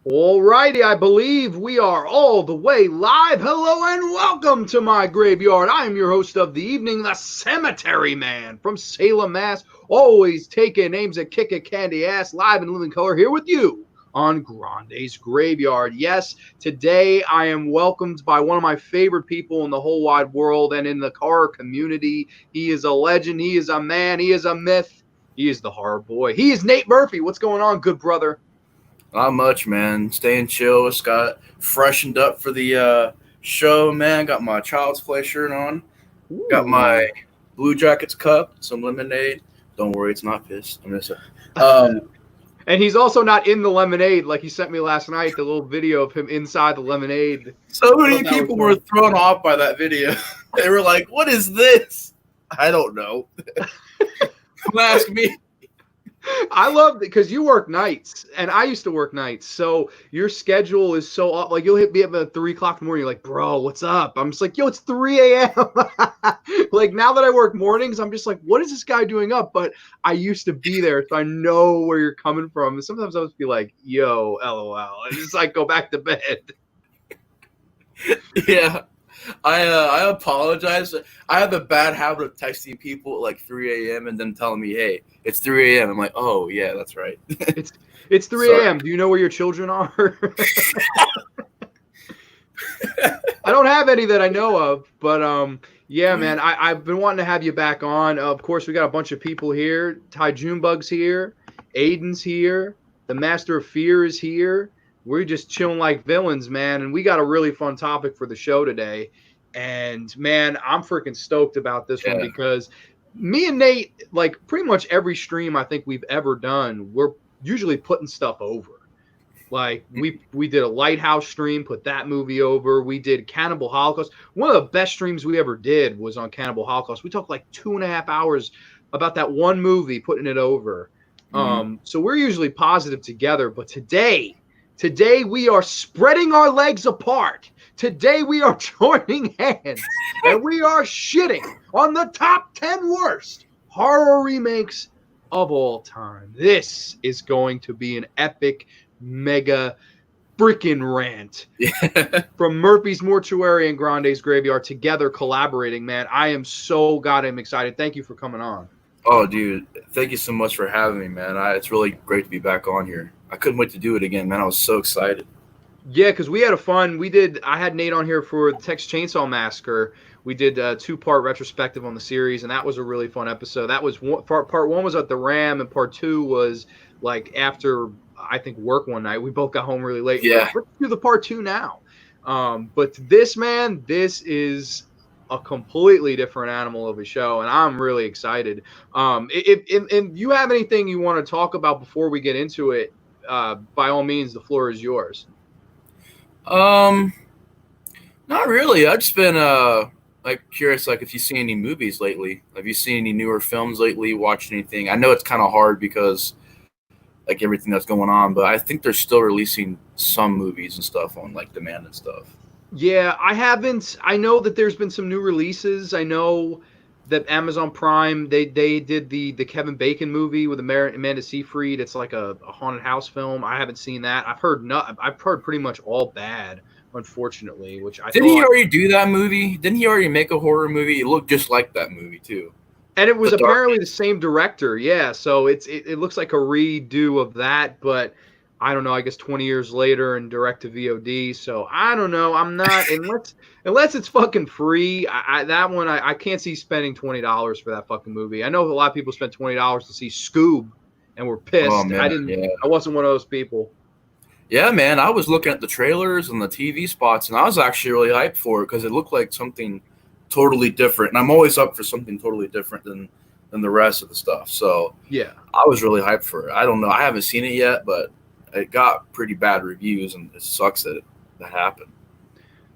Alrighty, I believe we are all the way live. Hello and welcome to my graveyard. I am your host of the evening, the Cemetery Man from Salem, Mass. Always taking names that kick a candy ass, live in living color here with you on Grande's Graveyard. Yes, today I am welcomed by one of my favorite people in the whole wide world and in the horror community. He is a legend, he is a man, he is a myth, he is the Horrorboy. He is Nate Murphy. What's going on, good brother? Not much, man. Staying chill. Just got freshened up for the show, man. Got my Child's Play shirt on. Got my Ooh. Blue Jackets cup, some lemonade. Don't worry, it's not piss. I'm just And he's also not in the lemonade like he sent me last night, the little video of him inside the lemonade. so I many thought that was people were fun. thrown off by that video. They were like, "What is this?" I don't know. Don't ask me. I love it because you work nights, and I used to work nights. So your schedule is so off. Like you'll hit me up at 3 o'clock in the morning. You're like, bro, what's up? I'm just like, yo, it's 3 a.m. Like now that I work mornings, I'm just like, what is this guy doing up? But I used to be there, so I know where you're coming from. And sometimes I'll just be like, yo, lol. I just like go back to bed. Yeah. I apologize. I have a bad habit of texting people at like 3 a.m. and then telling me, "Hey, it's 3 a.m." I'm like, "Oh yeah, that's right." It's 3 Sorry. a.m. Do you know where your children are? I don't have any that I know of, but yeah, man, I've been wanting to have you back on. Of course, we got a bunch of people here. Ty Junebug's here, Aiden's here, the Master of Fear is here. We're just chilling like villains, man, and we got a really fun topic for the show today. And man, I'm freaking stoked about this one Yeah. because me and Nate, like pretty much every stream I think we've ever done, we're usually putting stuff over. Like we did a Lighthouse stream, put that movie over. We did Cannibal Holocaust. One of the best streams we ever did was on Cannibal Holocaust. We talked like 2.5 hours about that one movie, putting it over. Mhm. So we're usually positive together, but today we are spreading our legs apart. Today we are joining hands and we are shitting on the top 10 worst horror remakes of all time. This is going to be an epic mega freaking rant Yeah. from Murphy's Mortuary and Grande's Graveyard together collaborating, man. I am so goddamn excited. Thank you for coming on. Oh, dude, thank you so much for having me, man. It's really great to be back on here. I couldn't wait to do it again, man. I was so excited. Yeah, because we had a fun. I had Nate on here for the Texas Chainsaw Massacre. We did a 2-part retrospective on the series, and that was a really fun episode. That was part one was at the Ram, and part two was like after I think work one night. We both got home really late. And we're Yeah. like, let's do the part two now. But this man, this is a completely different animal of a show, and I'm really excited. If you have anything you want to talk about before we get into it, by all means, the floor is yours. Um, Not really. I've just been like curious, like if you've seen any movies lately. Have you seen any newer films lately? Watched anything? I know it's kind of hard because like everything that's going on, but I think they're still releasing some movies and stuff on like demand and stuff. Yeah, I haven't. I know that there's been some new releases. I know that Amazon Prime they did the Kevin Bacon movie with Amanda Seyfried. It's like a haunted house film. I haven't seen that. I've heard pretty much all bad, unfortunately. Which I Didn't he thought, already do that movie? Didn't he already make a horror movie? It looked just like that movie too. and it was The Dark. apparently the same director. Yeah, so it looks like a redo of that, but I don't know. I guess 20 years later and direct to VOD. So I don't know. I'm not unless it's fucking free. That one I can't see spending $20 for that fucking movie. I know a lot of people spent $20 to see Scoob and were Oh pissed. man, yeah. I wasn't one of those people. Yeah, man. I was looking at the trailers and the TV spots, and I was actually really hyped for it because it looked like something totally different. And I'm always up for something totally different than the rest of the stuff. So Yeah. I was really hyped for it. I don't know. I haven't seen it yet, but it got pretty bad reviews, and it sucks that that happened.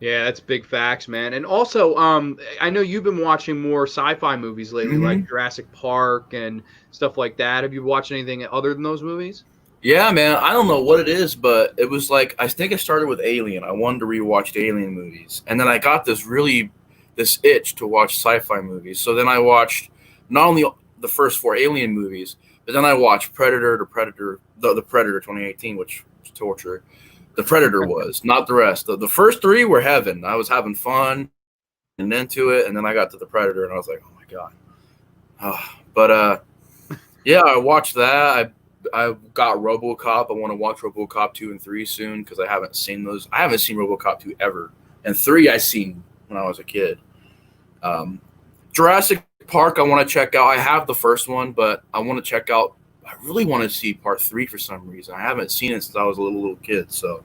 Yeah, that's big facts, man. And also, I know you've been watching more sci-fi movies lately, Hmm. like Jurassic Park and stuff like that. Have you watched anything other than those movies? Yeah, man. I don't know what it is, but it was like I think it started with Alien. I wanted to rewatch the Alien movies, and then I got this itch to watch sci-fi movies. So then I watched not only the first four Alien movies, but then I watched Predator, the Predator 2018, which was torture. The Predator was, not the rest. The first three were heaven. I was having fun and into it, and then I got to the Predator, and I was like, oh my god. But yeah, I watched that. I got RoboCop. I want to watch RoboCop 2 and 3 soon because I haven't seen those. I haven't seen RoboCop 2 ever, and 3 I seen when I was a kid. Jurassic Park I want to check out. I have the first one, but I want to check out. I really want to see part 3 for some reason. I haven't seen it since I was a little kid, so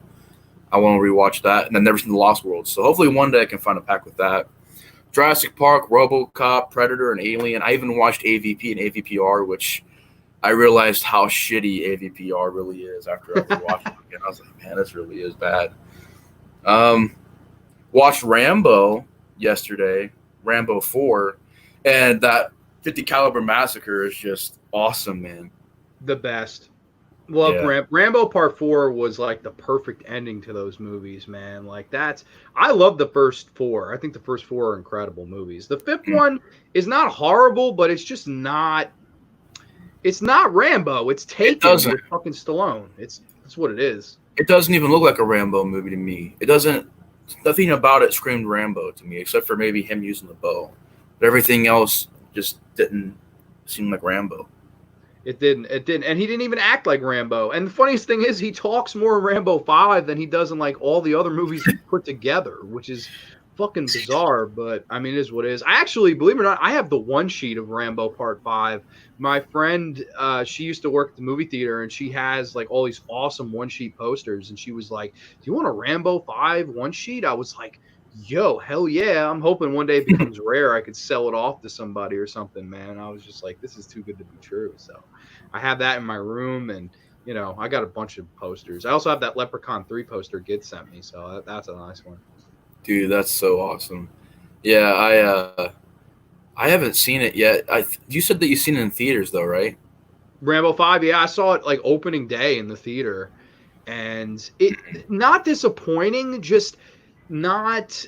I want to rewatch that. And I've never seen The Lost World, so hopefully one day I can find a pack with that. Jurassic Park, RoboCop, Predator, and Alien. I even watched AVP and AVPR, which I realized how shitty AVPR really is after I watched it again. I was like, man, this really is bad. Watched Rambo yesterday, Rambo 4, and that 50 caliber massacre is just awesome, man. The best. Love Rambo Part 4 was like the perfect ending to those movies, man. Like I love the first 4. I think the first 4 are incredible movies. The fifth one is not horrible, but it's just not. It's not Rambo. It's Taken with fucking Stallone. It's what it is. It doesn't even look like a Rambo movie to me. It doesn't. Nothing about it screamed Rambo to me, except for maybe him using the bow. But everything else just didn't seem like Rambo. It didn't, and he didn't even act like Rambo. And the funniest thing is, he talks more in Rambo 5 than he does in like all the other movies put together, which is fucking bizarre. But I mean, it is what it is. I actually, believe it or not, I have the one sheet of Rambo Part 5. My friend, she used to work at the movie theater, and she has like all these awesome one sheet posters. And she was like, "Do you want a Rambo 5 one sheet?" I was like, yo, hell yeah. I'm hoping one day it becomes rare. I could sell it off to somebody or something, man. I was just like, this is too good to be true. So I have that in my room, and, you know, I got a bunch of posters. I also have that Leprechaun 3 poster Gid sent me, so that's a nice one. Dude, that's so awesome. Yeah, I haven't seen it yet. You said that you've seen it in theaters, though, right? Rambo 5, yeah. I saw it, like, opening day in the theater. And it not disappointing, just not,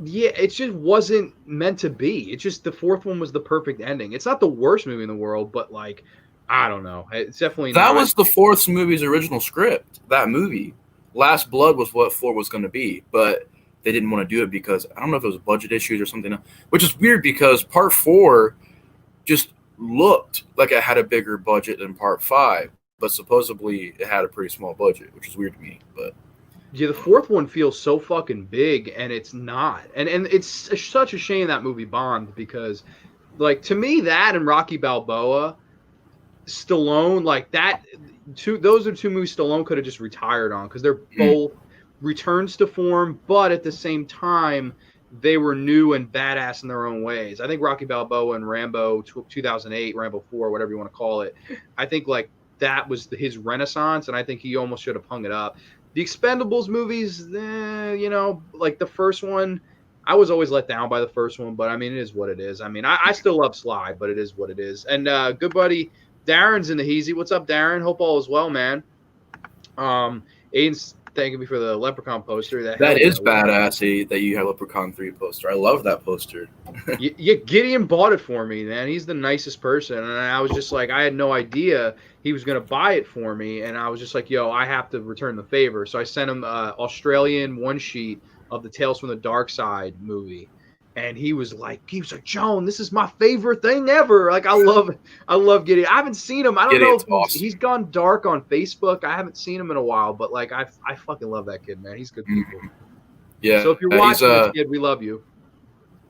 yeah, it just wasn't meant to be. It's just the fourth one was the perfect ending. It's not the worst movie in the world, but like, I don't know. It's definitely that was the fourth movie's original script. That movie, Last Blood, was what 4 was going to be, but they didn't want to do it because I don't know if it was budget issues or something, which is weird because Part 4 just looked like it had a bigger budget than Part 5, but supposedly it had a pretty small budget, which is weird to me, but. Yeah, the fourth one feels so fucking big, and it's not. And it's such a shame that movie bombed because, like, to me, that and Rocky Balboa, Stallone, like, those are two movies Stallone could have just retired on because they're both returns to form, but at the same time, they were new and badass in their own ways. I think Rocky Balboa and Rambo 2008, Rambo 4, whatever you want to call it, I think, like, that was his renaissance, and I think he almost should have hung it up. The Expendables movies, you know, like the first one, I was always let down by the first one, but I mean, it is what it is. I mean, I still love Sly, but it is what it is. And good buddy Darren's in the Heezy. What's up, Darren? Hope all is well, man. Aiden's thanking me for the Leprechaun poster. That is badass that you have Leprechaun 3 poster. I love that poster. Gideon bought it for me, man. He's the nicest person. And I was just like, I had no idea he was going to buy it for me. And I was just like, yo, I have to return the favor. So I sent him Australian one sheet of the Tales from the Dark Side movie. And he was like, Joan, this is my favorite thing ever. Like, I love Gideon. I haven't seen him. I don't know if awesome. He's gone dark on Facebook. I haven't seen him in a while, but like, I fucking love that kid, man. He's good people. Yeah. So if you're watching this kid, we love you.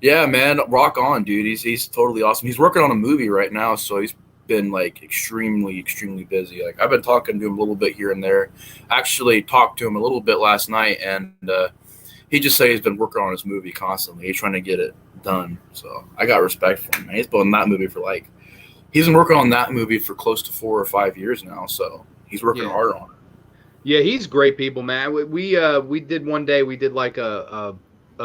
Yeah, man, rock on, dude. He's totally awesome. He's working on a movie right now, so he's been like extremely busy. Like, I've been talking to him a little bit here and there. Actually talked to him a little bit last night, and he just said he's been working on his movie constantly. He's trying to get it done. So I got respect for him, man. He's been on that movie for he's been working on that movie for close to 4 or 5 years now. So he's working hard on it. Yeah, he's great people, man. We did one day, we did like a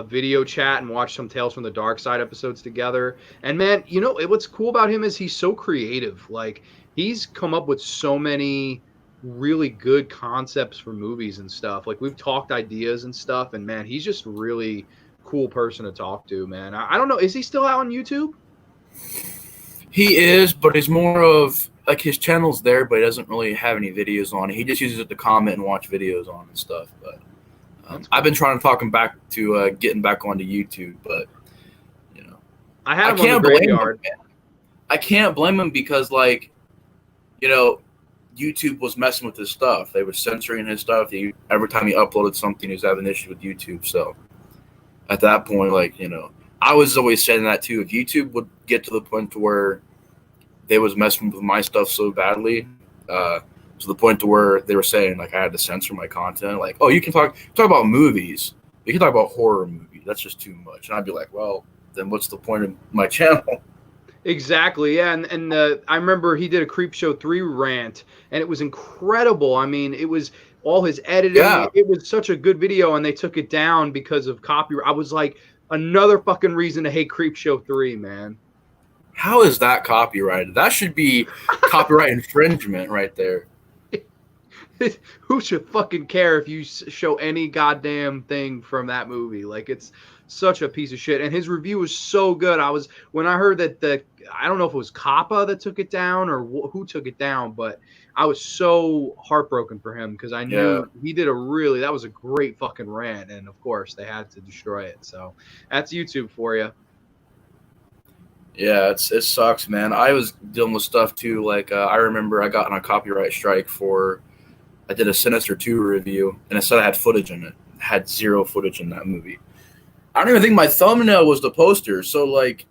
video chat and watched some Tales from the Dark Side episodes together. And man, you know, what's cool about him is he's so creative. Like, he's come up with so many really good concepts for movies and stuff. Like, we've talked ideas and stuff, and man, he's just a really cool person to talk to, man. I don't know, is he still out on YouTube? He is, but he's more of like his channel's there, but he doesn't really have any videos on it. He just uses it to comment and watch videos on and stuff. But Cool. I've been trying to talk him back to getting back onto YouTube, but you know, I had him can't on the Graveyard. blame him, man. I can't blame him because, like, you know, YouTube was messing with his stuff. They were censoring his stuff. Every time he uploaded something, he was having issues with YouTube. So at that point, like, you know, I was always saying that too. If YouTube would get to the point to where they was messing with my stuff so badly, to the point to where they were saying like I had to censor my content. Like, oh, you can talk about movies, you can talk about horror movies. That's just too much. And I'd be like, well, then what's the point of my channel? Exactly, yeah, and I remember he did a Creepshow 3 rant, and it was incredible. I mean, it was all his editing. Yeah. It was such a good video, and they took it down because of copyright. I was like, another fucking reason to hate Creepshow 3, man. How is that copyrighted? That should be copyright infringement right there. Who should fucking care if you show any goddamn thing from that movie? Like, it's such a piece of shit. And his review was so good. When I heard that I don't know if it was Kappa that took it down or who took it down, but I was so heartbroken for him because I knew he did that was a great fucking rant. And of course they had to destroy it. So that's YouTube for you. Yeah, it sucks, man. I was dealing with stuff too. Like, I remember I got on a copyright strike I did a Sinister 2 review, and it said I had footage in it. I had zero footage in that movie. I don't even think my thumbnail was the poster. So, like,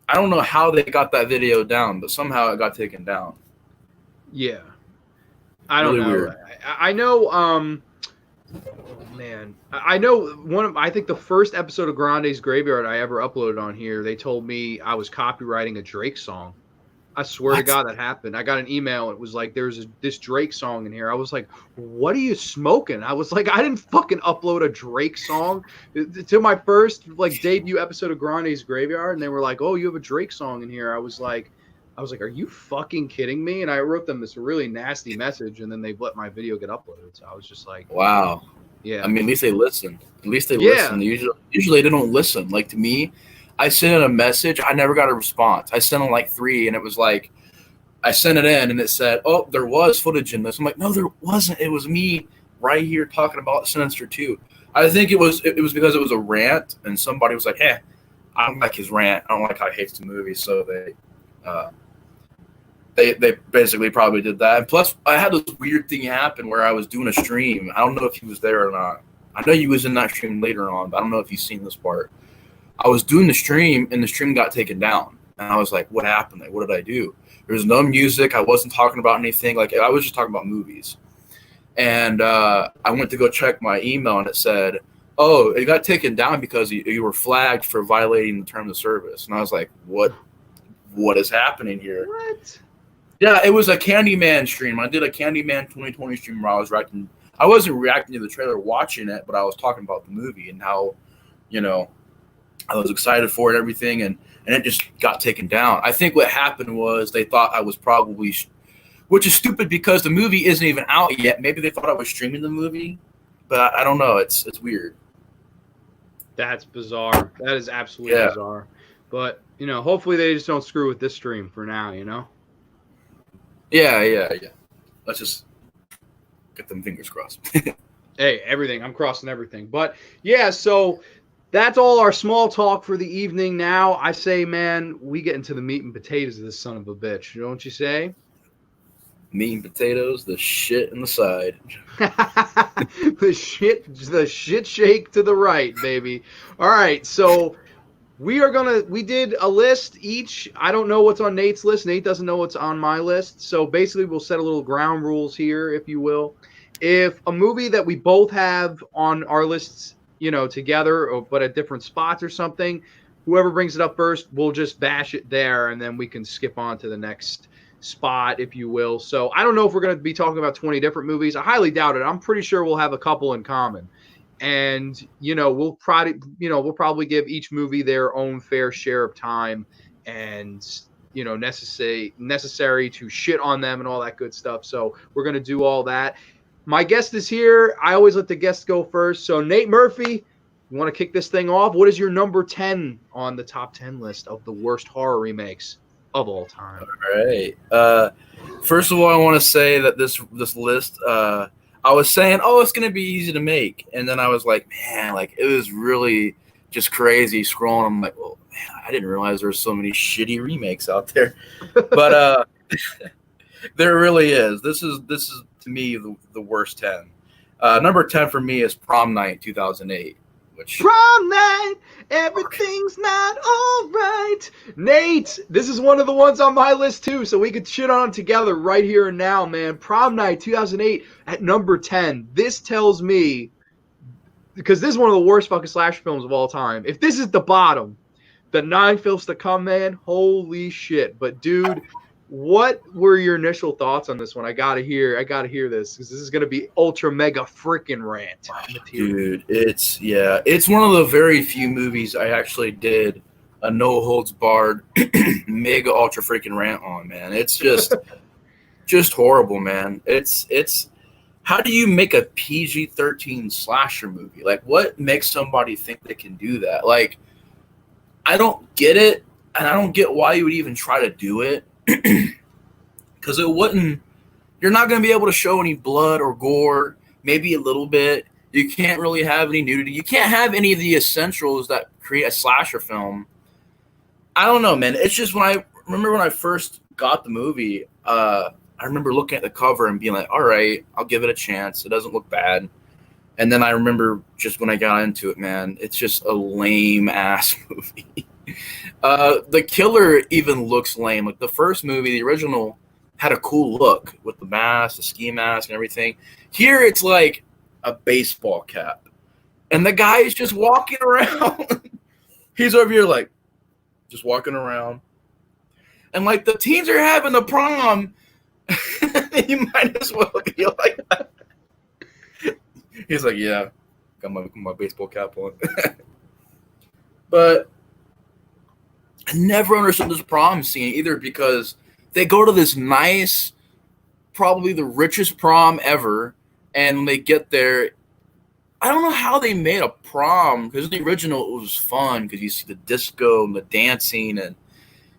I don't know how they got that video down, but somehow it got taken down. Yeah. I don't know. Weird. I know, oh, man. I know I think the first episode of Grande's Graveyard I ever uploaded on here, they told me I was copywriting a Drake song. I swear to God that happened. I got an email. It was like, there's this Drake song in here. I was like, what are you smoking? I was like, I didn't fucking upload a Drake song to my first like debut episode of Grande's Graveyard. And they were like, oh, you have a Drake song in here. I was like, are you fucking kidding me? And I wrote them this really nasty message, and then they let my video get uploaded. So I was just like, wow. Yeah. I mean, at least they listen. Listen. Usually they don't listen. Like, to me, I sent in a message. I never got a response. I sent in like 3, and it was like, I sent it in, and it said, oh, there was footage in this. I'm like, no, there wasn't. It was me right here talking about Sinister 2. I think it was because it was a rant, and somebody was like, hey, I don't like his rant. I don't like how he hates the movie. So they basically probably did that. And plus, I had this weird thing happen where I was doing a stream. I don't know if he was there or not. I know he was in that stream later on, but I don't know if you've seen this part. I was doing the stream, and the stream got taken down. And I was like, what happened? Like, what did I do? There was no music. I wasn't talking about anything. Like, I was just talking about movies. And I went to go check my email, and it said, oh, it got taken down because you were flagged for violating the terms of service. And I was like, what is happening here? What? Yeah, it was a Candyman stream. I did a Candyman 2020 stream where I was reacting. I wasn't reacting to the trailer, watching it, but I was talking about the movie and how, you know, I was excited for it and everything, and it just got taken down. I think what happened was they thought I was probably, which is stupid because the movie isn't even out yet. Maybe they thought I was streaming the movie, but I don't know. It's weird. That's bizarre. That is absolutely bizarre. But, you know, hopefully they just don't screw with this stream for now, you know? Yeah. Let's just get them fingers crossed. Hey, everything. I'm crossing everything. But, yeah, so that's all our small talk for the evening. Now, I say, man, we get into the meat and potatoes of this son of a bitch. Don't you say? Meat and potatoes, the shit and the side. the shit shake to the right, baby. All right, so we did a list each. I don't know what's on Nate's list. Nate doesn't know what's on my list. So basically, we'll set a little ground rules here, if you will. If a movie that we both have on our lists, you know, together, but at different spots or something, whoever brings it up first, we'll just bash it there, and then we can skip on to the next spot, if you will. So I don't know if we're going to be talking about 20 different movies. I highly doubt it. I'm pretty sure we'll have a couple in common. And, you know, we'll probably give each movie their own fair share of time and, you know, necessary to shit on them and all that good stuff. So we're going to do all that. My guest is here. I always let the guests go first. So Nate Murphy, you want to kick this thing off? What is your number 10 on the top 10 list of the worst horror remakes of all time? All right. First of all, I want to say that this list, I was saying, oh, it's gonna be easy to make, and then I was like, man, like it was really just crazy scrolling. I'm like, well, man, I didn't realize there were so many shitty remakes out there, but there really is. This is to me the worst 10. Number 10 for me is Prom Night 2008, which Prom night, everything's not all right. Nate, this is one of the ones on my list too, so we could shit on it together right here and now, man. Prom night 2008 at number 10. This tells me, because this is one of the worst fucking slasher films of all time. If this is the bottom, the 9 films to come, man, holy shit. But dude, what were your initial thoughts on this one? I gotta hear this, because this is gonna be ultra mega freaking rant material. dude, it's one of the very few movies I actually did a no holds barred mega ultra freaking rant on, man. It's just horrible, man. It's how do you make a PG-13 slasher movie? Like, what makes somebody think they can do that? Like, I don't get it, and I don't get why you would even try to do it. Because it wouldn't, you're not going to be able to show any blood or gore, maybe a little bit. You can't really have any nudity. You can't have any of the essentials that create a slasher film. I don't know, man. It's just when I first got the movie, I remember looking at the cover and being like, all right, I'll give it a chance. It doesn't look bad. And then I remember just when I got into it, man, it's just a lame ass movie. The killer even looks lame. Like the first movie, the original, had a cool look with the mask, the ski mask, and everything. Here, it's like a baseball cap, and the guy is just walking around. He's over here like just walking around, and like the teens are having the prom. You might as well be like that. He's like, yeah, got my baseball cap on. But I never understood this prom scene either, because they go to this nice, probably the richest prom ever, and when they get there, I don't know how they made a prom, because in the original it was fun because you see the disco and the dancing, and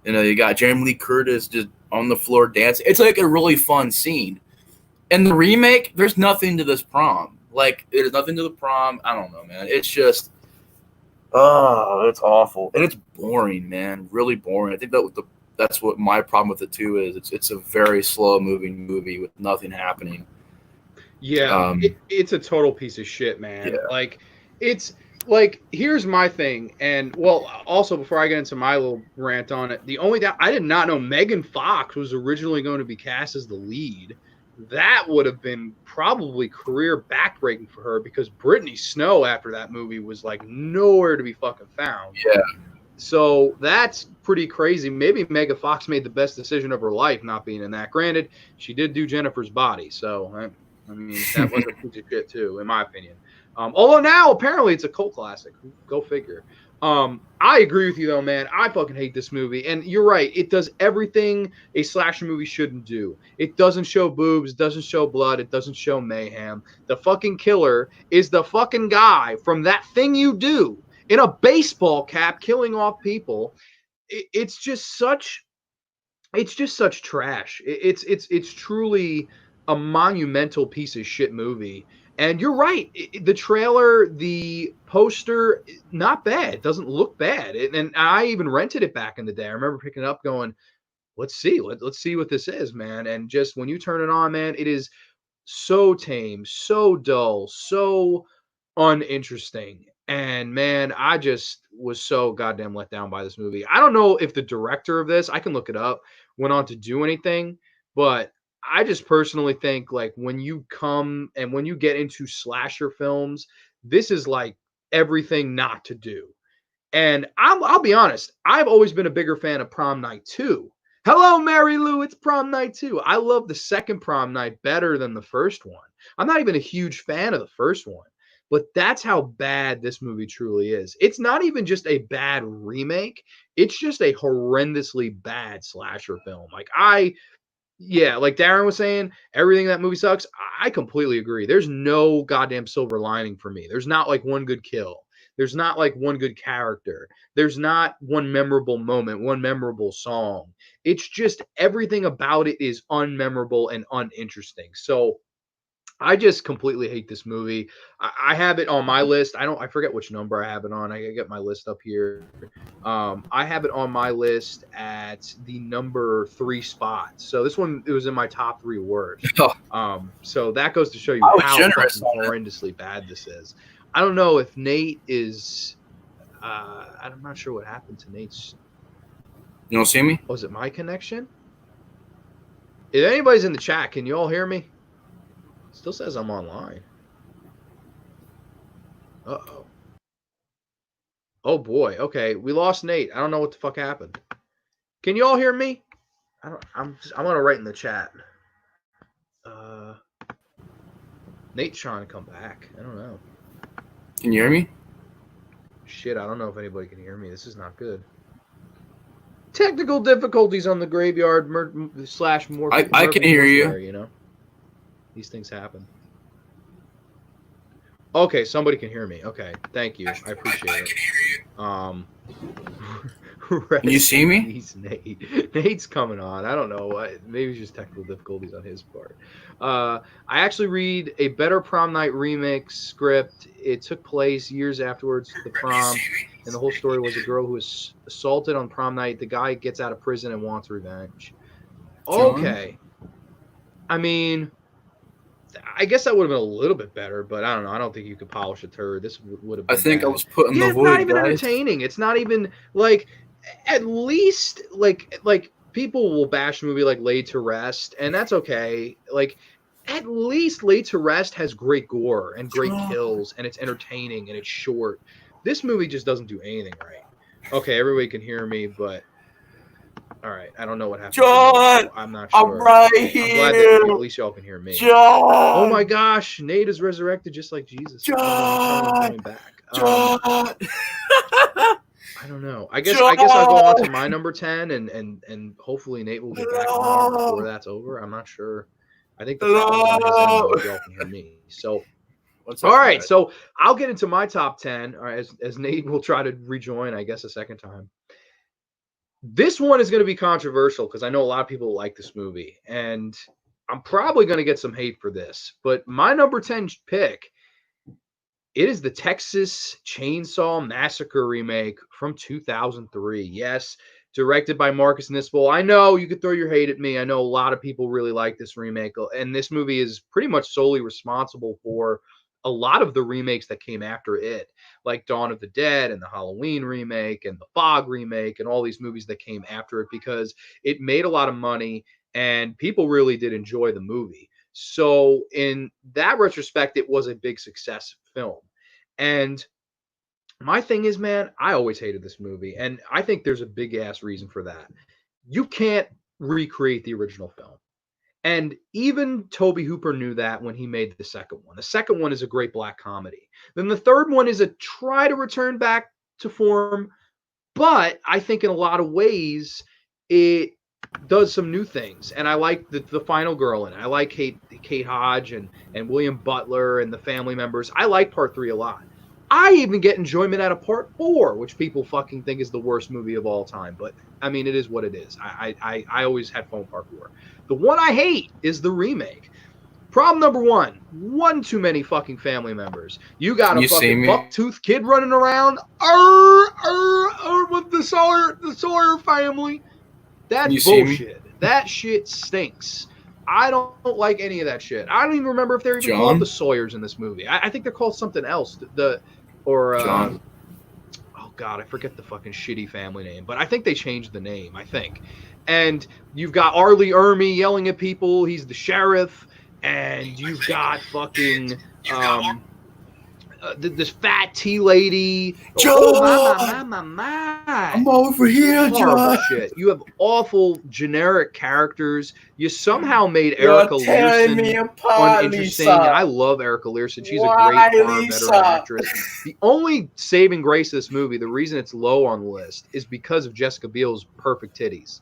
you got Jamie Lee Curtis just on the floor dancing. It's like a really fun scene. In the remake, there's nothing to this prom. Like, there's nothing to the prom. I don't know, man. It's just, oh, it's awful, and it's boring, man. Really boring. I think that's what my problem with it too is. It's a very slow moving movie with nothing happening. Yeah, it's a total piece of shit, man. Yeah. Like, it's like, here's my thing, and well, also before I get into my little rant on it, the only that I did not know Megan Fox was originally going to be cast as the lead. That would have been probably career backbreaking for her, because Brittany Snow after that movie was like nowhere to be fucking found. Yeah. So that's pretty crazy. Maybe Megan Fox made the best decision of her life not being in that. Granted, she did do Jennifer's Body, so I mean that was a piece of shit too, in my opinion. Although now apparently it's a cult classic. Go figure. I agree with you though, man. I fucking hate this movie, and you're right. It does everything a slasher movie shouldn't do. It doesn't show boobs, it doesn't show blood, it doesn't show mayhem. The fucking killer is the fucking guy from That Thing You Do in a baseball cap killing off people. It's just such trash. It's truly a monumental piece of shit movie. And you're right. The trailer, the poster, not bad. It doesn't look bad. And I even rented it back in the day. I remember picking it up going, let's see. Let's see what this is, man. And just when you turn it on, man, it is so tame, so dull, so uninteresting. And man, I just was so goddamn let down by this movie. I don't know if the director of this, I can look it up, went on to do anything, but I just personally think, like, when you come and when you get into slasher films, this is like everything not to do. And I'll be honest, I've always been a bigger fan of Prom Night 2. Hello, Mary Lou, it's Prom Night 2. I love the second Prom Night better than the first one. I'm not even a huge fan of the first one, but that's how bad this movie truly is. It's not even just a bad remake, it's just a horrendously bad slasher film. Yeah, like Darren was saying, everything in that movie sucks. I completely agree. There's no goddamn silver lining for me. There's not like one good kill. There's not like one good character. There's not one memorable moment, one memorable song. It's just everything about it is unmemorable and uninteresting. So I just completely hate this movie. I have it on my list. I forget which number I have it on. I get my list up here. I have it on my list at the number 3 spot. So this one, it was in my top 3 worst. So that goes to show you how fucking horrendously bad this is. I don't know if Nate is. I'm not sure what happened to Nate's. You don't see me? Was it my connection? If anybody's in the chat, can you all hear me? Still says I'm online. Uh-oh. Oh boy. Okay, we lost Nate. I don't know what the fuck happened. Can you all hear me? I'm gonna write in the chat. Nate's trying to come back. I don't know. Can you hear me? Shit, I don't know if anybody can hear me. This is not good. Technical difficulties on the graveyard slash more. I can hear you. You know, these things happen. Okay, somebody can hear me. Okay, thank you. I appreciate it. Can you see me? Nate's coming on. I don't know. Maybe it's just technical difficulties on his part. I actually read a Better Prom Night remix script. It took place years afterwards to the prom, and the whole story was a girl who was assaulted on prom night. The guy gets out of prison and wants revenge. Okay. I mean, I guess that would have been a little bit better, but I don't know. I don't think you could polish a turd. This would have been I think bad. I was put in the void, it's not even guys. entertaining. It's not even, like, at least, like people will bash a movie like Laid to Rest, and that's okay. Like, at least Laid to Rest has great gore and great kills, and it's entertaining, and it's short. This movie just doesn't do anything right. Okay, everybody can hear me, but... All right, I don't know what happened. John, I'm not sure. I'm right here. I'm glad that at least y'all can hear me. John! Oh my gosh, Nate is resurrected just like Jesus. John! Coming back. John! I don't know. I guess I'll go on to my number 10, and hopefully Nate will get back on here before that's over. I'm not sure. I think the problem is y'all can hear me. So. All right, so I'll get into my top 10. All right, as Nate will try to rejoin, I guess, a second time. This one is going to be controversial because I know a lot of people like this movie, and I'm probably going to get some hate for this. But my number 10 pick, it is the Texas Chainsaw Massacre remake from 2003. Yes, directed by Marcus Nispel. I know you could throw your hate at me. I know a lot of people really like this remake, and this movie is pretty much solely responsible for a lot of the remakes that came after it, like Dawn of the Dead and the Halloween remake and the Fog remake and all these movies that came after it, because it made a lot of money and people really did enjoy the movie. So in that retrospect, it was a big success film. And my thing is, man, I always hated this movie, and I think there's a big ass reason for that. You can't recreate the original film. And even Tobe Hooper knew that when he made the second one. The second one is a great black comedy. Then the third one is a try to return back to form, but I think in a lot of ways it does some new things. And I like the final girl in it. I like Kate Hodge and William Butler and the family members. I like part 3 a lot. I even get enjoyment out of part 4, which people fucking think is the worst movie of all time. But, I mean, it is what it is. I always had fun with part 4. The one I hate is the remake. Problem number 1 too many fucking family members. You got a fucking buck-toothed kid running around with the Sawyer family. That's bullshit. That shit stinks. I don't like any of that shit. I don't even remember if they're even called the Sawyers in this movie. I think they're called something else. Oh God, I forget the fucking shitty family name. But I think they changed the name, I think. And you've got Arlie Ermey yelling at people. He's the sheriff. And you've got fucking this fat tea lady. John! My. I'm over here, John. Shit. You have awful generic characters. You somehow made Erica Learson uninteresting. And I love Erica Learson. She's a great veteran actress. The only saving grace of this movie, the reason it's low on the list, is because of Jessica Biel's perfect titties.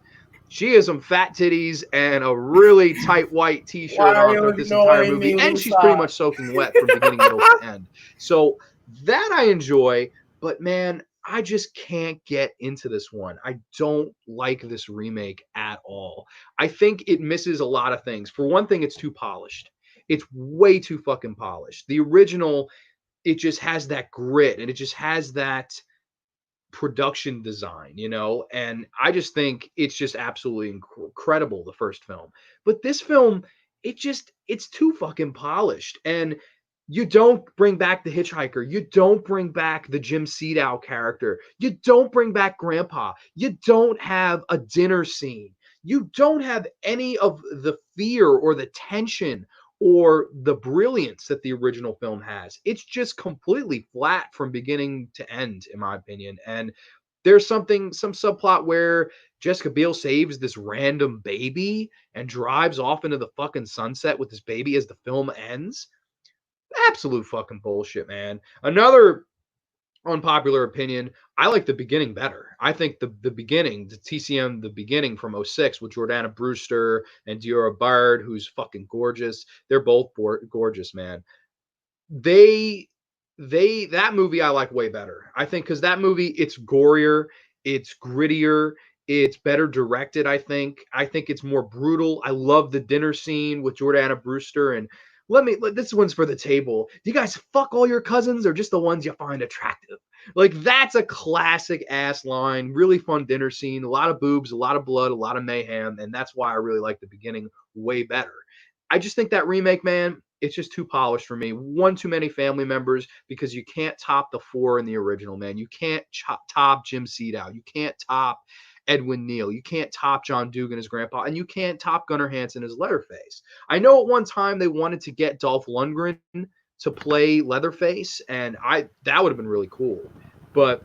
She has some fat titties and a really tight white t-shirt on throughout this entire movie. And she's pretty much soaking wet from beginning, middle, to end. So that I enjoy. But man, I just can't get into this one. I don't like this remake at all. I think it misses a lot of things. For one thing, it's too polished. It's way too fucking polished. The original, it just has that grit and it just has that production design, and I just think it's just absolutely incredible, the first film. But this film, it's too fucking polished. And you don't bring back the hitchhiker. You don't bring back the Jim Seedow character. You don't bring back Grandpa. You don't have a dinner scene. You don't have any of the fear or the tension or the brilliance that the original film has. It's just completely flat from beginning to end, in my opinion. And there's some subplot where Jessica Biel saves this random baby and drives off into the fucking sunset with this baby as the film ends. Absolute fucking bullshit, man. Another unpopular opinion, I like the beginning better. I think the beginning, the TCM, the beginning from '06 with Jordana Brewster and Diora Bard, who's fucking gorgeous. They're both gorgeous, man. They that movie I like way better. I think because that movie, it's gorier, it's grittier, it's better directed. I think it's more brutal. I love the dinner scene with Jordana Brewster. And this one's for the table. Do you guys fuck all your cousins or just the ones you find attractive? Like, that's a classic ass line. Really fun dinner scene. A lot of boobs, a lot of blood, a lot of mayhem. And that's why I really like the beginning way better. I just think that remake, man, it's just too polished for me. One too many family members, because you can't top the four in the original, man. You can't top Jim Seedow. You can't top Edwin Neal. You can't top John Dugan as Grandpa, and you can't top Gunnar Hansen as Leatherface. I know at one time they wanted to get Dolph Lundgren to play Leatherface, and that would have been really cool. But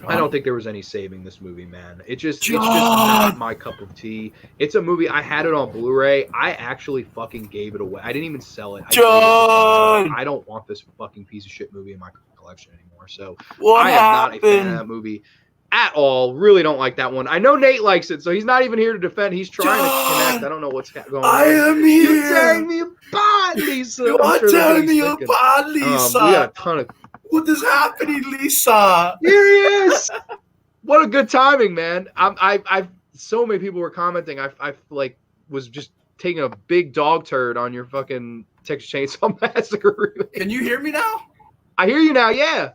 I don't think there was any saving this movie, man. It's just not my cup of tea. It's a movie. I had it on Blu-ray. I actually fucking gave it away. I didn't even sell it. I don't want this fucking piece of shit movie in my collection anymore. So I am not a fan of that movie at all. Really don't like that one. I know Nate likes it, so he's not even here to defend. He's trying to connect. I don't know what's going on. I am here. You're tearing me apart, Lisa. You're tearing me apart, Lisa. We got a ton of... What is happening, Lisa? Here he is. What a good timing, man. I so many people were commenting. I like was just taking a big dog turd on your fucking Texas Chainsaw Massacre. Can you hear me now? I hear you now. Yeah.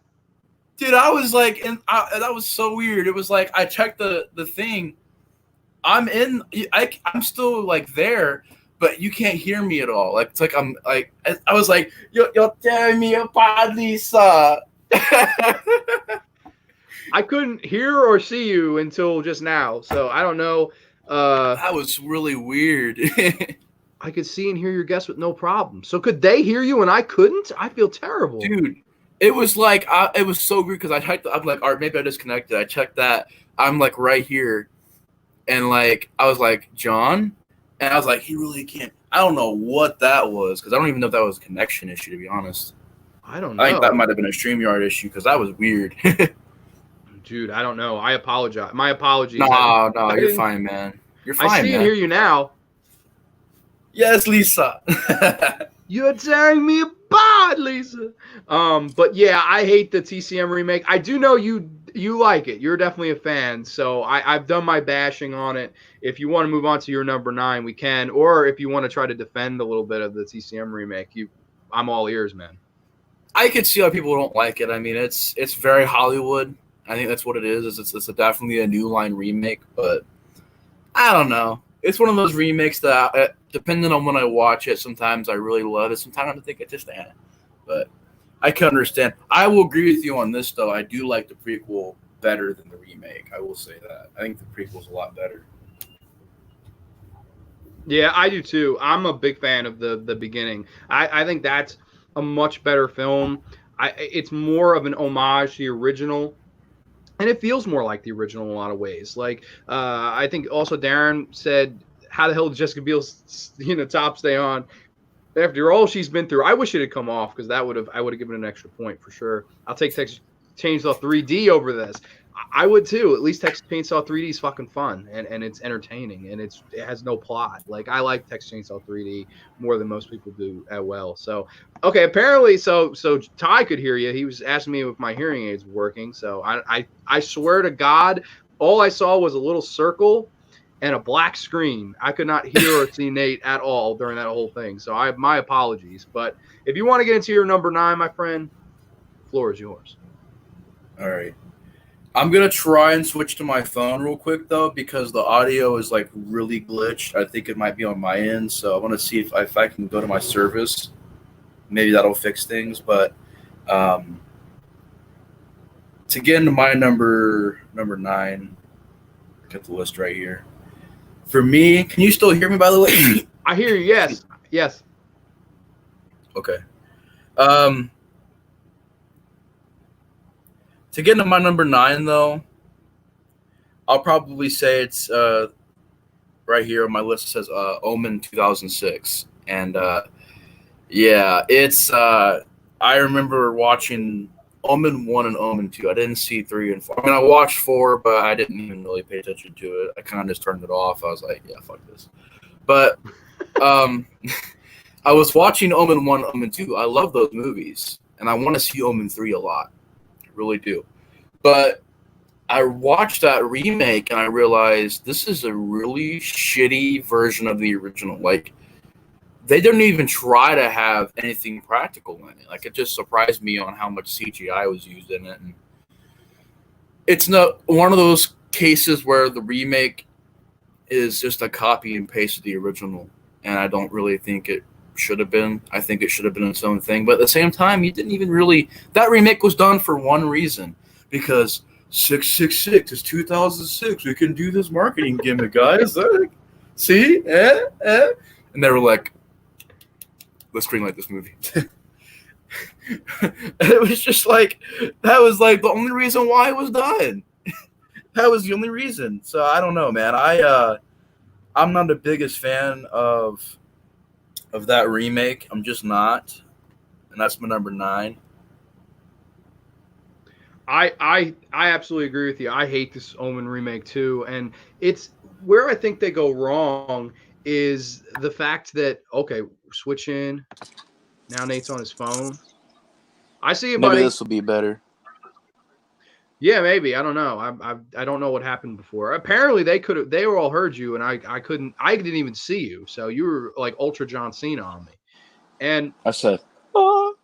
Dude, I was like, that was so weird. It was like I checked the thing. I'm still like there, but you can't hear me at all. Like, it's like I was like, you're tearing me apart, Lisa. I couldn't hear or see you until just now, so I don't know. That was really weird. I could see and hear your guests with no problem. So could they hear you and I couldn't? I feel terrible, dude. It was like it was so weird because I checked. I'm like, all right, maybe I disconnected. I checked that. I'm like right here, and like I was like, John, and I was like, he really can't. I don't know what that was because I don't even know if that was a connection issue, to be honest. I don't know. I think that might have been a StreamYard issue because that was weird. Dude, I don't know. I apologize. My apologies. No, you're fine, man. You're fine, I see and hear you now. Yes, Lisa. You're tearing me apart, Lisa. But yeah, I hate the TCM remake. I do know you like it. You're definitely a fan. So I've done my bashing on it. If you want to move on to your number 9, we can. Or if you want to try to defend a little bit of the TCM remake, I'm all ears, man. I could see how people don't like it. I mean, it's very Hollywood. I think that's what it is. It's definitely a New Line remake, but I don't know. It's one of those remakes that, depending on when I watch it, sometimes I really love it. Sometimes I think it's just but I can understand. I will agree with you on this, though. I do like the prequel better than the remake. I will say that. I think the prequel's a lot better. Yeah, I do too. I'm a big fan of the beginning. I think that's a much better film. It's more of an homage to the original. And it feels more like the original in a lot of ways. Like, I think also Darren said, how the hell did Jessica Biel's top stay on after all she's been through? I wish it had come off because I would have given it an extra point for sure. I'll take Texas Chainsaw 3D over this. I would too. At least Texas Chainsaw 3D is fucking fun and it's entertaining and it has no plot. Like I like Texas Chainsaw 3D more than most people do as well. So okay, apparently so Ty could hear you. He was asking me if my hearing aids were working. So I swear to God, all I saw was a little circle and a black screen. I could not hear or see Nate at all during that whole thing. So I have my apologies. But if you want to get into your number 9, my friend, floor is yours. All right. I'm gonna try and switch to my phone real quick though, because the audio is like really glitched. I think it might be on my end, so I want to see if I can go to my service. Maybe that'll fix things. But um, to get into my number 9, get the list right here. For me, can you still hear me? By the way, I hear you. Yes, yes. okay. To get into my number 9 though, I'll probably say it's right here on my list. It says Omen 2006, and yeah, it's I remember watching Omen 1 and Omen 2. I didn't see 3 and 4. I mean, I watched 4, but I didn't even really pay attention to it. I kind of just turned it off. I was like, yeah, fuck this. But I was watching Omen 1, Omen 2. I love those movies, and I want to see Omen 3 a lot. I really do. But I watched that remake, and I realized this is a really shitty version of the original. Like, they didn't even try to have anything practical in it. Like, it just surprised me on how much CGI was used in it. And it's not one of those cases where the remake is just a copy and paste of the original, and I don't really think it should have been. I think it should have been its own thing. But at the same time, you didn't even really. That remake was done for one reason, because 666 is 2006. We can do this marketing gimmick, guys. See, and they were like, let's greenlight this movie. It was just like, that was like the only reason why it was done. That was the only reason. So I don't know, man. I'm not the biggest fan of that remake. I'm just not, and that's my number 9. I absolutely agree with you. I hate this Omen remake too, and it's where I think they go wrong is the fact that okay, switch in. Now Nate's on his phone. I see you, Maybe buddy. this will be better. Yeah, maybe. I don't know. I don't know what happened before. Apparently they were all heard you, and I didn't even see you. So you were like Ultra John Cena on me, and I said, oh.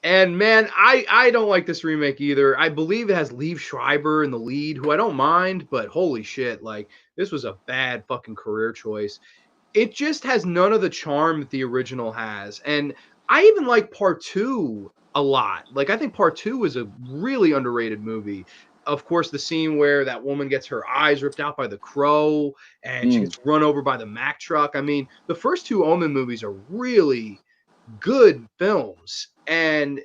And man, I don't like this remake either. I believe it has Liev Schreiber in the lead, who I don't mind, but holy shit, like this was a bad fucking career choice. It just has none of the charm that the original has. And I even like part 2 a lot. Like I think part 2 is a really underrated movie. Of course, the scene where that woman gets her eyes ripped out by the crow and she gets run over by the Mack truck. I mean, the first 2 Omen movies are really good films. And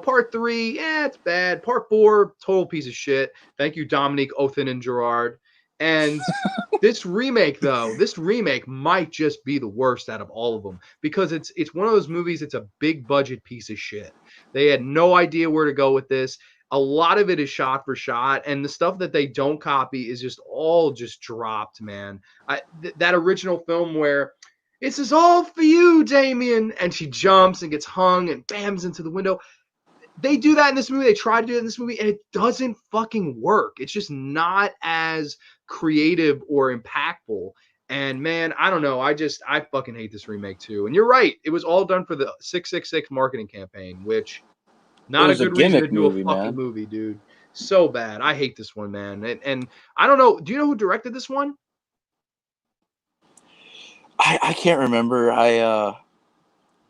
part 3, yeah, it's bad. Part 4, total piece of shit. Thank you, Dominique Othen and Gerard. And this remake might just be the worst out of all of them because it's one of those movies. It's a big budget piece of shit. They had no idea where to go with this. A lot of it is shot for shot, and the stuff that they don't copy is just all just dropped, man. That original film where this is all for you, Damien. And she jumps and gets hung and bams into the window. They do that in this movie. They try to do it in this movie, and it doesn't fucking work. It's just not as creative or impactful. And man, I don't know. I fucking hate this remake too. And you're right. It was all done for the 666 marketing campaign, which not a good reason to do a fucking movie, dude. So bad. I hate this one, man. And I don't know. Do you know who directed this one? I can't remember. I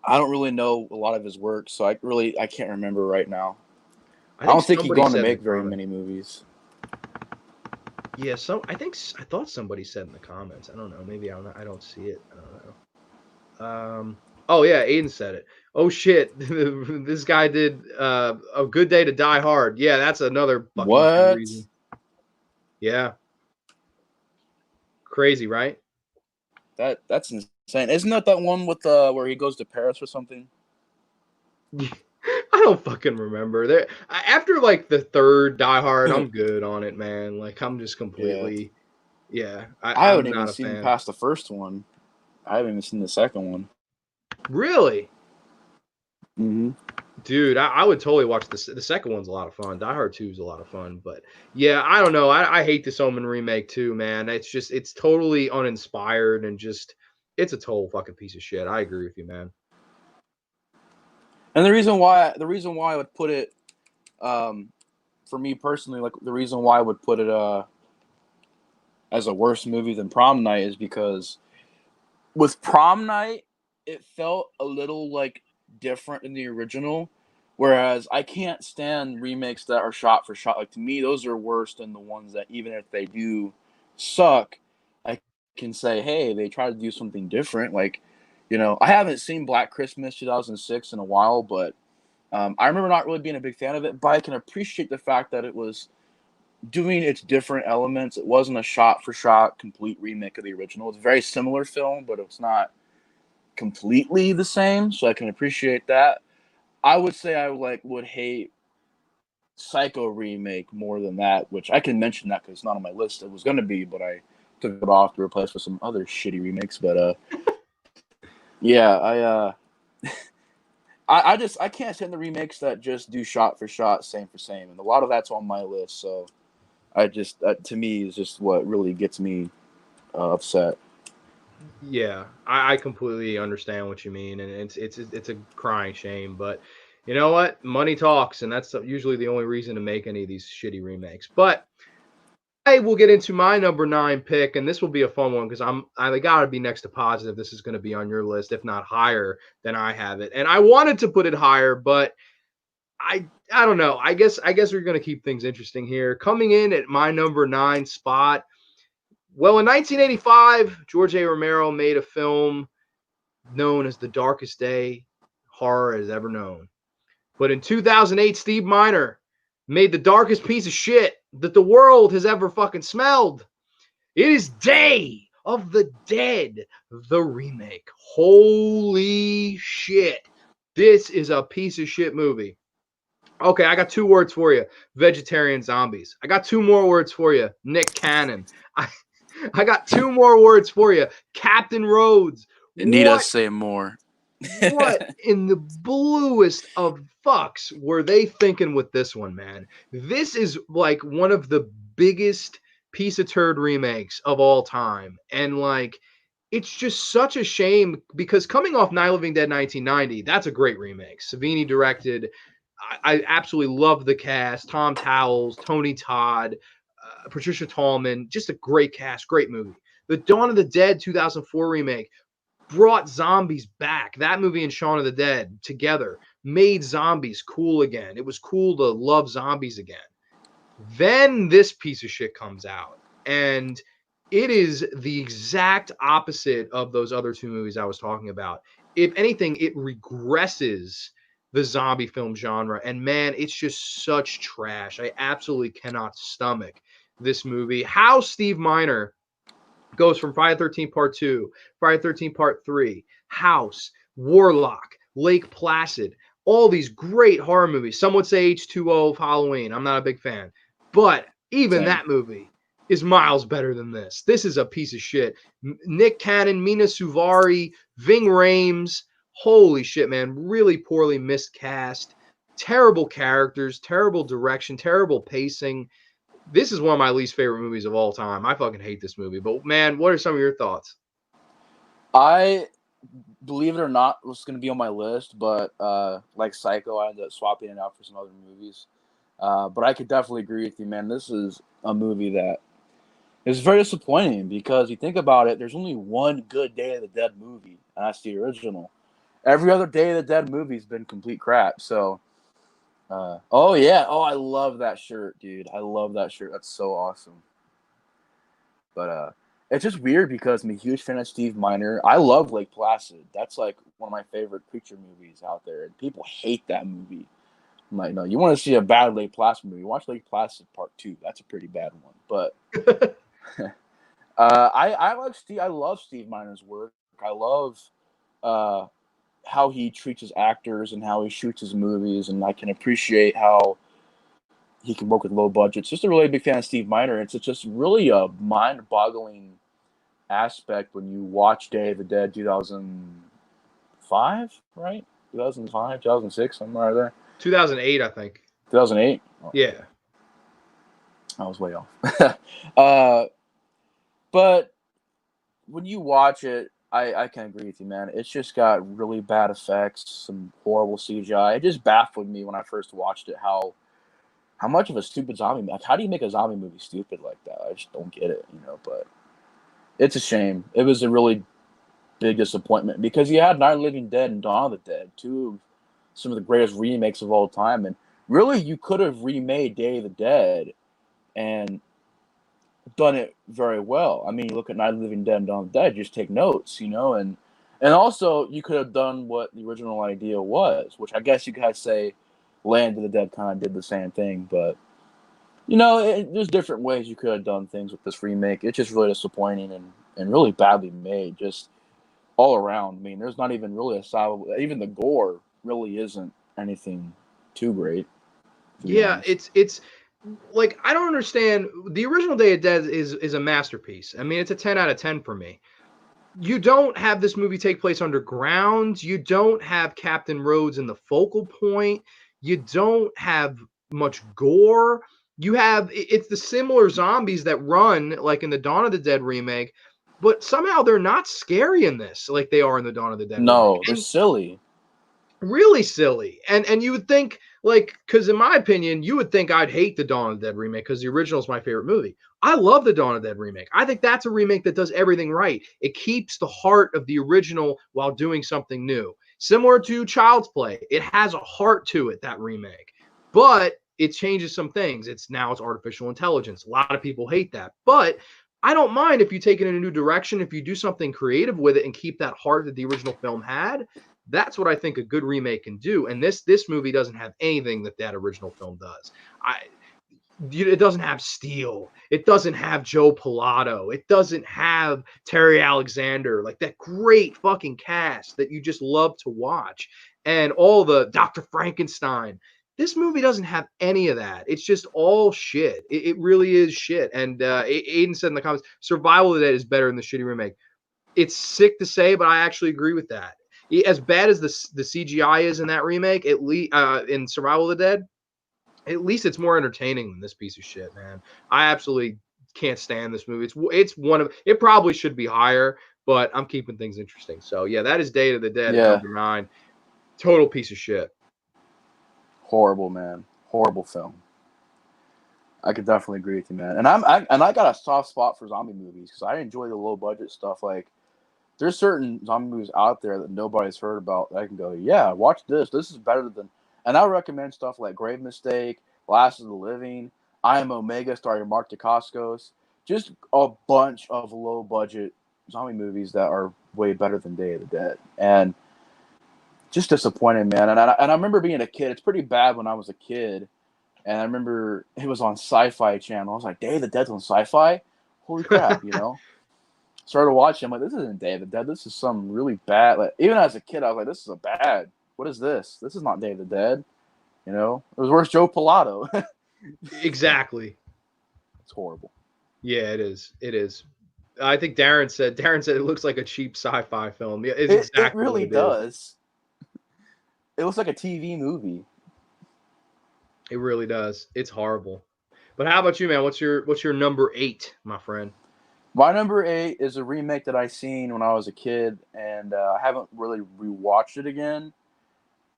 don't really know a lot of his work, so I can't remember right now. I don't think he's going to make very many movies. Yeah, I thought somebody said in the comments. I don't know. Maybe I don't see it. I don't know. Oh yeah, Aiden said it. Oh shit, this guy did A Good Day to Die Hard. Yeah, that's another fucking reason. Yeah, crazy, right? That's insane. Isn't that one with where he goes to Paris or something? I don't fucking remember. There after like the third Die Hard, I'm good on it, man. Like I'm just Yeah. completely, yeah. I I'm haven't even not a seen fan. past the first one. I haven't even seen the second one. Really, Mm-hmm. dude, I would totally watch the second one's a lot of fun. Die Hard 2 is a lot of fun, but yeah, I don't know. I hate this Omen remake too, man. It's totally uninspired and just it's a total fucking piece of shit. I agree with you, man. And the reason why I would put it, for me personally, like the reason why I would put it as a worse movie than Prom Night is because with Prom Night, it felt a little like different than the original. Whereas I can't stand remakes that are shot for shot. Like to me, those are worse than the ones that even if they do suck, I can say, hey, they try to do something different. Like, I haven't seen Black Christmas 2006 in a while, but I remember not really being a big fan of it. But I can appreciate the fact that it was doing its different elements. It wasn't a shot for shot complete remake of the original. It's a very similar film, but it's not completely the same. So I can appreciate that. I would say I would hate Psycho remake more than that, which I can mention that because it's not on my list. It was going to be, but I took it off to replace with some other shitty remakes. But yeah, I can't stand the remakes that just do shot for shot, same for same, and a lot of that's on my list. So I just that to me is just what really gets me upset. Yeah, I completely understand what you mean, and it's a crying shame. But you know what? Money talks, and that's usually the only reason to make any of these shitty remakes. But I will get into my number 9 pick, and this will be a fun one because I gotta be next to positive. This is going to be on your list, if not higher than I have it. And I wanted to put it higher, but I don't know. I guess we're going to keep things interesting here. Coming in at my number 9 spot. Well, in 1985, George A. Romero made a film known as The Darkest Day horror has ever known. But in 2008, Steve Miner made the darkest piece of shit that the world has ever fucking smelled. It is Day of the Dead, the remake. Holy shit. This is a piece of shit movie. Okay, I got 2 words for you. Vegetarian zombies. I got 2 more words for you. Nick Cannon. I, I got 2 more words for you. Captain Rhodes. Need us What say more. what in the bluest of fucks were they thinking with this one, man? This is like one of the biggest piece of turd remakes of all time. And like it's just such a shame because coming off Night of the Living Dead 1990, that's a great remake. Savini directed. I absolutely love the cast. Tom Towles, Tony Todd, Patricia Tallman, just a great cast, great movie. The Dawn of the Dead 2004 remake brought zombies back. That movie and Shaun of the Dead together made zombies cool again. It was cool to love zombies again. Then this piece of shit comes out, and it is the exact opposite of those other 2 movies I was talking about. If anything, it regresses the zombie film genre, and man, it's just such trash. I absolutely cannot stomach this movie. How Steve Miner goes from Friday the 13th Part 2, Friday the 13th Part 3, House, Warlock, Lake Placid, all these great horror movies. Some would say H2O of Halloween. I'm not a big fan. But even Same. that movie is miles better than this. This is a piece of shit. Nick Cannon, Mina Suvari, Ving Rhames. Holy shit, man. Really poorly miscast. Terrible characters, terrible direction, terrible pacing. This is one of my least favorite movies of all time. I fucking hate this movie. But man, what are some of your thoughts? I believe it or not was going to be on my list, but like Psycho, I ended up swapping it out for some other movies. But I could definitely agree with you, man. This is a movie that is very disappointing because you think about it, there's only one good Day of the Dead movie, and that's the original. Every other Day of the Dead movie's been complete crap. So, oh yeah, oh I love that shirt, dude. I love that shirt. That's so awesome. But it's just weird because I'm a huge fan of Steve Miner. I love Lake Placid. That's like one of my favorite creature movies out there, and people hate that movie. I'm like, no, you want to see a bad Lake Placid movie? Watch Lake Placid Part 2. That's a pretty bad one. But I like Steve. I love Steve Miner's work. I love uh, how he treats his actors and how he shoots his movies, and I can appreciate how he can work with low budgets. Just a really big fan of Steve Miner. It's just really a mind-boggling aspect when you watch Day of the Dead 2005, right? 2005, 2006, somewhere there. 2008, I think. 2008? Oh, yeah. I was way off. But when you watch it, I can agree with you, man. It's just got really bad effects, some horrible CGI. It just baffled me when I first watched it how much of a stupid zombie, like, how do you make a zombie movie stupid like that? I just don't get it, but it's a shame. It was a really big disappointment because you had Night of the Living Dead and Dawn of the Dead, two of some of the greatest remakes of all time, and really you could have remade Day of the Dead and done it very well. I mean, you look at Night of the Living Dead and Dawn of the Dead, just take notes, and also you could have done what the original idea was, which I guess you could say Land of the Dead kind of did the same thing, but there's different ways you could have done things with this remake. It's just really disappointing and really badly made, just all around. I mean, there's not even really a solid. Even the gore really isn't anything too great. Yeah, it's like, I don't understand. The original Day of Dead is a masterpiece. I mean, it's a 10 out of 10 for me. You don't have this movie take place underground. You don't have Captain Rhodes in the focal point. You don't have much gore. You have, it's the similar zombies that run like in the Dawn of the Dead remake, but somehow they're not scary in this like they are in the Dawn of the Dead remake. No, they're silly. Really silly. And you would think, like, because in my opinion, you would think I'd hate the Dawn of the Dead remake because the original is my favorite movie. I love the Dawn of the Dead remake. I think that's a remake that does everything right. It keeps the heart of the original while doing something new. Similar to Child's Play, it has a heart to it, that remake. But it changes some things. It's artificial intelligence. A lot of people hate that. But I don't mind if you take it in a new direction, if you do something creative with it and keep that heart that the original film had. That's what I think a good remake can do. And this movie doesn't have anything that original film does. It doesn't have Steel. It doesn't have Joe Pilato. It doesn't have Terry Alexander, like that great fucking cast that you just love to watch. And all the Dr. Frankenstein. This movie doesn't have any of that. It's just all shit. It really is shit. And Aiden said in the comments, Survival of the Dead is better than the shitty remake. It's sick to say, but I actually agree with that. As bad as the CGI is in that remake, at least in Survival of the Dead, at least it's more entertaining than this piece of shit, man. I absolutely can't stand this movie. It's one of, it probably should be higher, but I'm keeping things interesting. So yeah, that is Day of the Dead number 9. Total piece of shit. Horrible, man. Horrible film. I could definitely agree with you, man. And I got a soft spot for zombie movies because I enjoy the low budget stuff. Like, there's certain zombie movies out there that nobody's heard about that I can go, yeah, watch this. This is better than. And I recommend stuff like Grave Mistake, Last of the Living, I Am Omega, starring Mark Dacascos. Just a bunch of low budget zombie movies that are way better than Day of the Dead. And just disappointing, man. And I remember being a kid. It's pretty bad when I was a kid. And I remember it was on Sci-Fi Channel. I was like, Day of the Dead's on Sci-Fi? Holy crap, Started watching. I'm like, this isn't Day of the Dead. This is some really bad. Like, even as a kid, I was like, this is a bad. What is this? This is not Day of the Dead. It was worse Joe Pilato. Exactly. It's horrible. Yeah, it is. It is. I think Darren said it looks like a cheap sci-fi film. Yeah, it's exactly it really what it does. It looks like a TV movie. It really does. It's horrible. But how about you, man? What's your number 8, my friend? My number 8 is a remake that I seen when I was a kid, and I haven't really rewatched it again.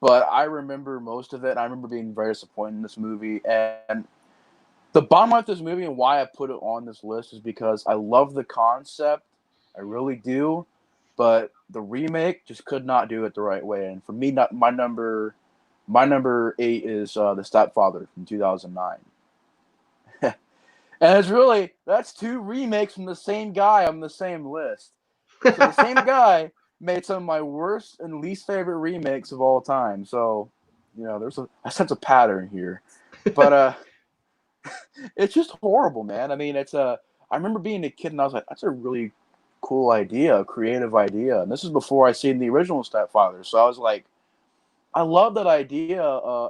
But I remember most of it. I remember being very disappointed in this movie. And the bottom line of this movie and why I put it on this list is because I love the concept. I really do. But the remake just could not do it the right way. And for me, my number 8 is The Stepfather from 2009. And that's 2 remakes from the same guy on the same list. So the same guy made some of my worst and least favorite remakes of all time. So, there's a sense of pattern here. But it's just horrible, man. I mean, I remember being a kid and I was like, that's a really cool idea, creative idea. And this is before I seen the original Stepfather. So I was like, I love that idea,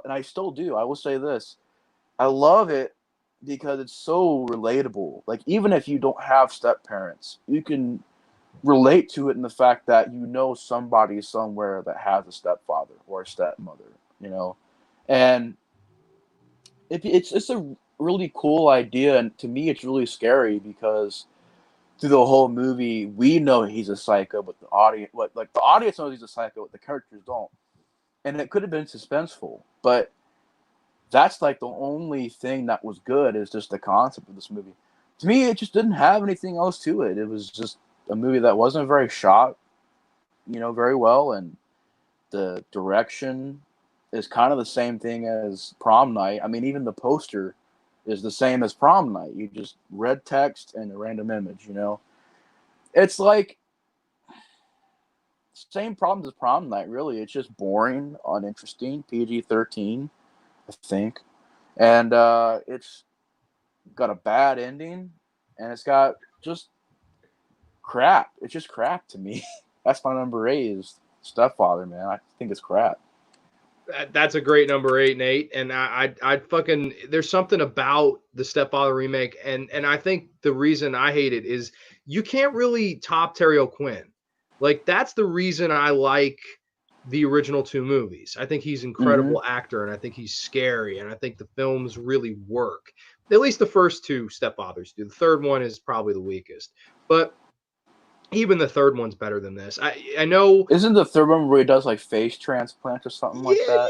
and I still do. I will say this. I love it because it's so relatable. Like, even if you don't have step parents, you can relate to it in the fact that you know somebody somewhere that has a stepfather or a stepmother, you know? And it's a really cool idea, and to me it's really scary because through the whole movie we know he's a psycho, but the audience knows he's a psycho, but the characters don't. And it could have been suspenseful, but that's like the only thing that was good is just the concept of this movie. To me, it just didn't have anything else to it. It was just a movie that wasn't very shot, very well, and the direction is kind of the same thing as Prom Night. I mean, even the poster is the same as Prom Night. You just red text and a random image. It's like same problems as Prom Night, really. It's just boring, uninteresting, PG-13, I think. And it's got a bad ending, and it's got just crap. It's just crap to me. That's my number 8 is Stepfather, man. I think it's crap. That's a great number 8, Nate. And I fucking, there's something about the Stepfather remake, and I think the reason I hate it is you can't really top Terry O'Quinn. Like, that's the reason I like the original 2 movies. I think he's an incredible actor, and I think he's scary, and I think the films really work. At least the first 2 Stepfathers do. The third one is probably the weakest, but even the third one's better than this. I know. Isn't the third one where he does like face transplants or something like that?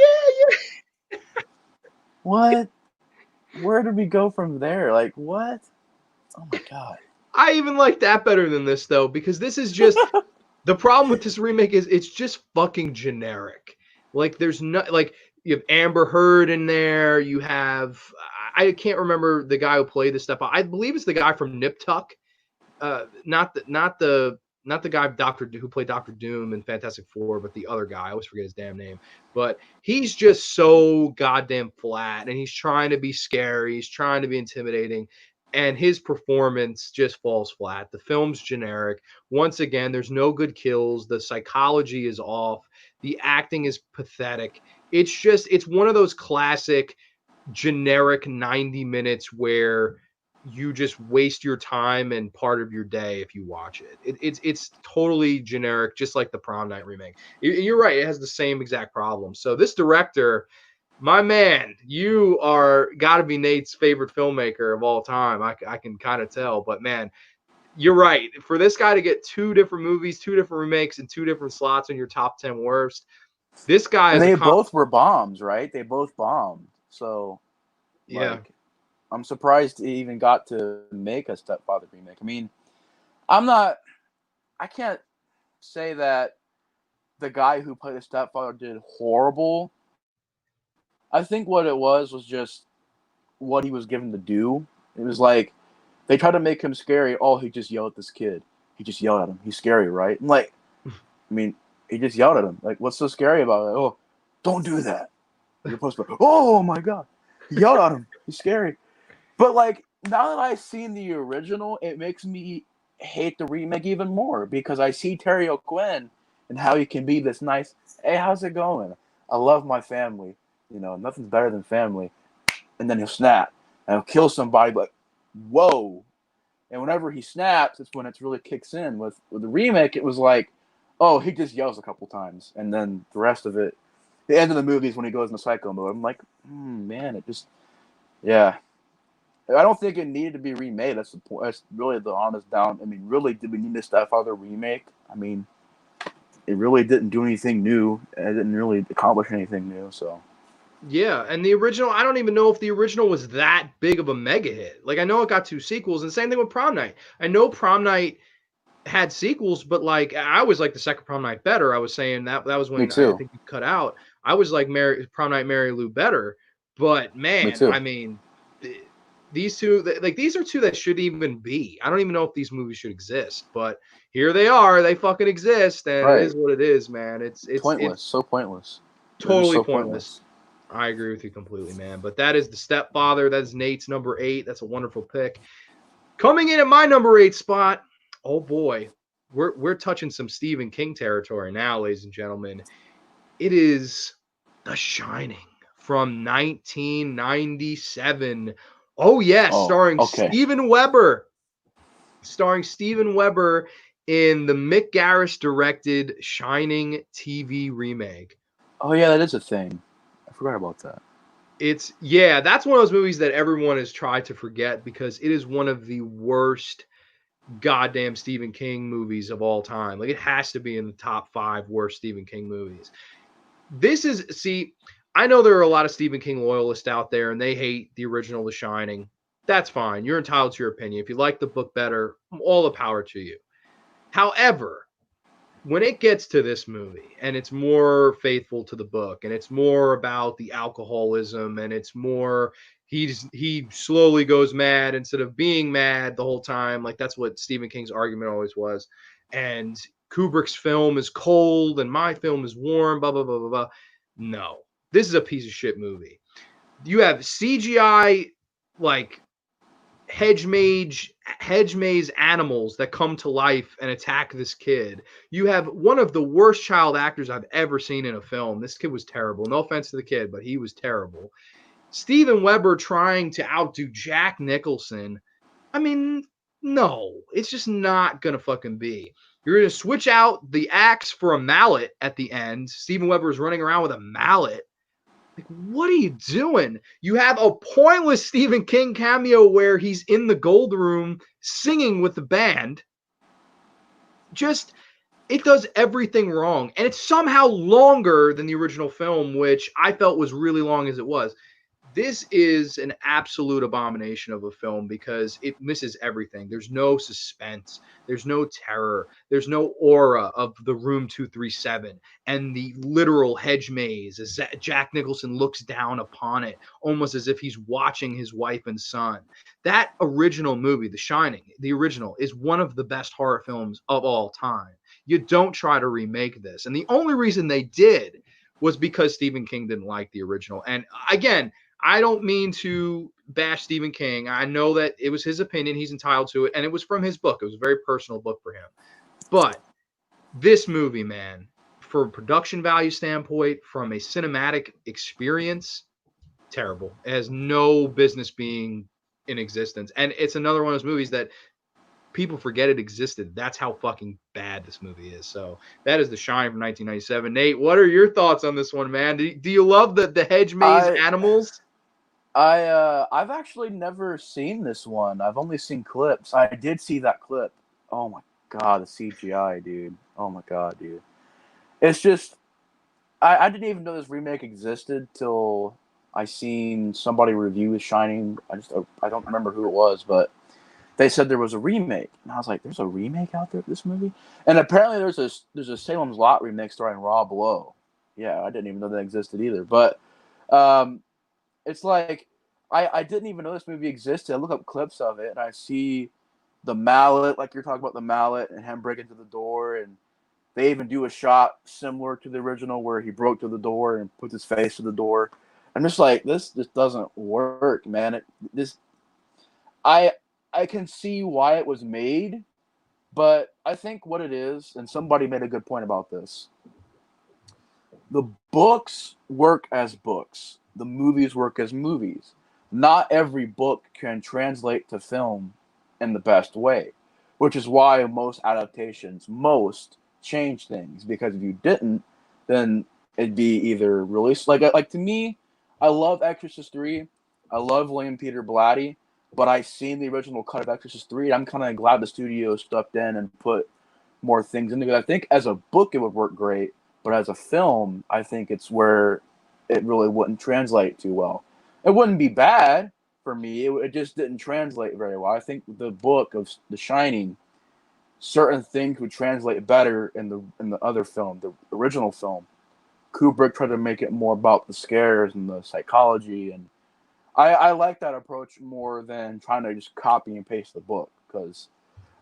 Yeah. What? Where did we go from there? Like, what? Oh my god. I even like that better than this, though, because this is just the problem with this remake is it's just fucking generic. Like, there's no, like, you have Amber Heard in there. You have, I can't remember the guy who played this stuff. I believe it's the guy from Nip Tuck. Not the guy who played Doctor Doom in Fantastic Four, but the other guy. I always forget his damn name. But he's just so goddamn flat, and he's trying to be scary. He's trying to be intimidating, and his performance just falls flat. The film's generic. Once again, there's no good kills. The psychology is off. The acting is pathetic. It's one of those classic generic 90 minutes where you just waste your time and part of your day if you watch it. It's totally generic, just like the Prom Night remake. You're right; it has the same exact problem. So this director, my man, you are got to be Nate's favorite filmmaker of all time. I can kind of tell, but man, you're right. For this guy to get 2 different movies, 2 different remakes, and 2 different slots in your top 10 worst, this guy and is. They both were bombs, right? They both bombed. So, yeah. I'm surprised he even got to make a Stepfather remake. I mean, I can't say that the guy who played the Stepfather did horrible. I think what it was just what he was given to do. It was like, they tried to make him scary. Oh, he just yelled at this kid. He just yelled at him. He's scary, right? And like, I mean, he just yelled at him. Like, what's so scary about it? Oh, don't do that. You're supposed to, oh my God. He yelled at him. He's scary. But like, now that I've seen the original, it makes me hate the remake even more because I see Terry O'Quinn and how he can be this nice, hey, how's it going? I love my family. Nothing's better than family. And then he'll snap and he'll kill somebody, but whoa. And whenever he snaps, it's when it really kicks in. With the remake, it was like, oh, he just yells a couple times. And then the rest of it, the end of the movie is when he goes into psycho mode. I'm like, man, it just, yeah. I don't think it needed to be remade. That's the point. That's really the honest down. I mean, really, did we need a Stepfather remake? I mean, it really didn't do anything new. It didn't really accomplish anything new. So, yeah, and the original, I don't even know if the original was that big of a mega hit. Like, I know it got 2 sequels, and same thing with Prom Night. I know Prom Night had sequels, but like, I always like the second Prom Night better. I was saying that was when I think you cut out. I was like Prom Night Mary Lou better, but man, I mean. These 2, like, these are 2 that should even be. I don't even know if these movies should exist, but here they are. They fucking exist, and It is what it is, man. It's pointless. So pointless. Totally so pointless. I agree with you completely, man. But that is The Stepfather. That is Nate's number 8. That's a wonderful pick. Coming in at my number 8 spot, oh boy, we're touching some Stephen King territory now, ladies and gentlemen. It is The Shining from 1997. Oh yes, Oh, okay. Starring Steven Weber in the Mick Garris directed Shining TV remake. Oh yeah, that is a thing. I forgot about that. That's one of those movies that everyone has tried to forget because it is one of the worst goddamn Stephen King movies of all time. Like, it has to be in the top 5 worst Stephen King movies. I know there are a lot of Stephen King loyalists out there and they hate the original The Shining. That's fine. You're entitled to your opinion. If you like the book better, all the power to you. However, when it gets to this movie and it's more faithful to the book and it's more about the alcoholism and it's more he slowly goes mad instead of being mad the whole time, like that's what Stephen King's argument always was. And Kubrick's film is cold and my film is warm, blah blah blah blah blah. No, this is a piece of shit movie. You have CGI like hedge maze animals that come to life and attack this kid. You have one of the worst child actors I've ever seen in a film. This kid was terrible. No offense to the kid, but he was terrible. Steven Weber trying to outdo Jack Nicholson. I mean, no, it's just not gonna fucking be. You're gonna switch out the axe for a mallet at the end. Steven Weber is running around with a mallet. Like, what are you doing? You have a pointless Stephen King cameo where he's in the gold room singing with the band. Just, it does everything wrong. And it's somehow longer than the original film, which I felt was really long as it was. This is an absolute abomination of a film because it misses everything. There's no suspense. There's no terror. There's no aura of the room 237 and the literal hedge maze as Jack Nicholson looks down upon it, almost as if he's watching his wife and son. That original movie, The Shining, the original, is one of the best horror films of all time. You don't try to remake this. And the only reason they did was because Stephen King didn't like the original. And again, I don't mean to bash Stephen King. I know that it was his opinion. He's entitled to it. And it was from his book. It was a very personal book for him. But this movie, man, from a production value standpoint, from a cinematic experience, terrible. It has no business being in existence. And it's another one of those movies that people forget it existed. That's how fucking bad this movie is. So that is The Shining from 1997. Nate, what are your thoughts on this one, man? Do you love the hedge maze animals? I've actually never seen this one. I've only seen clips. I did see that clip. Oh my god, the CGI, dude. Oh my god, dude. It's just I didn't even know this remake existed till I seen somebody review Shining. I don't remember who it was, but they said there was a remake, and I was like, "There's a remake out there for this movie?" And apparently, there's a Salem's Lot remake starring Rob Lowe. Yeah, I didn't even know that existed either. But it's like I didn't even know this movie existed. I look up clips of it, and I see the mallet, like you're talking about the mallet, and him breaking through the door, and they even do a shot similar to the original where he broke through the door and put his face to the door. I'm just like, this just doesn't work, man. I can see why it was made, but I think what it is, and somebody made a good point about this. The books work as books. The movies work as movies. Not every book can translate to film in the best way, which is why most adaptations, change things, because if you didn't, then it'd be either released like to me, I love Exorcist 3. I love William Peter Blatty, but I've seen the original cut of Exorcist 3, and I'm kind of glad the studio stepped in and put more things into it. I think as a book it would work great, but as a film, I think it's where it really wouldn't translate too well. It wouldn't be bad for me. It just didn't translate very well. I think the book of The Shining, certain things would translate better in the other film, the original film. Kubrick tried to make it more about the scares and the psychology, and I like that approach more than trying to just copy and paste the book, because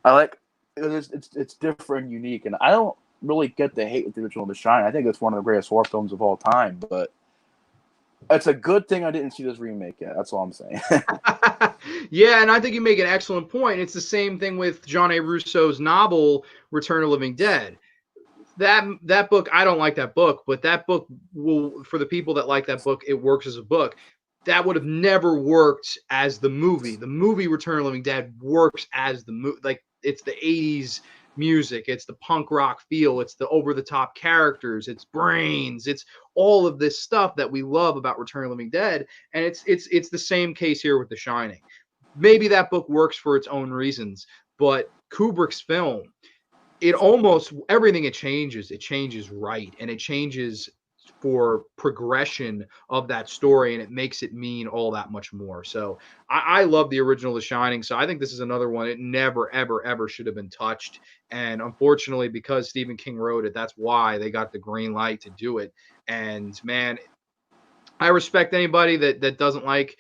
I like it's different and unique, and I don't really get the hate with the original The Shining. I think it's one of the greatest horror films of all time, but It's a good thing I didn't see this remake yet. That's all I'm saying. Yeah, and I think you make an excellent point. It's the same thing with John A. Russo's novel Return of the Living Dead. That book, I don't like that book, but that book will, for the people that like that book, it works as a book. That would have never worked as the movie. The movie Return of the Living Dead works as the movie. Like, it's the 80s music, it's the punk rock feel, it's the over the top characters, it's brains, it's all of this stuff that we love about Return of the Living Dead, and it's the same case here with The Shining. Maybe that book works for its own reasons, but Kubrick's film, it almost everything it changes right, and it changes for progression of that story, and it makes it mean all that much more. So I love the original The Shining, so I think this is another one it never ever ever should have been touched, and unfortunately because Stephen King wrote it, that's why they got the green light to do it. And man, I respect anybody that doesn't like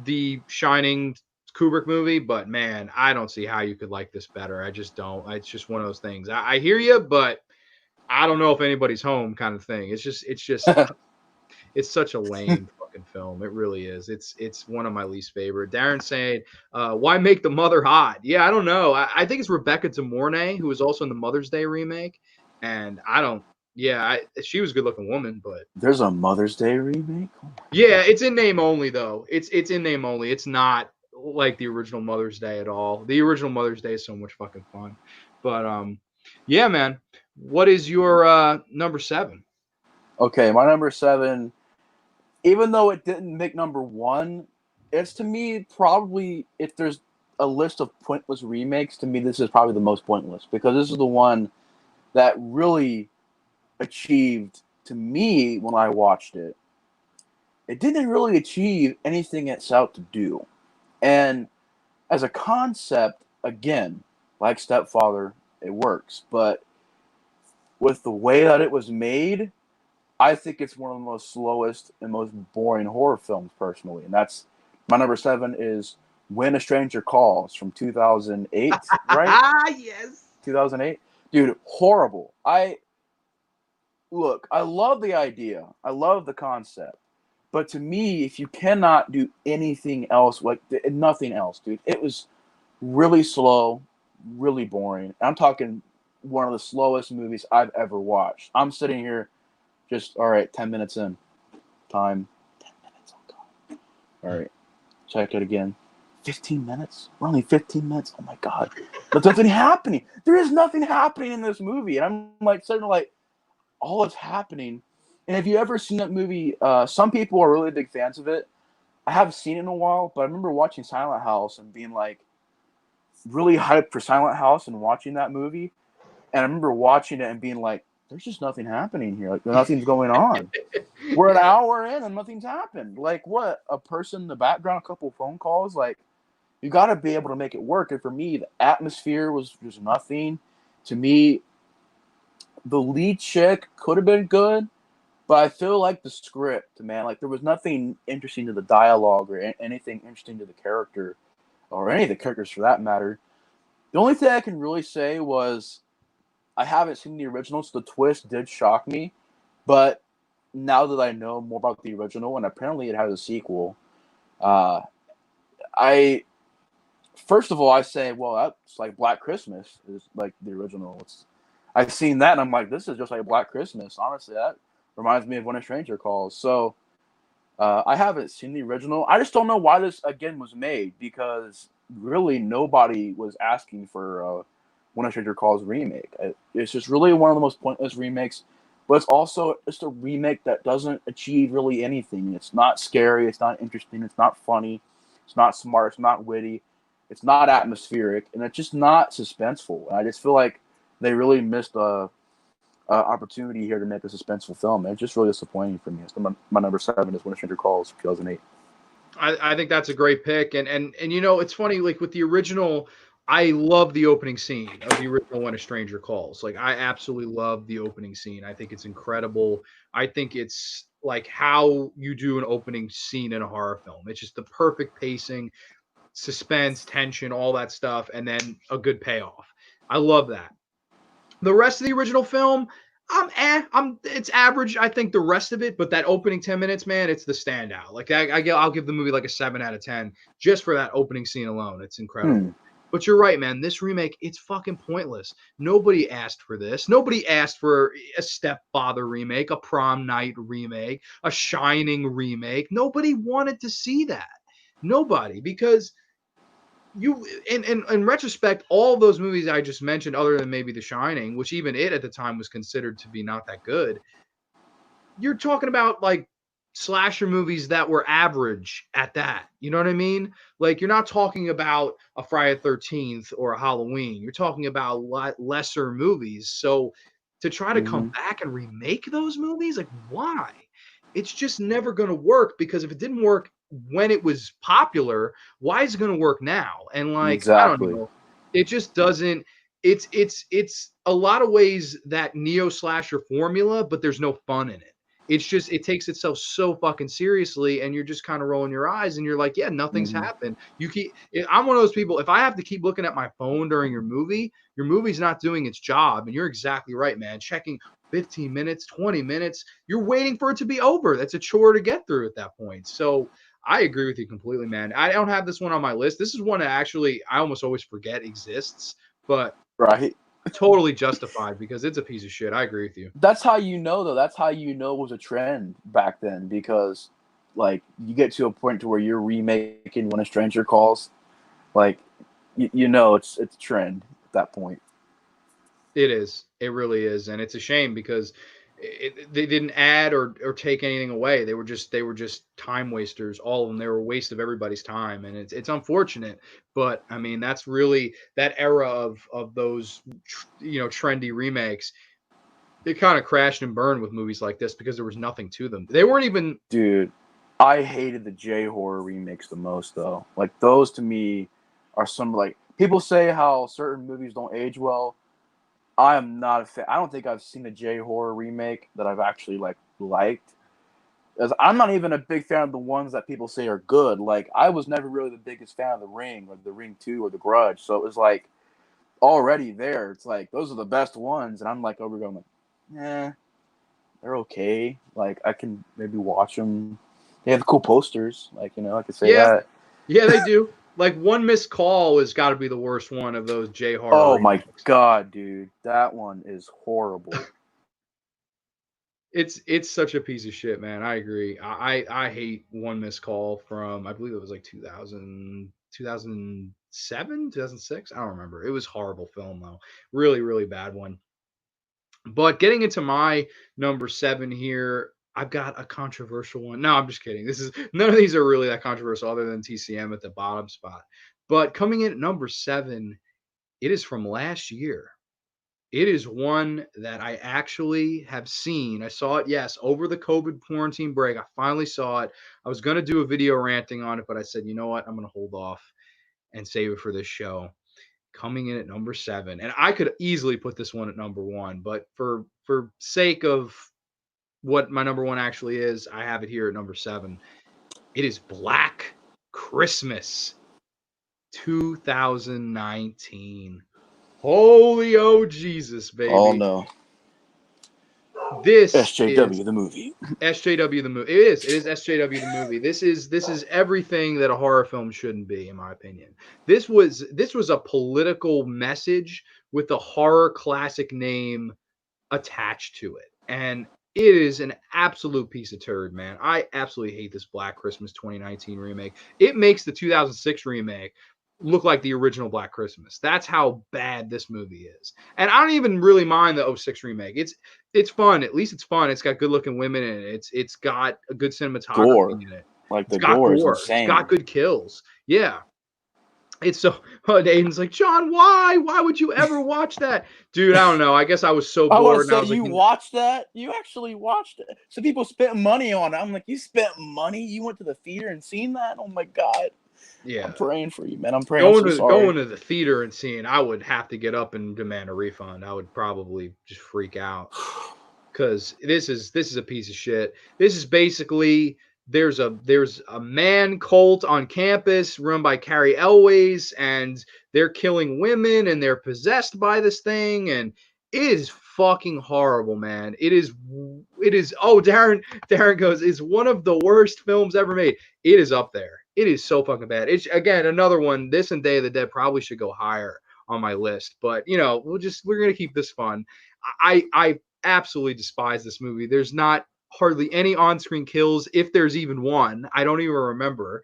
the Shining Kubrick movie, but man, I don't see how you could like this better. I just don't. It's just one of those things. I hear you, but I don't know if anybody's home kind of thing. It's such a lame fucking film. It really is. It's one of my least favorite. Darren saying, why make the mother hot? Yeah, I don't know. I think it's Rebecca De Mornay, who was also in the Mother's Day remake, and I don't. Yeah, she was a good looking woman, but There's a Mother's Day remake? yeah, it's in name only though. It's in name only. It's not like the original Mother's Day at all. The original Mother's Day is so much fucking fun. But yeah, man. What is your number 7? Okay, my number 7, even though it didn't make number 1, it's to me probably, if there's a list of pointless remakes, to me this is probably the most pointless, because this is the one that really achieved, to me when I watched it, it didn't really achieve anything it set out to do. And as a concept, again, like Stepfather, it works. But with the way that it was made, I think it's one of the most slowest and most boring horror films, personally. And that's my number 7 is When a Stranger Calls from 2008, right? Yes. 2008, dude, horrible. I love the idea, I love the concept, but to me, if you cannot do anything else, like nothing else, dude, it was really slow, really boring. I'm talking one of the slowest movies I've ever watched. I'm sitting here, just all right, 10 minutes in, time, 10 minutes, oh god, all right, check it again. 15 minutes? We're only 15 minutes? Oh my god. There's nothing happening. There is nothing happening in this movie. And I'm like sitting there like, all that's happening. And if you ever seen that movie, some people are really big fans of it. I haven't seen it in a while, but I remember watching Silent House and being like really hyped for Silent House and watching that movie. And I remember watching it and being like, there's just nothing happening here. Like, nothing's going on. We're an hour in and nothing's happened. Like, what? A person in the background, a couple phone calls? Like, you got to be able to make it work. And for me, the atmosphere was just nothing. To me, the lead chick could have been good, but I feel like the script, man, like there was nothing interesting to the dialogue or anything interesting to the character or any of the characters for that matter. The only thing I can really say was I haven't seen the original, so the twist did shock me. But now that I know more about the original, and apparently it has a sequel, uh, I first of all I say, well, that's like Black Christmas is like the original. I've seen that, and I'm like, this is just like Black Christmas. Honestly, that reminds me of When a Stranger Calls. So I haven't seen the original. I just don't know why this again was made, because really nobody was asking for When a Stranger Calls remake. It's just really one of the most pointless remakes. But it's also just a remake that doesn't achieve really anything. It's not scary. It's not interesting. It's not funny. It's not smart. It's not witty. It's not atmospheric, and it's just not suspenseful. And I just feel like they really missed a opportunity here to make a suspenseful film. And it's just really disappointing for me. So my number 7 is When a Stranger Calls, 2008. I think that's a great pick, and you know it's funny, like with the original, I love the opening scene of the original When a Stranger Calls. Like I absolutely love the opening scene. I think it's incredible. I think it's like how you do an opening scene in a horror film. It's just the perfect pacing, suspense, tension, all that stuff, and then a good payoff. I love that. The rest of the original film, It's average. I think the rest of it, but that opening 10 minutes, man, it's the standout. Like I'll give the movie like a 7 out of 10 just for that opening scene alone. It's incredible. But you're right, man. This remake, it's fucking pointless. Nobody asked for this. Nobody asked for a Stepfather remake, a Prom Night remake, a Shining remake. Nobody wanted to see that. Nobody, because you in retrospect, all those movies I just mentioned, other than maybe The Shining, which even it at the time was considered to be not that good, you're talking about like slasher movies that were average at that. You know what I mean? Like you're not talking about a Friday the 13th or a Halloween. You're talking about a lot lesser movies. So to try to come back and remake those movies, like why? It's just never going to work, because if it didn't work when it was popular, why is it going to work now? And like I don't Exactly. know, it just doesn't. It's a lot of ways that neo slasher formula, but there's no fun in it. It's just it takes itself so fucking seriously, and you're just kind of rolling your eyes, and you're like, yeah, nothing's happened. I'm one of those people. If I have to keep looking at my phone during your movie's not doing its job. And you're exactly right, man. Checking 15 minutes, 20 minutes, you're waiting for it to be over. That's a chore to get through at that point. So I agree with you completely, man. I don't have this one on my list. This is one that actually I almost always forget exists, but Right. totally justified because it's a piece of shit. I agree with you. That's how you know, though. That's how you know it was a trend back then, because like you get to a point to where you're remaking When a Stranger Calls, like you know it's a trend at that point. It is. It really is, and it's a shame because they didn't add or take anything away. They were just time wasters. All of them. They were a waste of everybody's time, and it's unfortunate. But I mean, that's really that era of those trendy remakes. It kind of crashed and burned with movies like this because there was nothing to them. They weren't even. Dude, I hated the J horror remakes the most, though. Like those to me are some, like, people say how certain movies don't age well. I am not a fan. I don't think I've seen a J horror remake that I've actually liked. As I'm not even a big fan of the ones that people say are good. Like I was never really the biggest fan of The Ring, like The Ring 2 or The Grudge. So it was like already there. It's like those are the best ones, and I'm like over going like, they're okay. Like I can maybe watch them. They have cool posters. Like I could say that. Yeah, they do. Like One Missed Call has got to be the worst one of those J horror. Oh remakes. my god, dude, that one is horrible. It's such a piece of shit, man. I agree. I hate One Missed Call from, I believe it was like 2007, 2006. I don't remember. It was horrible film though. Really, really bad one. But getting into my number 7 here, I've got a controversial one. No, I'm just kidding. None of these are really that controversial other than TCM at the bottom spot. But coming in at number 7, it is from last year. It is one that I actually have seen. I saw it, yes, over the COVID quarantine break. I finally saw it. I was going to do a video ranting on it, but I said, you know what? I'm going to hold off and save it for this show. Coming in at number 7. And I could easily put this one at number 1, but for sake of what my number 1 actually is, I have it here at number 7. It is Black Christmas 2019. Holy oh Jesus, baby. Oh no. This SJW is the movie. SJW the movie. It is SJW the movie. This is everything that a horror film shouldn't be, in my opinion. This was a political message with a horror classic name attached to it. And it is an absolute piece of turd, man. I absolutely hate this Black Christmas 2019 remake. It makes the 2006 remake look like the original Black Christmas. That's how bad this movie is. And I don't even really mind the 06 remake. It's fun. At least it's fun. It's got good looking women in it. It's got a good cinematography Gore. in it. Like It's the got gore is gore. insane. It's got good kills. Yeah. It's so Aiden's like, John, why? Why would you ever watch that? Dude, I don't know. I guess I was so I bored. want to And I say was you like, watched that. You actually watched it. So people spent money on it. I'm like, you spent money. You went to the theater and seen that. Oh my god. yeah. I'm praying for you, man. I'm praying. I'm so sorry. Going to the theater and seeing, I would have to get up and demand a refund. I would probably just freak out because this is a piece of shit. This is basically there's a man cult on campus run by Carrie Elways, and they're killing women and they're possessed by this thing, and it is fucking horrible, man. It is. Oh, Darren goes, it's one of the worst films ever made. It is up there. It is so fucking bad. It's, again, another one. This and Day of the Dead probably should go higher on my list, but we're gonna keep this fun. I absolutely despise this movie. There's not hardly any on-screen kills, if there's even one. I don't even remember.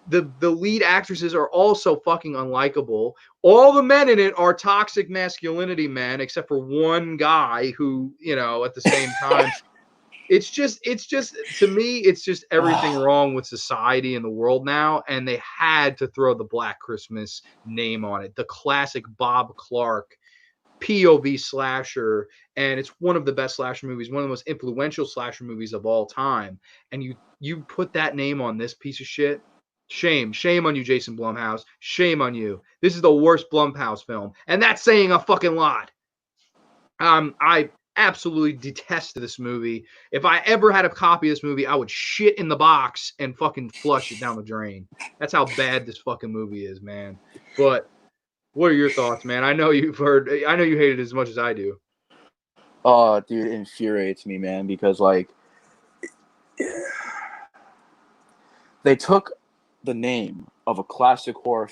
The lead actresses are all so fucking unlikable. All the men in it are toxic masculinity men, except for one guy who, at the same time, it's just to me, it's just everything wrong with society and the world now, and they had to throw the Black Christmas name on it. The classic Bob Clark POV slasher, and it's one of the best slasher movies, one of the most influential slasher movies of all time. And you put that name on this piece of shit. Shame on you, Jason Blumhouse. Shame on you. This is the worst Blumhouse film, and that's saying a fucking lot. I absolutely detest this movie. If I ever had a copy of this movie, I would shit in the box and fucking flush it down the drain. That's how bad this fucking movie is, man. But what are your thoughts, man? I know you hate it as much as I do. Oh, dude, it infuriates me, man, because they took the name of a classic horror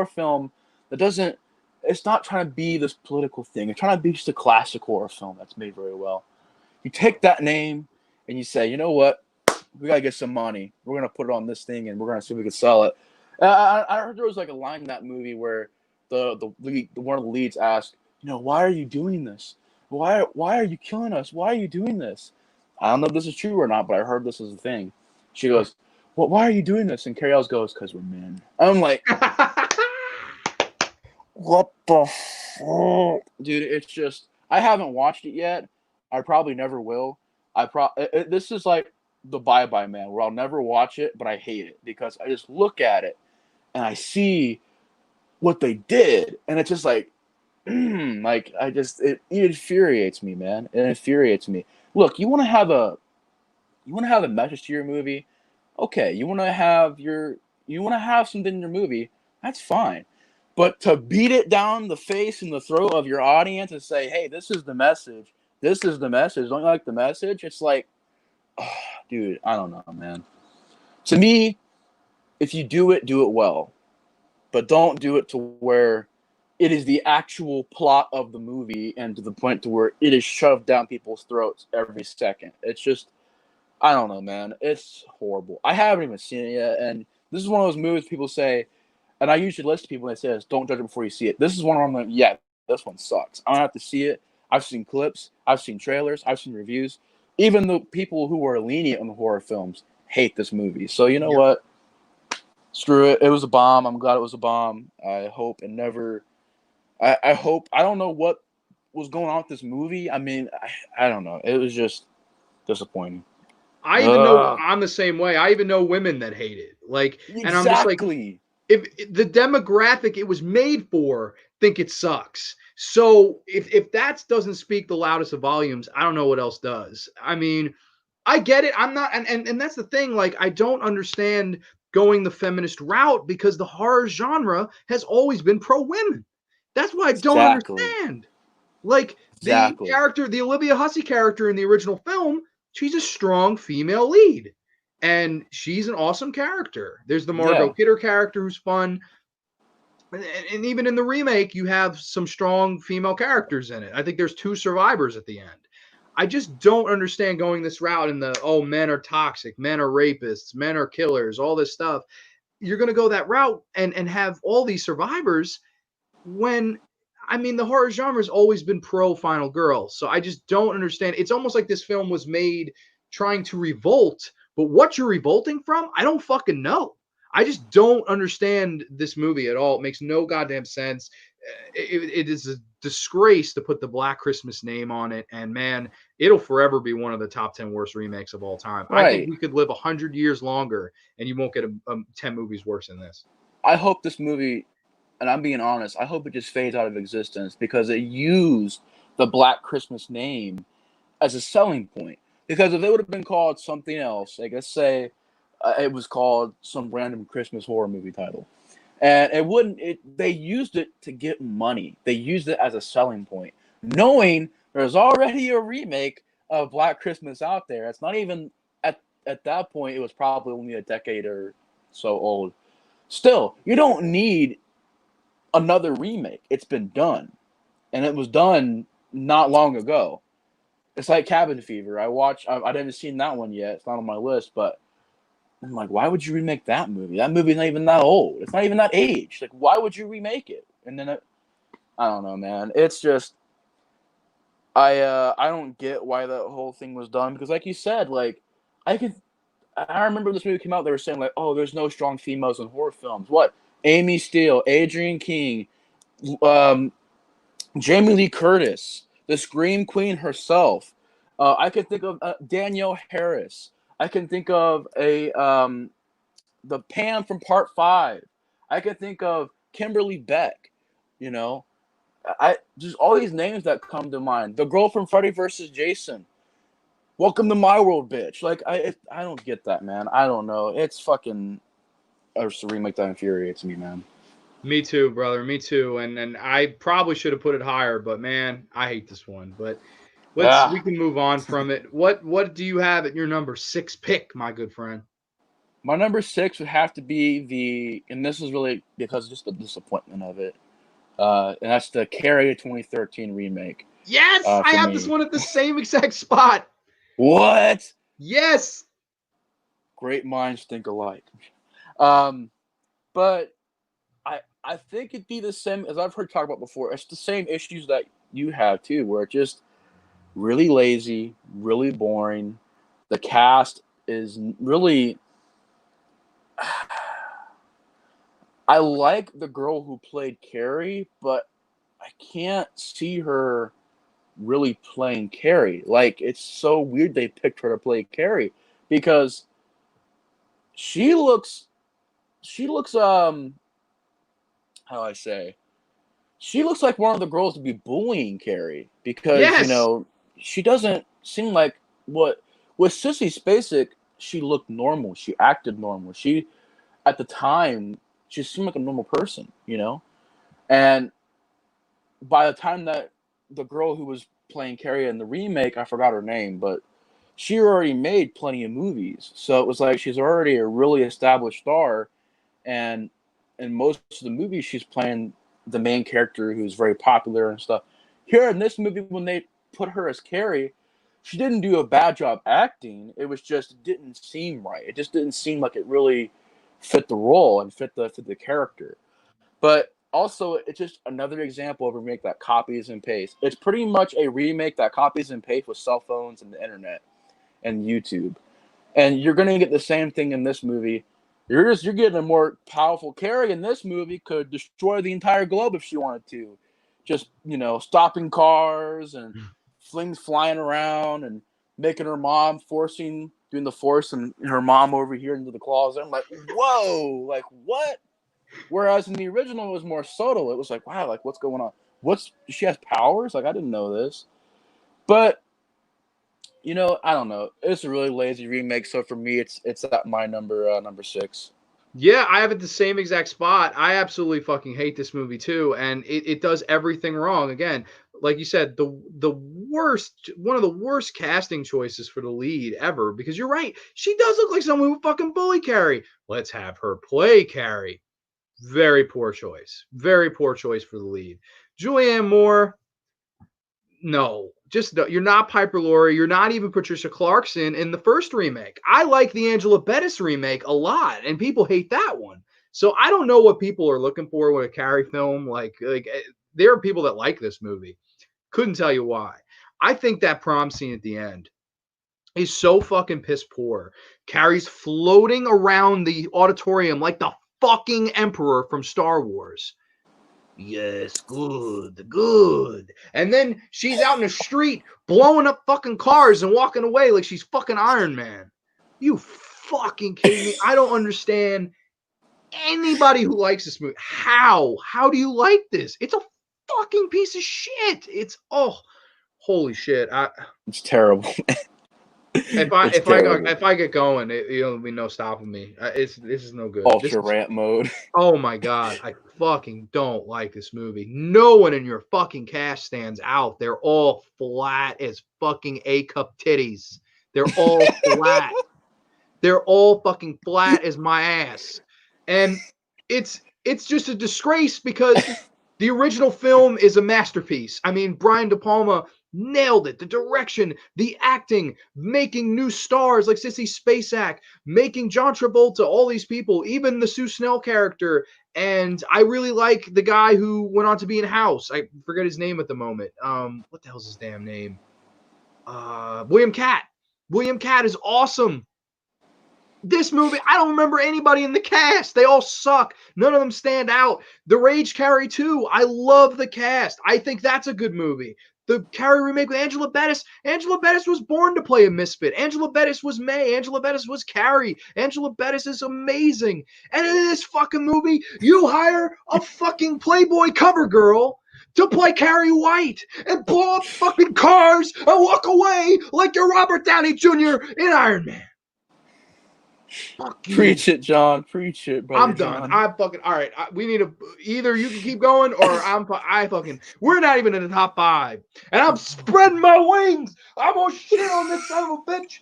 film that doesn't. It's not trying to be this political thing. It's trying to be just a classic horror film that's made very well. You take that name and you say, you know what? We gotta get some money. We're gonna put it on this thing and we're gonna see if we can sell it. I heard there was a line in that movie where the lead, one of the leads asked, why are you doing this? Why are you killing us? Why are you doing this? I don't know if this is true or not, but I heard this is a thing. She goes, well, why are you doing this? And Carrie Ells goes, because we're men. I'm like, what the fuck? Dude, it's just, I haven't watched it yet. I probably never will. This is like the Bye Bye Man, where I'll never watch it, but I hate it because I just look at it and I see what they did, and it's just like, it infuriates me, man. It infuriates me. Look, you want to have a message to your movie, okay? You want to have something in your movie, that's fine. But to beat it down the face and the throat of your audience and say, hey, this is the message. This is the message. Don't you like the message? It's like, oh, dude, I don't know, man. To me, if you do it well. But don't do it to where it is the actual plot of the movie and to the point to where it is shoved down people's throats every second. It's just, I don't know, man. It's horrible. I haven't even seen it yet, and this is one of those movies people say, and I usually listen to people and they say, don't judge it before you see it. This is one where I'm like, yeah, this one sucks. I don't have to see it. I've seen clips. I've seen trailers. I've seen reviews. Even the people who are lenient on the horror films hate this movie. So you know what? Screw it. It was a bomb. I'm glad it was a bomb. I hope it never. I hope. I don't know what was going on with this movie. I mean, I don't know. It was just disappointing. I even know I'm the same way. I even know women that hate it. Exactly. And I'm just like, if the demographic it was made for think it sucks. So if that doesn't speak the loudest of volumes, I don't know what else does. I mean, I get it. I'm not, and that's the thing. I don't understand going the feminist route because the horror genre has always been pro women. That's why I don't understand. The character, the Olivia Hussey character in the original film, she's a strong female lead, and she's an awesome character. There's the Margot Kidder character who's fun. And even in the remake, you have some strong female characters in it. I think there's 2 survivors at the end. I just don't understand going this route in men are toxic, men are rapists, men are killers, all this stuff. You're going to go that route and have all these survivors when, I mean, the horror genre has always been pro final girl. So I just don't understand. It's almost like this film was made trying to revolt, but what you're revolting from, I don't fucking know. I just don't understand this movie at all. It makes no goddamn sense. It is a disgrace to put the Black Christmas name on it, and man, it'll forever be one of the top 10 worst remakes of all time. Right. I think we could live 100 years longer, and you won't get 10 movies worse than this. I hope this movie, and I'm being honest, I hope it just fades out of existence because it used the Black Christmas name as a selling point. Because if it would have been called something else, like let's say it was called some random Christmas horror movie title, and they used it to get money. They used it as a selling point, knowing There's already a remake of Black Christmas out there. It's not even at that point. It was probably only a decade or so old. Still, you don't need another remake. It's been done, and it was done not long ago. It's like Cabin Fever. I haven't seen that one yet. It's not on my list, but I'm like, why would you remake that movie? That movie's not even that old. It's not even that age. Like, why would you remake it? And then I don't know, man. It's just I don't get why that whole thing was done because, like you said, like I remember this movie came out. They were saying like, oh, there's no strong females in horror films. What? Amy Steele, Adrienne King, um, Jamie Lee Curtis, the Scream Queen herself. I could think of Danielle Harris. I can think of the Pam from Part 5. I could think of Kimberly Beck. You know, I just all these names that come to mind. The girl from Freddy vs. Jason. Welcome to my world, bitch. Like I don't get that, man. I don't know. It's fucking a remake that infuriates me, man. Me too, brother. Me too. And I probably should have put it higher, but man, I hate this one. But we can move on from it. What do you have at your number 6 pick, my good friend? My number 6 would have to be and this is really because of just the disappointment of it. And that's the Carrie 2013 remake. Yes, I have this one at the same exact spot. What? Yes. Great minds think alike. But I think it'd be the same as I've heard talk about before. It's the same issues that you have too, where it's just really lazy, really boring. The cast is really. I like the girl who played Carrie, but I can't see her really playing Carrie. Like, it's so weird they picked her to play Carrie because she looks how do I say? She looks like one of the girls to be bullying Carrie because, Yes. she doesn't seem like what with Sissy Spacek, she looked normal. She acted normal. She at the time she seemed like a normal person, And by the time that the girl who was playing Carrie in the remake, I forgot her name, but she already made plenty of movies. So it was like she's already a really established star, and in most of the movies she's playing the main character who's very popular and stuff. Here in this movie, when they put her as Carrie, she didn't do a bad job acting. It was just it didn't seem right. It just didn't seem like it really fit the role and fit the character. But also, it's just another example of a remake that copies and pastes. It's pretty much a remake that copies and pastes with cell phones and the internet and YouTube. And you're going to get the same thing in this movie. You're getting a more powerful Carrie in this movie, could destroy the entire globe if she wanted to. Just, stopping cars and flings flying around and making her mom doing the force and her mom over here into the closet. I'm like, whoa, like what? Whereas in the original, it was more subtle. It was like, wow, like what's going on? She has powers? Like I didn't know this. But I don't know. It's a really lazy remake. So for me, it's at my number 6. Yeah, I have it the same exact spot. I absolutely fucking hate this movie too, and it does everything wrong. Again, like you said, one of the worst casting choices for the lead ever. Because you're right, she does look like someone who would fucking bully Carrie. Let's have her play Carrie. Very poor choice. Very poor choice for the lead. Julianne Moore, no. Just no. You're not Piper Laurie. You're not even Patricia Clarkson in the first remake. I like the Angela Bettis remake a lot, and people hate that one. So I don't know what people are looking for with a Carrie film. Like there are people that like this movie. Couldn't tell you why. I think that prom scene at the end is so fucking piss poor. Carrie's floating around the auditorium like the fucking Emperor from Star Wars. Yes, good. And then she's out in the street blowing up fucking cars and walking away like she's fucking Iron Man. You fucking kidding me? I don't understand anybody who likes this movie. How? How do you like this? It's a fucking piece of shit. It's holy shit. It's terrible. If I get going, there'll be no stopping me. This is no good. Ultra rant mode. Oh my god, I fucking don't like this movie. No one in your fucking cast stands out. They're all flat as fucking A-cup titties. They're all flat. They're all fucking flat as my ass. And it's just a disgrace because the original film is a masterpiece. I mean, Brian De Palma nailed it. The direction, the acting, making new stars like Sissy Spacek, making John Travolta, all these people, even the Sue Snell character. And I really like the guy who went on to be in House. I forget his name at the moment. What the hell's his damn name? William Catt. William Catt is awesome. This movie, I don't remember anybody in the cast. They all suck. None of them stand out. The Rage Carrie 2, I love the cast. I think that's a good movie. The Carrie remake with Angela Bettis. Angela Bettis was born to play a misfit. Angela Bettis was May. Angela Bettis was Carrie. Angela Bettis is amazing. And in this fucking movie, you hire a fucking Playboy cover girl to play Carrie White and blow up fucking cars and walk away like you're Robert Downey Jr. in Iron Man. Fuck you. Preach it, John. Preach it, brother. I'm done. John. I'm fucking all right. We need to either you can keep going or I fucking. We're not even in the top 5, and I'm spreading my wings. I'm gonna shit on this son of a bitch.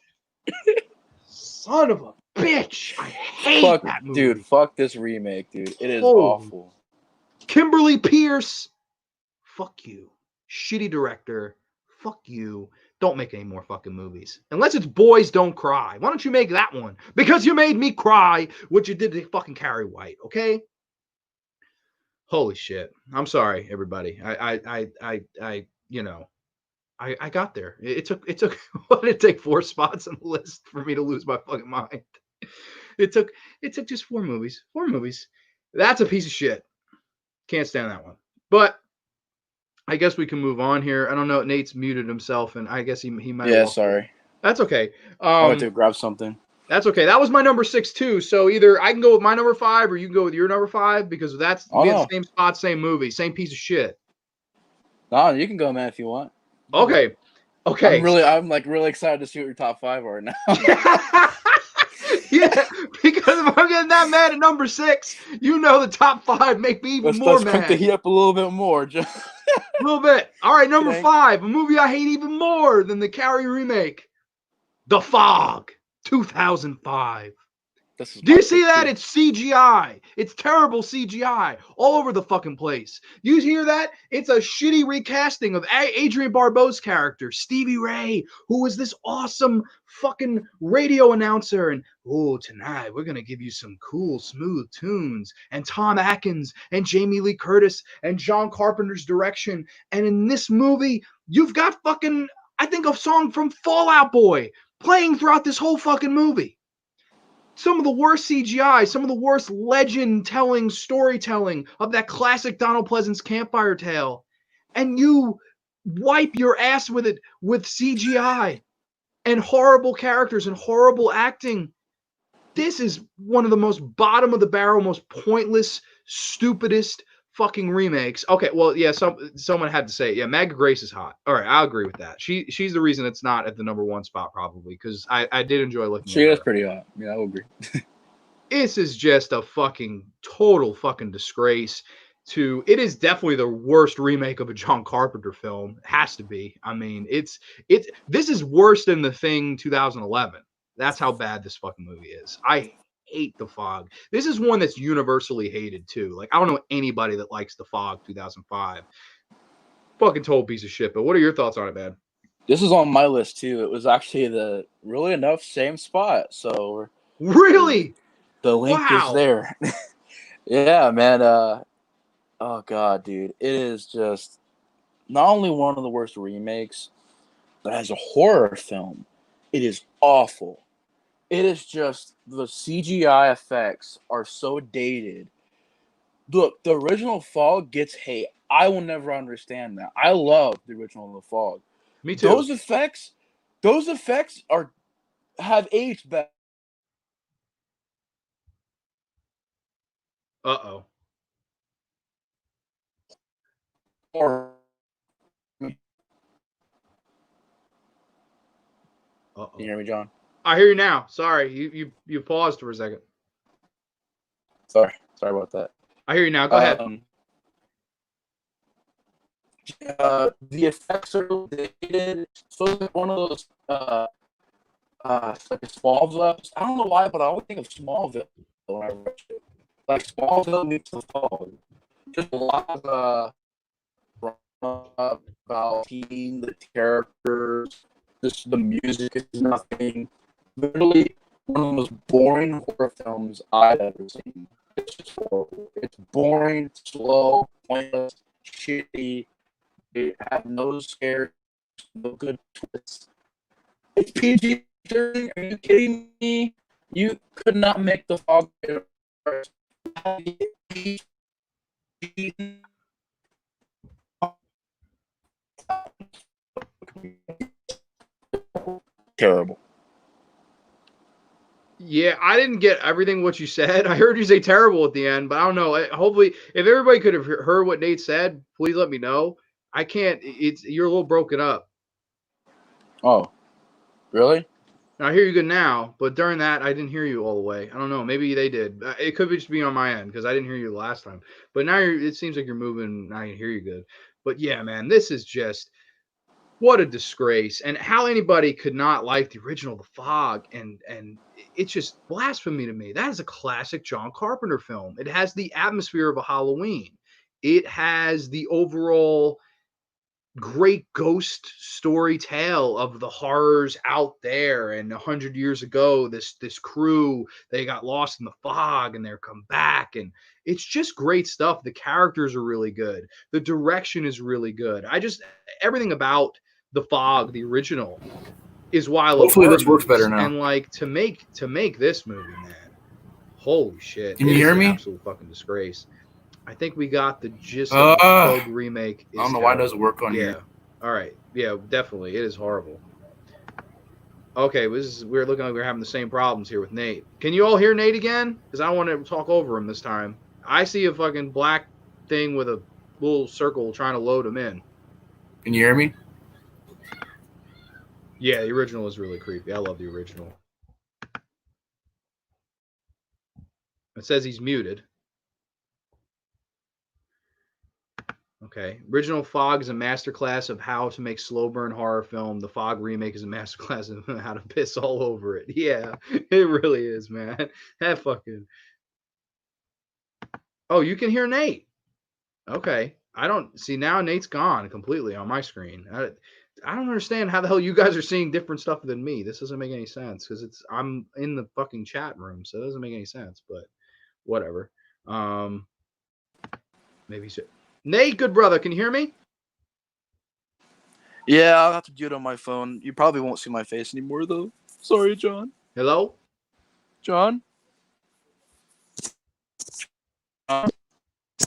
Son of a bitch. I hate that movie. Dude, fuck this remake, dude. It is awful. Kimberly Pierce. Fuck you. Shitty director. Fuck you. Don't make any more fucking movies. Unless it's Boys Don't Cry. Why don't you make that one? Because you made me cry what you did to fucking Carrie White, okay? Holy shit. I'm sorry, everybody. I got there. It took what did it take 4 spots on the list for me to lose my fucking mind? It took just 4 movies. 4 movies. That's a piece of shit. Can't stand that one. But I guess we can move on here. I don't know. Nate's muted himself, and I guess he might. Yeah, sorry. That's okay. I went to grab something. That's okay. That was my number 6 too. So either I can go with my number 5, or you can go with your number 5 because that's we had the same spot, same movie, same piece of shit. No, you can go, man, if you want. Okay. I'm like really excited to see what your top 5 are now. Yeah, because if I'm getting that mad at number 6, you know the top 5 make me even more mad. Let's crank the heat up a little bit more, John. A little bit. All right, number 5, a movie I hate even more than the Carrie remake, The Fog, 2005. Do you see that? It's CGI. It's terrible CGI all over the fucking place. You hear that? It's a shitty recasting of Adrienne Barbeau's character, Stevie Ray, who was this awesome fucking radio announcer. And, tonight we're going to give you some cool, smooth tunes. And Tom Atkins and Jamie Lee Curtis and John Carpenter's direction. And in this movie, you've got fucking, I think, a song from Fall Out Boy playing throughout this whole fucking movie. Some of the worst CGI, some of the worst legend-telling storytelling of that classic Donald Pleasance campfire tale. And you wipe your ass with it with CGI and horrible characters and horrible acting. This is one of the most bottom-of-the-barrel, most pointless, stupidest fucking remakes. Okay, well, yeah, someone had to say it. Yeah, Maggie Grace is hot. All right, I'll agree with that. She's the reason it's not at the number 1 spot probably because I did enjoy looking at her. She is pretty hot. Yeah, I will agree. This is just a fucking total fucking disgrace. It is definitely the worst remake of a John Carpenter film. It has to be. I mean, this is worse than The Thing 2011. That's how bad this fucking movie is. I hate The Fog. This is one that's universally hated too. Like, I don't know anybody that likes The Fog 2005. Fucking total piece of shit. But what are your thoughts on it, man? This is on my list too. It was actually really enough same spot. So really, the link is there. Yeah, man. Oh god, dude, it is just not only one of the worst remakes, but as a horror film, it is awful. It is just the CGI effects are so dated. Look, the original Fog gets hate. I will never understand that. I love the original The Fog. Me too. Those effects have aged better. Uh-oh. Can you hear me, John? I hear you now. Sorry, you paused for a second. Sorry about that. I hear you now. Go ahead. The effects are dated. So it's like one of those it's like a Smallville episode. I don't know why, but I always think of Smallville when I watch it. Like Smallville meets the Fall. Just a lot of drama about the characters. Just the music is nothing. Literally one of the most boring horror films I've ever seen. It's just horrible. It's boring, slow, pointless, shitty. It had no scares, no good twists. It's PG. Are you kidding me? You could not make the Fog worse. Terrible. Yeah, I didn't get everything what you said. I heard you say terrible at the end, but I don't know. Hopefully, if everybody could have heard what Nate said, please let me know. I can't. You're a little broken up. Oh, really? I hear you good now, but during that, I didn't hear you all the way. I don't know. Maybe they did. It could just be on my end because I didn't hear you the last time. But now it seems like you're moving. I can hear you good. But yeah, man, this is just what a disgrace, and how anybody could not like the original The Fog, and it's just blasphemy to me. That is a classic John Carpenter film. It has the atmosphere of a Halloween. It has the overall great ghost story tale of the horrors out there, and 100 years ago this crew, they got lost in the fog and they're come back, and it's just great stuff. The characters are really good, the direction is really good. Everything about The Fog, the original, is why I love Hopefully horror this works better movies. now. And like to make this movie, man, holy shit, Can it you is hear an me? absolute fucking disgrace. I think we got the gist of the Fog remake. I don't know why it doesn't work on yeah. here. All right. Yeah, definitely. It is horrible. Okay, we're looking like we're having the same problems here with Nate. Can you all hear Nate again? Because I don't want to talk over him this time. I see a fucking black thing with a little circle trying to load him in. Can you hear me? Yeah, the original is really creepy. I love the original. It says he's muted. Okay. Original Fog is a masterclass of how to make slow burn horror film. The Fog remake is a masterclass of how to piss all over it. Yeah, it really is, man. That fucking. Oh, you can hear Nate. Okay. I don't see now. Nate's gone completely on my screen. I don't understand how the hell you guys are seeing different stuff than me. This doesn't make any sense because I'm in the fucking chat room, so it doesn't make any sense. But whatever. Maybe so. Nate, good brother, can you hear me? Yeah, I'll have to do it on my phone. You probably won't see my face anymore, though. Sorry, John. Hello? John?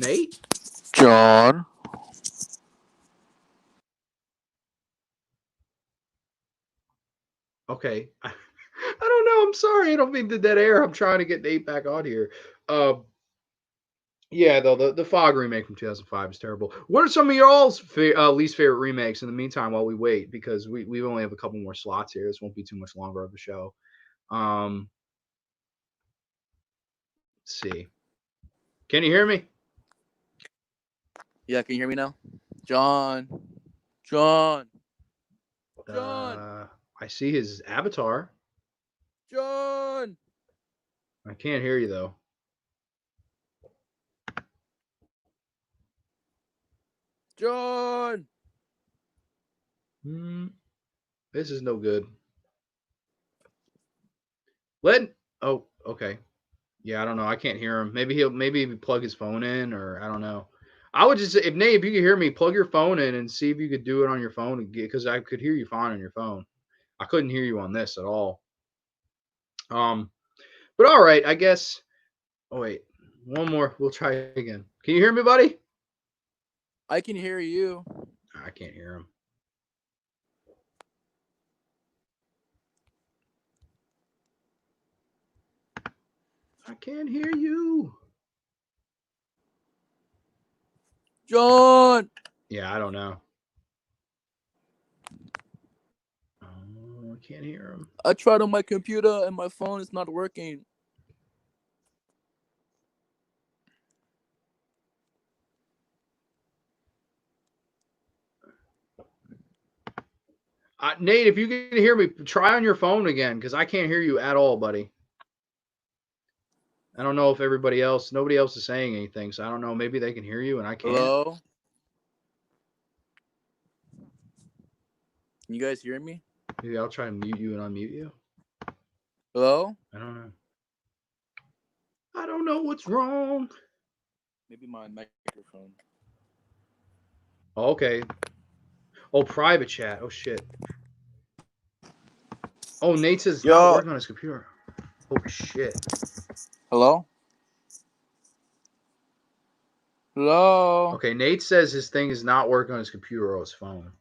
Nate? John? Okay. I don't know. I'm sorry. I don't mean to dead air. I'm trying to get Nate back on here. Yeah, though the Fog remake from 2005 is terrible. What are some of your all's least favorite remakes in the meantime while we wait? Because we only have a couple more slots here. This won't be too much longer of a show. Let's see. Can you hear me? Yeah, can you hear me now? John? John? I see his avatar. John? I can't hear you, though. John? This is no good. Oh, okay. Yeah, I don't know. I can't hear him. Maybe he'll plug his phone in, or I don't know. I would just say, if Nate, if you could hear me, plug your phone in and see if you could do it on your phone, because I could hear you fine on your phone. I couldn't hear you on this at all. But all right, I guess. Oh wait, one more. We'll try again. Can you hear me, buddy? I can hear you. I can't hear him. I can't hear you. John! Yeah, I don't know. can't hear him. I tried on my computer and my phone is not working. Nate, if you can hear me, try on your phone again because I can't hear you at all, buddy. I don't know if nobody else is saying anything, so I don't know. Maybe they can hear you and I can't. Hello? Can you guys hear me? Maybe I'll try to mute you and unmute you. Hello? I don't know. I don't know what's wrong. Maybe my microphone. Oh, okay. Oh, private chat. Oh, shit. Oh, Nate says it's not working on his computer. Oh, shit. Hello? Hello? Okay, Nate says his thing is not working on his computer or his phone.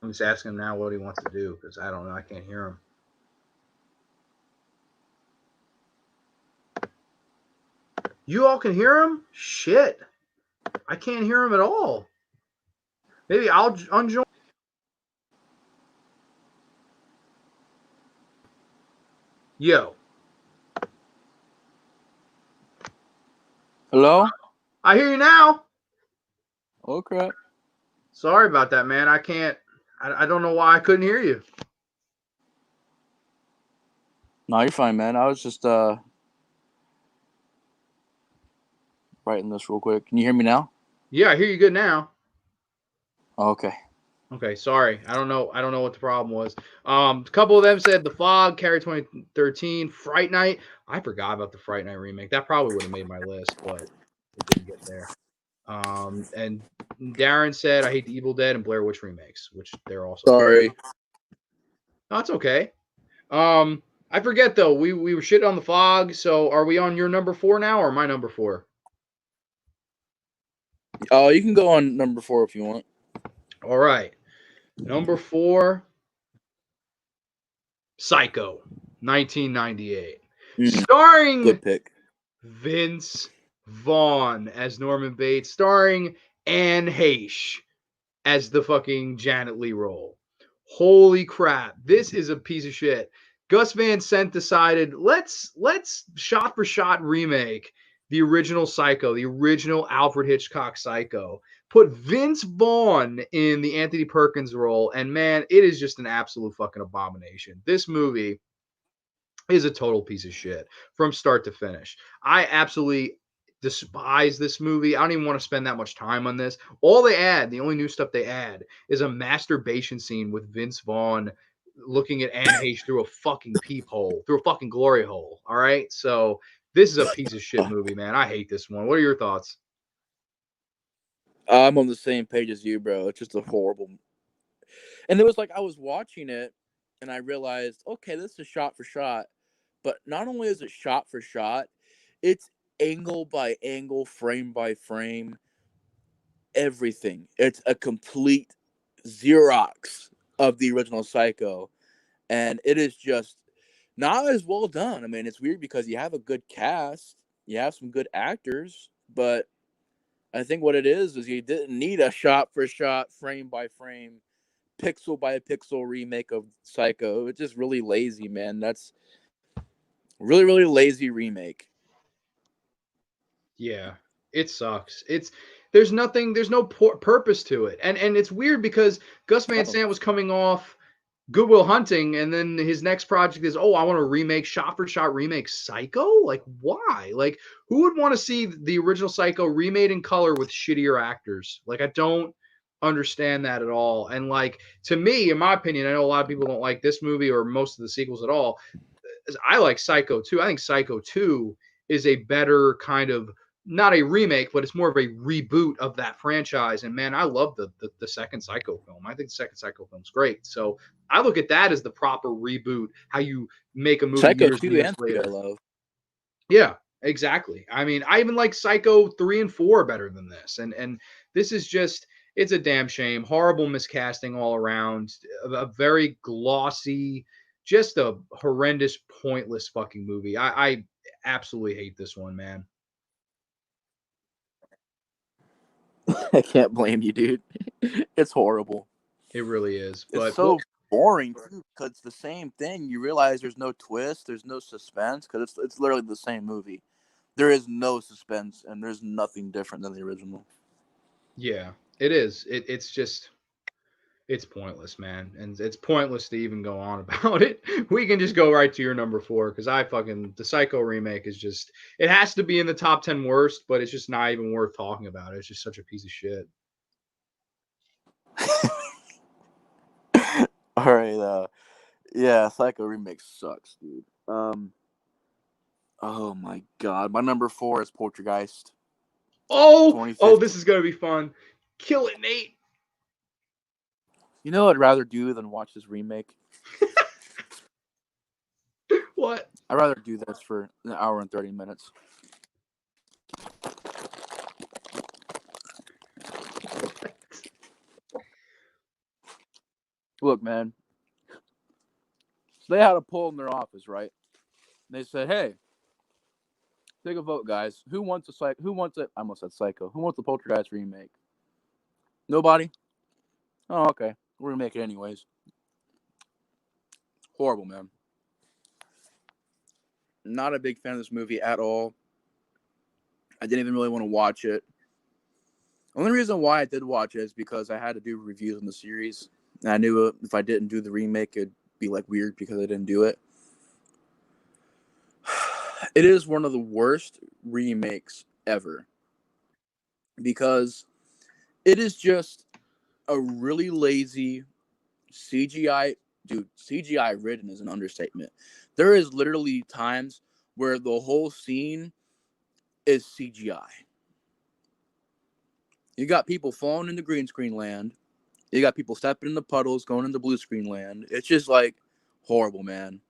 I'm just asking him now what he wants to do because I don't know. I can't hear him. You all can hear him? Shit. I can't hear him at all. Maybe I'll unjoin. Yo. Hello? I hear you now. Oh, crap. Sorry about that, man. I can't. I don't know why I couldn't hear you. No, you're fine, man. I was just writing this real quick. Can you hear me now? Yeah, I hear you good now. Oh, okay. Okay, sorry. I don't know what the problem was. A couple of them said The Fog, Carrie 2013, Fright Night. I forgot about the Fright Night remake. That probably would have made my list, but it didn't get there. And Darren said I hate the Evil Dead and Blair Witch remakes, which they're also. Sorry. No, it's okay. I forget though. We were shitting on The Fog. So are we on your number 4 now or my number 4? Oh, you can go on number 4 if you want. All right. Number 4, Psycho, 1998. Starring Good pick. Vince Vaughn as Norman Bates, starring Anne Heche as the fucking Janet Leigh role. Holy crap. This is a piece of shit. Gus Van Sant decided, let's shot for shot remake the original Psycho, the original Alfred Hitchcock Psycho. Put Vince Vaughn in the Anthony Perkins role, and man, it is just an absolute fucking abomination. This movie is a total piece of shit from start to finish. I absolutely despise this movie. I don't even want to spend that much time on this. All they add, the only new stuff they add, is a masturbation scene with Vince Vaughn looking at Anne Heche through a fucking peephole, through a fucking glory hole. All right, so this is a piece of shit movie, man. I hate this one. What are your thoughts? I'm on the same page as you, bro. It's just a horrible. And it was like I was watching it, and I realized, okay, this is shot for shot. But not only is it shot for shot, it's angle by angle, frame by frame, everything. It's a complete Xerox of the original Psycho. And it is just not as well done. I mean, it's weird because you have a good cast, you have some good actors, but I think what it is you didn't need a shot for shot, frame by frame, pixel by pixel remake of Psycho. It's just really lazy, man. That's really, really lazy remake. Yeah, it sucks. There's no purpose to it, and it's weird because Gus Van Sant was coming off Good Will Hunting, and then his next project is, I want to remake shot for shot remake Psycho. Like, why? Like, who would want to see the original Psycho remade in color with shittier actors? Like, I don't understand that at all. And like, to me, in my opinion, I know a lot of people don't like this movie or most of the sequels at all. I like Psycho 2. I think Psycho 2 is a better kind of, not a remake, but it's more of a reboot of that franchise. And man, I love the second Psycho film. I think the second Psycho film is great. So I look at that as the proper reboot, how you make a movie Psycho years 2 and years and 3 later. I love. Yeah, exactly. I mean, I even like Psycho 3 and 4 better than this. And this is just, it's a damn shame. Horrible miscasting all around. A very glossy, just a horrendous, pointless fucking movie. I absolutely hate this one, man. I can't blame you, dude. It's horrible. It really is. It's But so boring too, because it's the same thing. You realize there's no twist, there's no suspense, because it's literally the same movie. There is no suspense, and there's nothing different than the original. yeah, it is. It's just it's pointless, man, and it's pointless to even go on about it. We can just go right to your number 4 because the Psycho remake is just it has to be in the top 10 worst, but it's just not even worth talking about. It's just such a piece of shit. All right, yeah, Psycho remake sucks, dude. Oh my god, my number 4 is Poltergeist. Oh, 2015. this is gonna be fun. Kill it, Nate. You know what I'd rather do than watch this remake? What? I'd rather do this for an hour and 30 minutes. Look, man. So they had a poll in their office, right? They said, "Hey, take a vote, guys. Who wants a psych? Who wants it? I almost said Psycho. Who wants the Poltergeist remake? Nobody. Oh, okay. We're gonna make it anyways. Horrible, man. Not a big fan of this movie at all. I didn't even really want to watch it. Only reason why I did watch it is because I had to do reviews on the series, and I knew if I didn't do the remake, it'd be like weird because I didn't do it. It is one of the worst remakes ever because it is just a really lazy CGI. Dude, CGI ridden is an understatement. There is literally times where the whole scene is CGI. You got people falling into green screen land. You got people stepping in the puddles, going into blue screen land. It's just like horrible, man.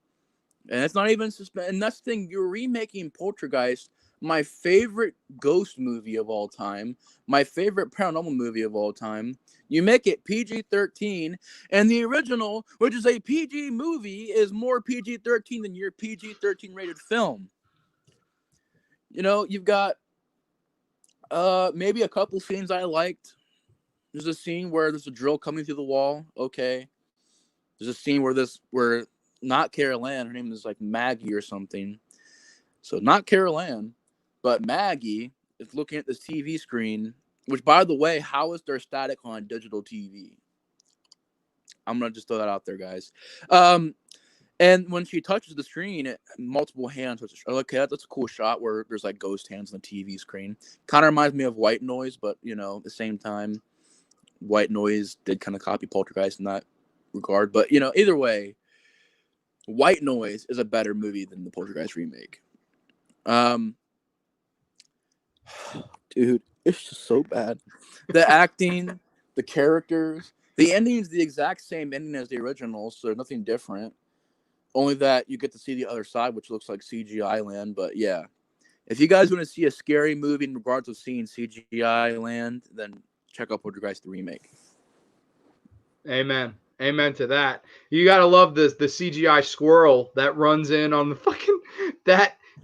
And it's not even suspense. And that's the thing. You're remaking Poltergeist, my favorite ghost movie of all time, my favorite paranormal movie of all time. You make it PG-13, and the original, which is a PG movie, is more PG-13 than your PG-13 rated film. You know, you've got maybe a couple scenes I liked. There's a scene where there's a drill coming through the wall. Okay. There's a scene where not Carol Ann, her name is like Maggie or something. So not Carol Ann, but Maggie is looking at this TV screen, which, by the way, how is there static on digital TV? I'm going to just throw that out there, guys. And when she touches the screen, multiple hands touch. Okay, that's a cool shot where there's like ghost hands on the TV screen. Kind of reminds me of White Noise, but, you know, at the same time, White Noise did kind of copy Poltergeist in that regard. But, you know, either way, White Noise is a better movie than the Poltergeist remake. Dude, it's just so bad. The acting, the characters, the ending is the exact same ending as the original, so there's nothing different. Only that you get to see the other side, which looks like CGI land. But yeah, if you guys want to see a scary movie in regards of seeing CGI land, then check out Poltergeist the remake. Amen. Amen to that. You gotta love the CGI squirrel that runs in on the fucking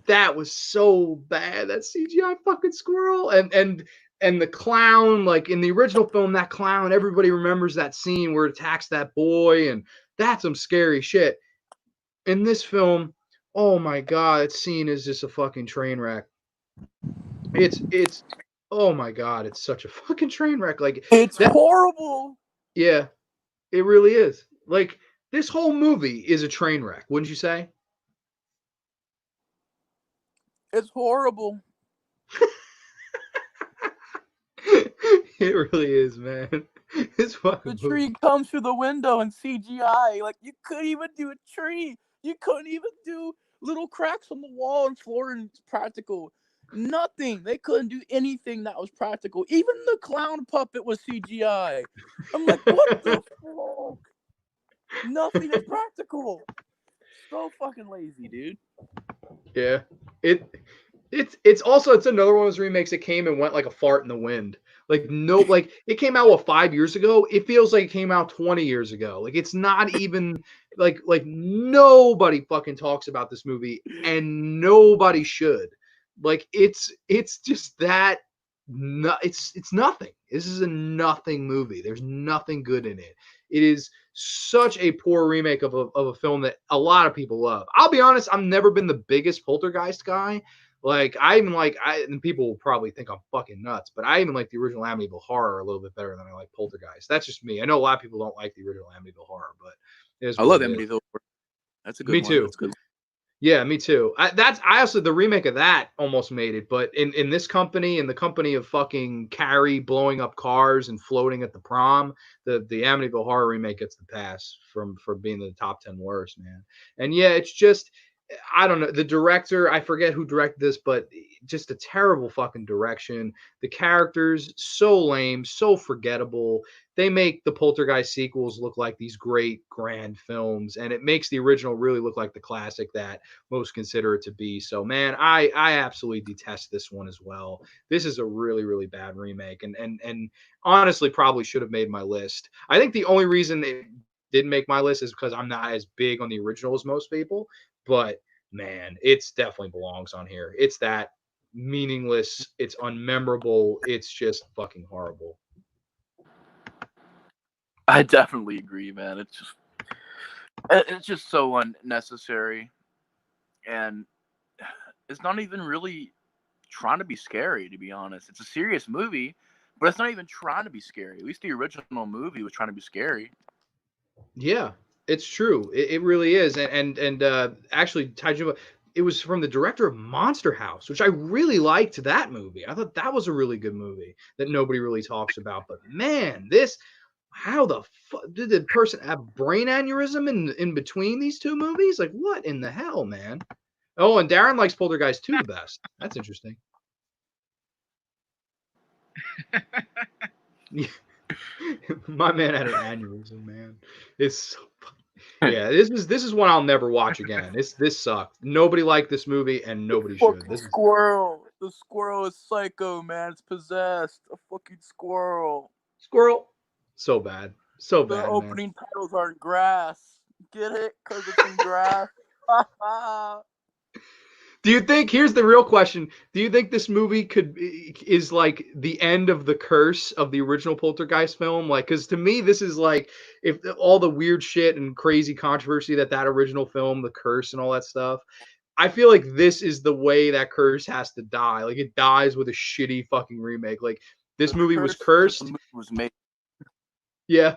that was so bad. That CGI fucking squirrel and the clown, like in the original film, that clown, everybody remembers that scene where it attacks that boy, and that's some scary shit. In this film, oh my god, that scene is just a fucking train wreck. It's oh my god, it's such a fucking train wreck. Like It's that, horrible. yeah, it really is. Like this whole movie is a train wreck, wouldn't you say? It's horrible. It really is, man. This fucking The tree movie. comes through the window in CGI. Like, you couldn't even do a tree. You couldn't even do little cracks on the wall and floor and practical. Nothing. They couldn't do anything that was practical. Even the clown puppet was CGI. I'm like, what the fuck? Nothing is practical. So fucking lazy, dude. Yeah. It's also it's another one of those remakes that came and went like a fart in the wind. Like no, like it came out 5 years ago. It feels like it came out 20 years ago. Like it's not even like nobody fucking talks about this movie and nobody should. Like it's just that no, it's nothing. This is a nothing movie. There's nothing good in it. It is such a poor remake of a film that a lot of people love. I'll be honest, I've never been the biggest Poltergeist guy. Like I even like and people will probably think I'm fucking nuts, but I even like the original Amityville Horror a little bit better than I like Poltergeist. That's just me. I know a lot of people don't like the original Amityville Horror, but it is I what love it is. Amityville. That's a good Me one. too. That's good. Yeah, me too. I also the remake of that almost made it, but in this company, in the company of fucking Carrie blowing up cars and floating at the prom, the Amityville Horror remake gets the pass for being the top 10 worst, man. And yeah, it's just I don't know. The director, I forget who directed this, but just a terrible fucking direction. The characters so lame, so forgettable. They make the Poltergeist sequels look like these great grand films, and it makes the original really look like the classic that most consider it to be. So, man, I absolutely detest this one as well. This is a really really bad remake, and honestly probably should have made my list. I think the only reason it didn't make my list is because I'm not as big on the original as most people. But man, it's definitely belongs on here. It's that meaningless. It's unmemorable. It's just fucking horrible. I definitely agree, man. It's just so unnecessary, and it's not even really trying to be scary. To be honest, it's a serious movie, but it's not even trying to be scary. At least the original movie was trying to be scary. Yeah, it's true. It really is. And actually, Taiju, it was from the director of Monster House, which I really liked that movie. I thought that was a really good movie that nobody really talks about. But man, this how the fuck did the person have brain aneurysm in between these two movies? Like what in the hell, man? Oh, and Darren likes Poltergeist 2 the best. That's interesting. My man had an aneurysm, man. It's so yeah, this is one I'll never watch again. This sucked. Nobody liked this movie, and nobody should. This is Squirrel. The squirrel is psycho, man. It's possessed. A fucking squirrel. squirrel. So bad, so The bad, man. opening titles are in grass. Get it? Because it's in grass. Do you think? Here's the real question: do you think this movie is like the end of the curse of the original Poltergeist film? Like, because to me, this is like if all the weird shit and crazy controversy that original film, the curse and all that stuff. I feel like this is the way that curse has to die. Like it dies with a shitty fucking remake. Like this movie was cursed. The movie was made. Yeah.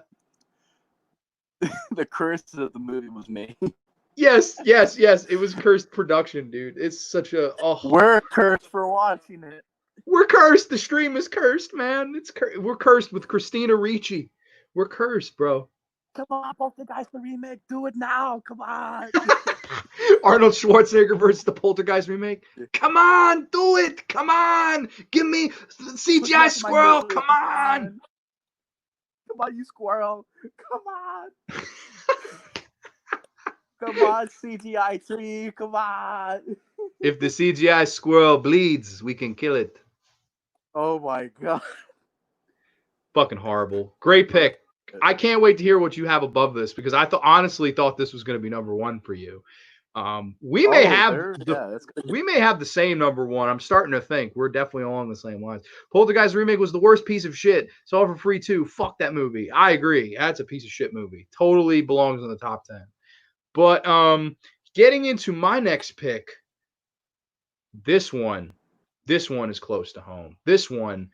The curse that the movie was made. Yes. It was cursed production, dude. It's such a We're cursed for watching it. We're cursed. The stream is cursed, man. We're cursed with Christina Ricci. We're cursed, bro. Come on, Poltergeist the remake. Do it now. Come on. Arnold Schwarzenegger versus the Poltergeist remake. Come on, do it. Come on. Give me CGI squirrel. Come on. Come on, you squirrel. Come on. Come on, CGI tree. Come on. If the CGI squirrel bleeds, we can kill it. Oh my god. Fucking horrible. Great pick. I can't wait to hear what you have above this because I honestly thought this was going to be number one for you. We may have the same number one. I'm starting to think we're definitely along the same lines. Poltergeist remake was the worst piece of shit. Saw it for free too. Fuck that movie. I agree. That's a piece of shit movie. Totally belongs in the top 10. But getting into my next pick, this one is close to home. This one,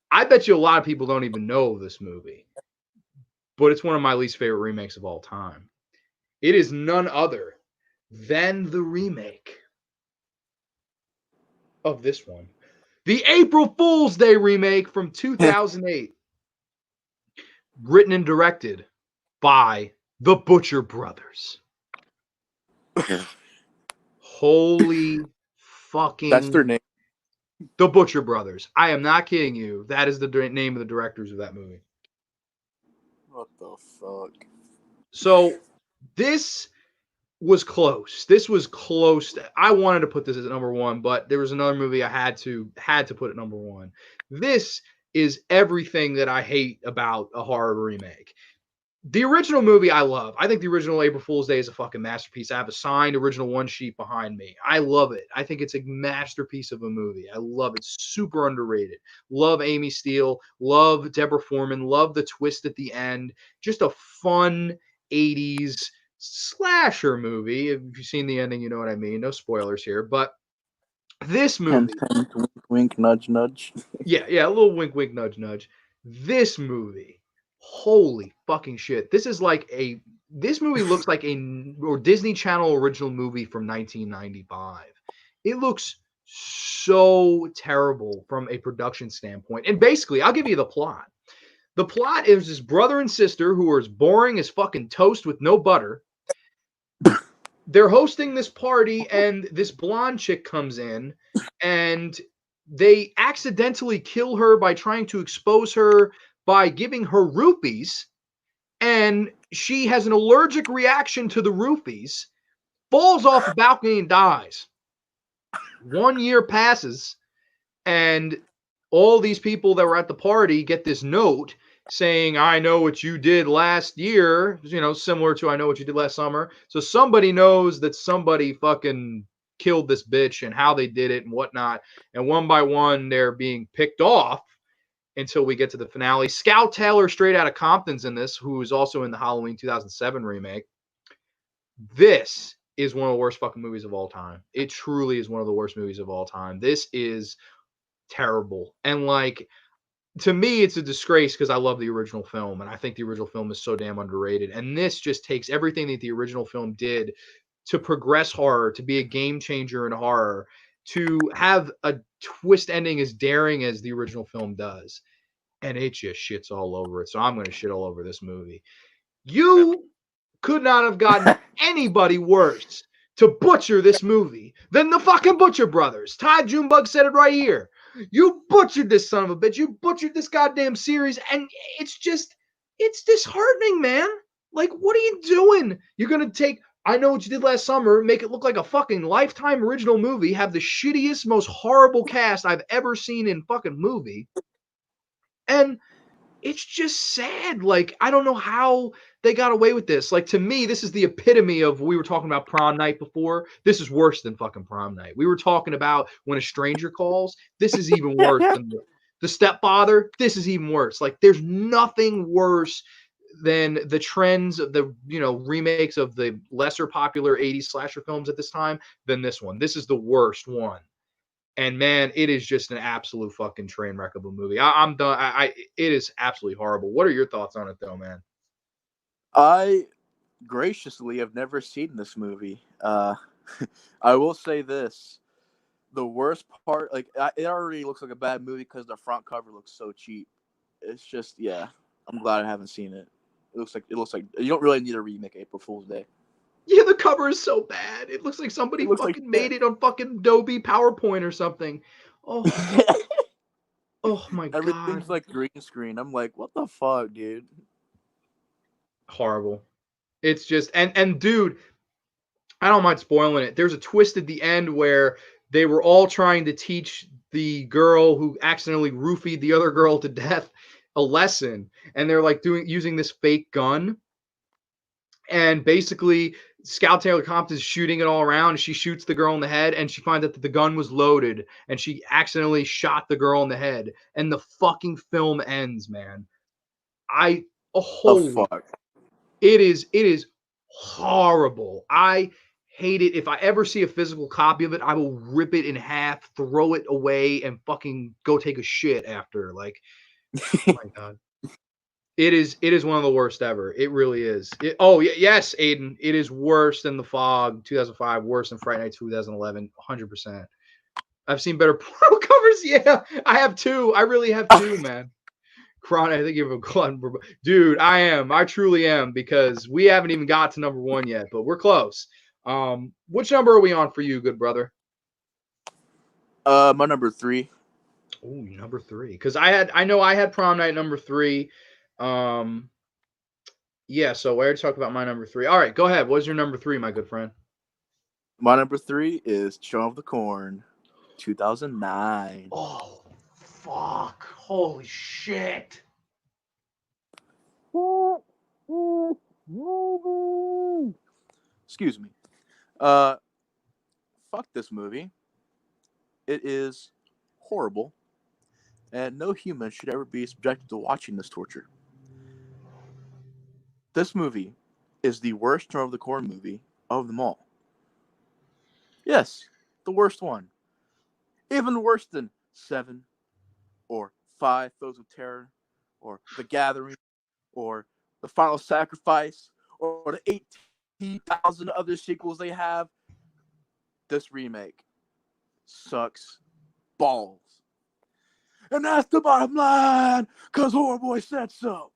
I bet you a lot of people don't even know this movie, but it's one of my least favorite remakes of all time. It is none other than the remake of this one, the April Fool's Day remake from 2008, written and directed by the Butcher Brothers. Holy fucking... That's their name. The Butcher Brothers. I am not kidding you. That is the name of the directors of that movie. What the fuck? So this was close. This was close. I wanted to put this as number one, but there was another movie I had to put at number one. This is everything that I hate about a horror remake. The original movie I love. I think the original April Fool's Day is a fucking masterpiece. I have a signed original one sheet behind me. I love it. I think it's a masterpiece of a movie. I love it. Super underrated. Love Amy Steele. Love Deborah Foreman. Love the twist at the end. Just a fun 80s slasher movie. If you've seen the ending, you know what I mean. No spoilers here. But this movie. Hint, hint, wink, wink, nudge, nudge. Yeah, a little wink, wink, nudge, nudge. This movie, holy fucking shit! This movie looks like a Disney Channel original movie from 1995. It looks so terrible from a production standpoint. And basically, I'll give you the plot. The plot is this brother and sister who are as boring as fucking toast with no butter. They're hosting this party, and this blonde chick comes in, and they accidentally kill her by trying to expose her by giving her rupees, and she has an allergic reaction to the rupees, falls off a balcony and dies. 1 year passes, and all these people that were at the party get this note saying, I know what you did last year, similar to I know what you did last summer. So somebody knows that somebody fucking killed this bitch and how they did it and whatnot. And one by one, they're being picked off until we get to the finale. Scout Taylor, straight out of Compton's in this, who is also in the Halloween 2007 remake. This is one of the worst fucking movies of all time. It truly is one of the worst movies of all time. This is terrible. And to me, it's a disgrace because I love the original film, and I think the original film is so damn underrated. And this just takes everything that the original film did to progress horror, to be a game changer in horror, to have a twist ending as daring as the original film does. And it just shits all over it. So I'm going to shit all over this movie. You could not have gotten anybody worse to butcher this movie than the fucking Butcher Brothers. Ty Junebug said it right here. You butchered this son of a bitch. You butchered this goddamn series, and it's disheartening, man. Like, what are you doing? You're gonna take I Know What You Did Last Summer, make it look like a fucking Lifetime original movie, have the shittiest, most horrible cast I've ever seen in fucking movie, and it's just sad. Like, I don't know how they got away with this. Like, to me, this is the epitome of, we were talking about Prom Night before. This is worse than fucking Prom Night. We were talking about When a Stranger Calls. This is even worse than the Stepfather. This is even worse. Like, there's nothing worse than the trends of the, remakes of the lesser popular 80s slasher films at this time than this one. This is the worst one. And man, it is just an absolute fucking train wreck of a movie. I'm done. It is absolutely horrible. What are your thoughts on it, though, man? I graciously have never seen this movie. I will say this: the worst part, it already looks like a bad movie because the front cover looks so cheap. It's just, yeah. I'm glad I haven't seen it. It looks like you don't really need a remake April Fool's Day. Yeah, the cover is so bad. It looks like somebody fucking made it on fucking Adobe PowerPoint or something. Oh, oh my God. Everything's like green screen. I'm like, what the fuck, dude? Horrible. It's just, and dude, I don't mind spoiling it. There's a twist at the end where they were all trying to teach the girl who accidentally roofied the other girl to death a lesson, and they're like using this fake gun. And basically, Scout Taylor Compton's shooting it all around. And she shoots the girl in the head, and she finds out that the gun was loaded, and she accidentally shot the girl in the head. And the fucking film ends, man. Holy, fuck. It is horrible. I hate it. If I ever see a physical copy of it, I will rip it in half, throw it away, and fucking go take a shit after. Like, oh my God. It is one of the worst ever. It really is. Yes, Aiden. It is worse than The Fog 2005, worse than Fright Night 2011, 100%. I've seen better porno covers. Yeah, I have two. I really have two, man. Grande, I think you have a glutton. Dude, I am. I truly am, because we haven't even got to number one yet, but we're close. Which number are we on for you, good brother? My number 3. Oh, number 3. Because I know I had Prom Night number 3. Yeah, so we already talked about my number 3. All right, go ahead. What's your number 3, my good friend? My number 3 is Children of the Corn, 2009. Oh, fuck. Holy shit. Excuse me. Fuck this movie. It is horrible, and no human should ever be subjected to watching this torture. This movie is the worst Turn of the Corn movie of them all. Yes, the worst one. Even worse than 7 or 5 Throws of Terror or The Gathering or The Final Sacrifice or the 18,000 other sequels they have. This remake sucks balls. And that's the bottom line, because Horrorboy said so.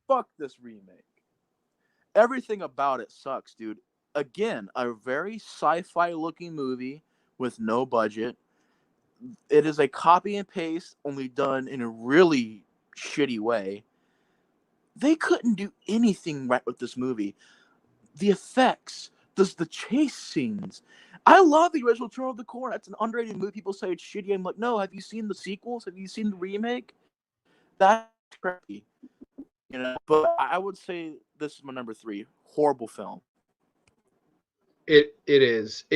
Fuck this remake. Everything about it sucks, dude. Again, a very sci-fi looking movie with no budget. It is a copy and paste, only done in a really shitty way. They couldn't do anything right with this movie. The effects, the chase scenes. I love the original Turn of the Corn. That's an underrated movie. People say it's shitty. I'm like, no, have you seen the sequels? Have you seen the remake? That's crappy. You know, but I would say this is my number 3. Horrible film. It is.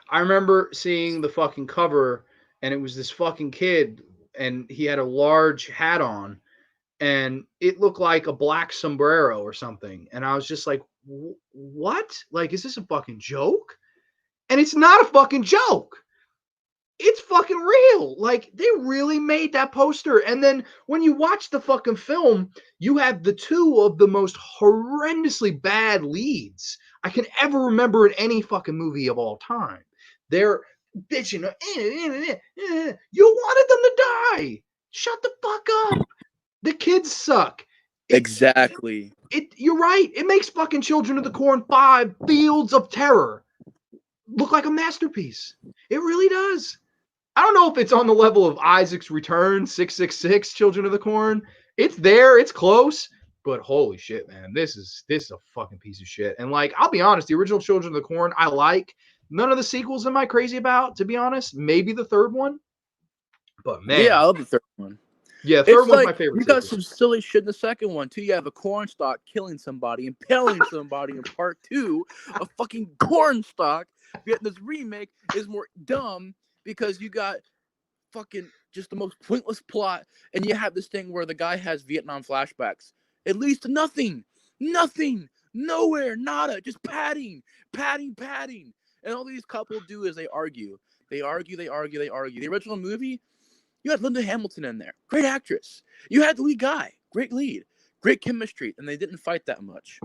I remember seeing the fucking cover, and it was this fucking kid, and he had a large hat on, and it looked like a black sombrero or something. And I was just like, what? Like, is this a fucking joke? And it's not a fucking joke. It's fucking real. Like, they really made that poster. And then when you watch the fucking film, you have the two of the most horrendously bad leads I can ever remember in any fucking movie of all time. They're bitching. You wanted them to die. Shut the fuck up. The kids suck. Exactly. You're right. It makes fucking Children of the Corn 5 Fields of Terror look like a masterpiece. It really does. I don't know if it's on the level of Isaac's Return, 666, Children of the Corn. It's there. It's close. But holy shit, man. This is a fucking piece of shit. And like, I'll be honest, the original Children of the Corn, I like. None of the sequels am I crazy about, to be honest. Maybe the third one. But man. Yeah, I love the third one. Yeah, third one's my favorite. You got some silly shit in the second one too. You have a cornstalk killing somebody, impaling somebody in part 2. A fucking cornstalk. Yet this remake is more dumb because you got fucking just the most pointless plot, and you have this thing where the guy has Vietnam flashbacks. It leads to nothing, nowhere, nada, just padding. And all these couples do is they argue. The original movie, you had Linda Hamilton in there. Great actress. You had the lead guy. Great lead. Great chemistry. And they didn't fight that much.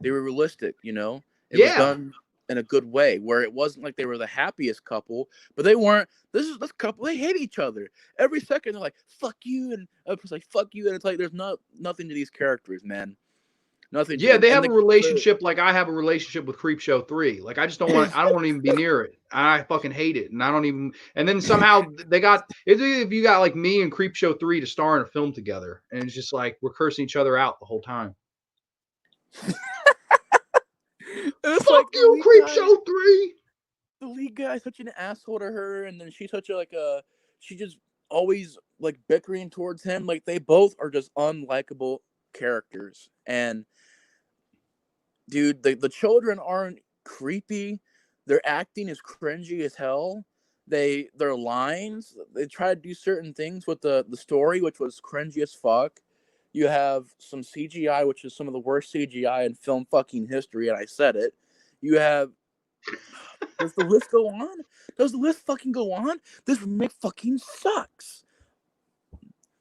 They were realistic, you know? It was done in a good way, where it wasn't like they were the happiest couple, but they weren't. This couple, they hate each other. Every second they're like, fuck you, and it's like, fuck you, and it's like there's nothing to these characters, man. Nothing. Yeah, they have a relationship like I have a relationship with Creepshow 3. Like, I don't want to even be near it. I fucking hate it. And I don't even, and then somehow they got, if you got like me and Creepshow 3 to star in a film together, and it's just like, we're cursing each other out the whole time. Fuck like, you, Creepshow 3! The lead guy is such an asshole to her, and then she's such she just always like bickering towards him. Like, they both are just unlikable characters. And dude, the children aren't creepy. Their acting is cringy as hell. Their lines, they try to do certain things with the story, which was cringy as fuck. You have some CGI, which is some of the worst CGI in film fucking history, and I said it. You have... Does the list go on? Does the list fucking go on? This remake fucking sucks.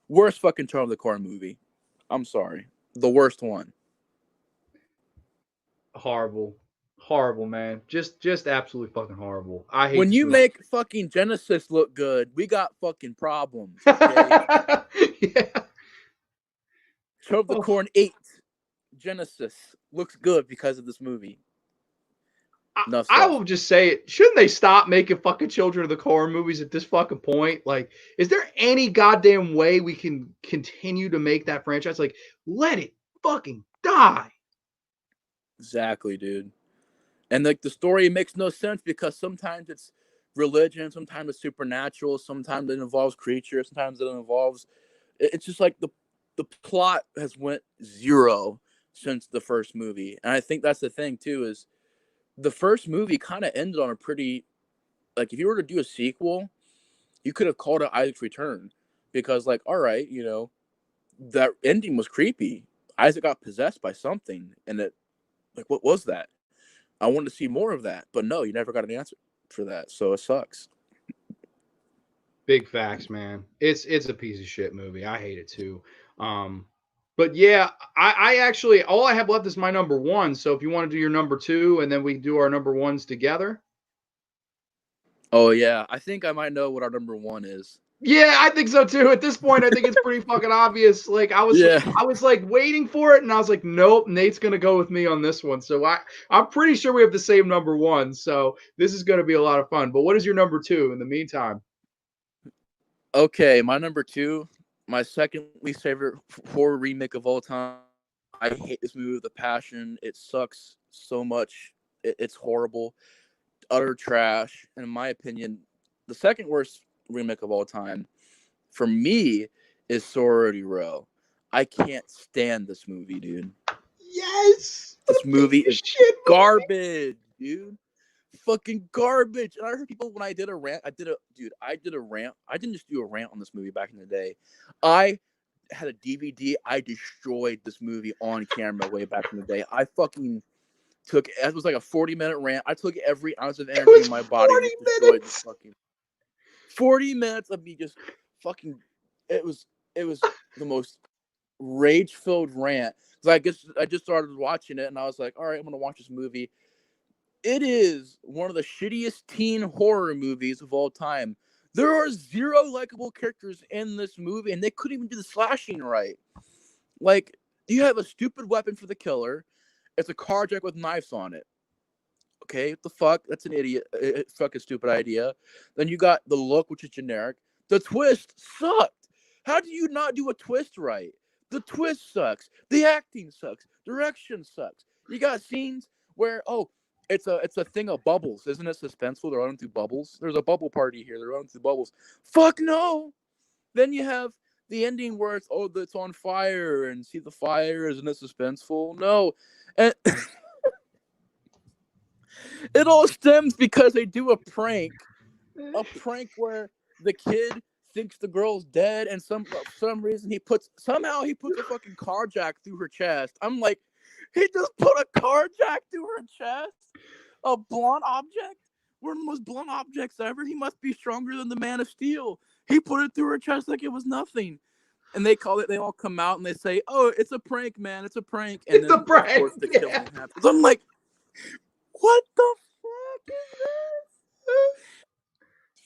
Worst fucking Turn of the Corn movie. I'm sorry. The worst one. Horrible, man. Just absolutely fucking horrible. I hate when you make fucking Genesis look good, we got fucking problems. Okay? Yeah. Turn of the Corn 8 Genesis looks good because of this movie. I will just say it. Shouldn't they stop making fucking Children of the Corn movies at this fucking point? Like, is there any goddamn way we can continue to make that franchise? Like, let it fucking die. Exactly, dude. And like, the story makes no sense because sometimes it's religion, sometimes it's supernatural, sometimes it involves creatures, sometimes it involves... It's just like the plot has went zero since the first movie, and I think that's the thing too. Is the first movie kind of ended on a pretty, like, if you were to do a sequel, you could have called it Isaac's Return, because, like, all right, that ending was creepy. Isaac got possessed by something, and it, like, what was that? I wanted to see more of that, but no, you never got an answer for that, so it sucks. Big facts, man. It's a piece of shit movie. I hate it too. But yeah, I actually, all I have left is my number one. So if you want to do your number two, and then we do our number ones together. Oh yeah, I think I might know what our number one is. Yeah, I think so too. At this point, I think it's pretty fucking obvious. Like I was like waiting for it, and I was like, nope, Nate's gonna go with me on this one. So I'm pretty sure we have the same number one. So this is gonna be a lot of fun. But what is your number two in the meantime? Okay, my number two, my second least favorite horror remake of all time. I hate this movie with a passion. It sucks so much. It's horrible, utter trash. And in my opinion, the second worst remake of all time for me is Sorority Row. I can't stand this movie, dude. Yes, This movie is garbage, dude. Fucking garbage. And I heard people, when I did a rant, I did a rant. I didn't just do a rant on this movie back in the day. I had a DVD. I destroyed this movie on camera way back in the day. I fucking took, it was like a 40-minute rant. I took every ounce of energy in my body. 40 destroyed this fucking 40 minutes of me just fucking, it was the most rage-filled rant. Because I just started watching it, and I was like, all right, I'm going to watch this movie. It is one of the shittiest teen horror movies of all time. There are zero likable characters in this movie, and they couldn't even do the slashing right. Like, you have a stupid weapon for the killer. It's a carjack with knives on it. Okay, what the fuck? That's an idiot. Fucking stupid idea. Then you got the look, which is generic. The twist sucked. How do you not do a twist right? The twist sucks. The acting sucks. Direction sucks. You got scenes where, it's a thing of bubbles. Isn't it suspenseful? They're running through bubbles. There's a bubble party here. They're running through bubbles. Fuck no. Then you have the ending where it's on fire, and see the fire. Isn't it suspenseful? No. And it all stems because they do a prank where the kid thinks the girl's dead, and for some reason he puts a fucking carjack through her chest. I'm like, he just put a carjack through her chest? A blunt object? One of the most blunt objects ever. He must be stronger than the Man of Steel. He put it through her chest like it was nothing. And they all come out and they say, oh, it's a prank, man. It's a prank. And it's a prank. Of course, the killing happens. I'm like, what the fuck is this?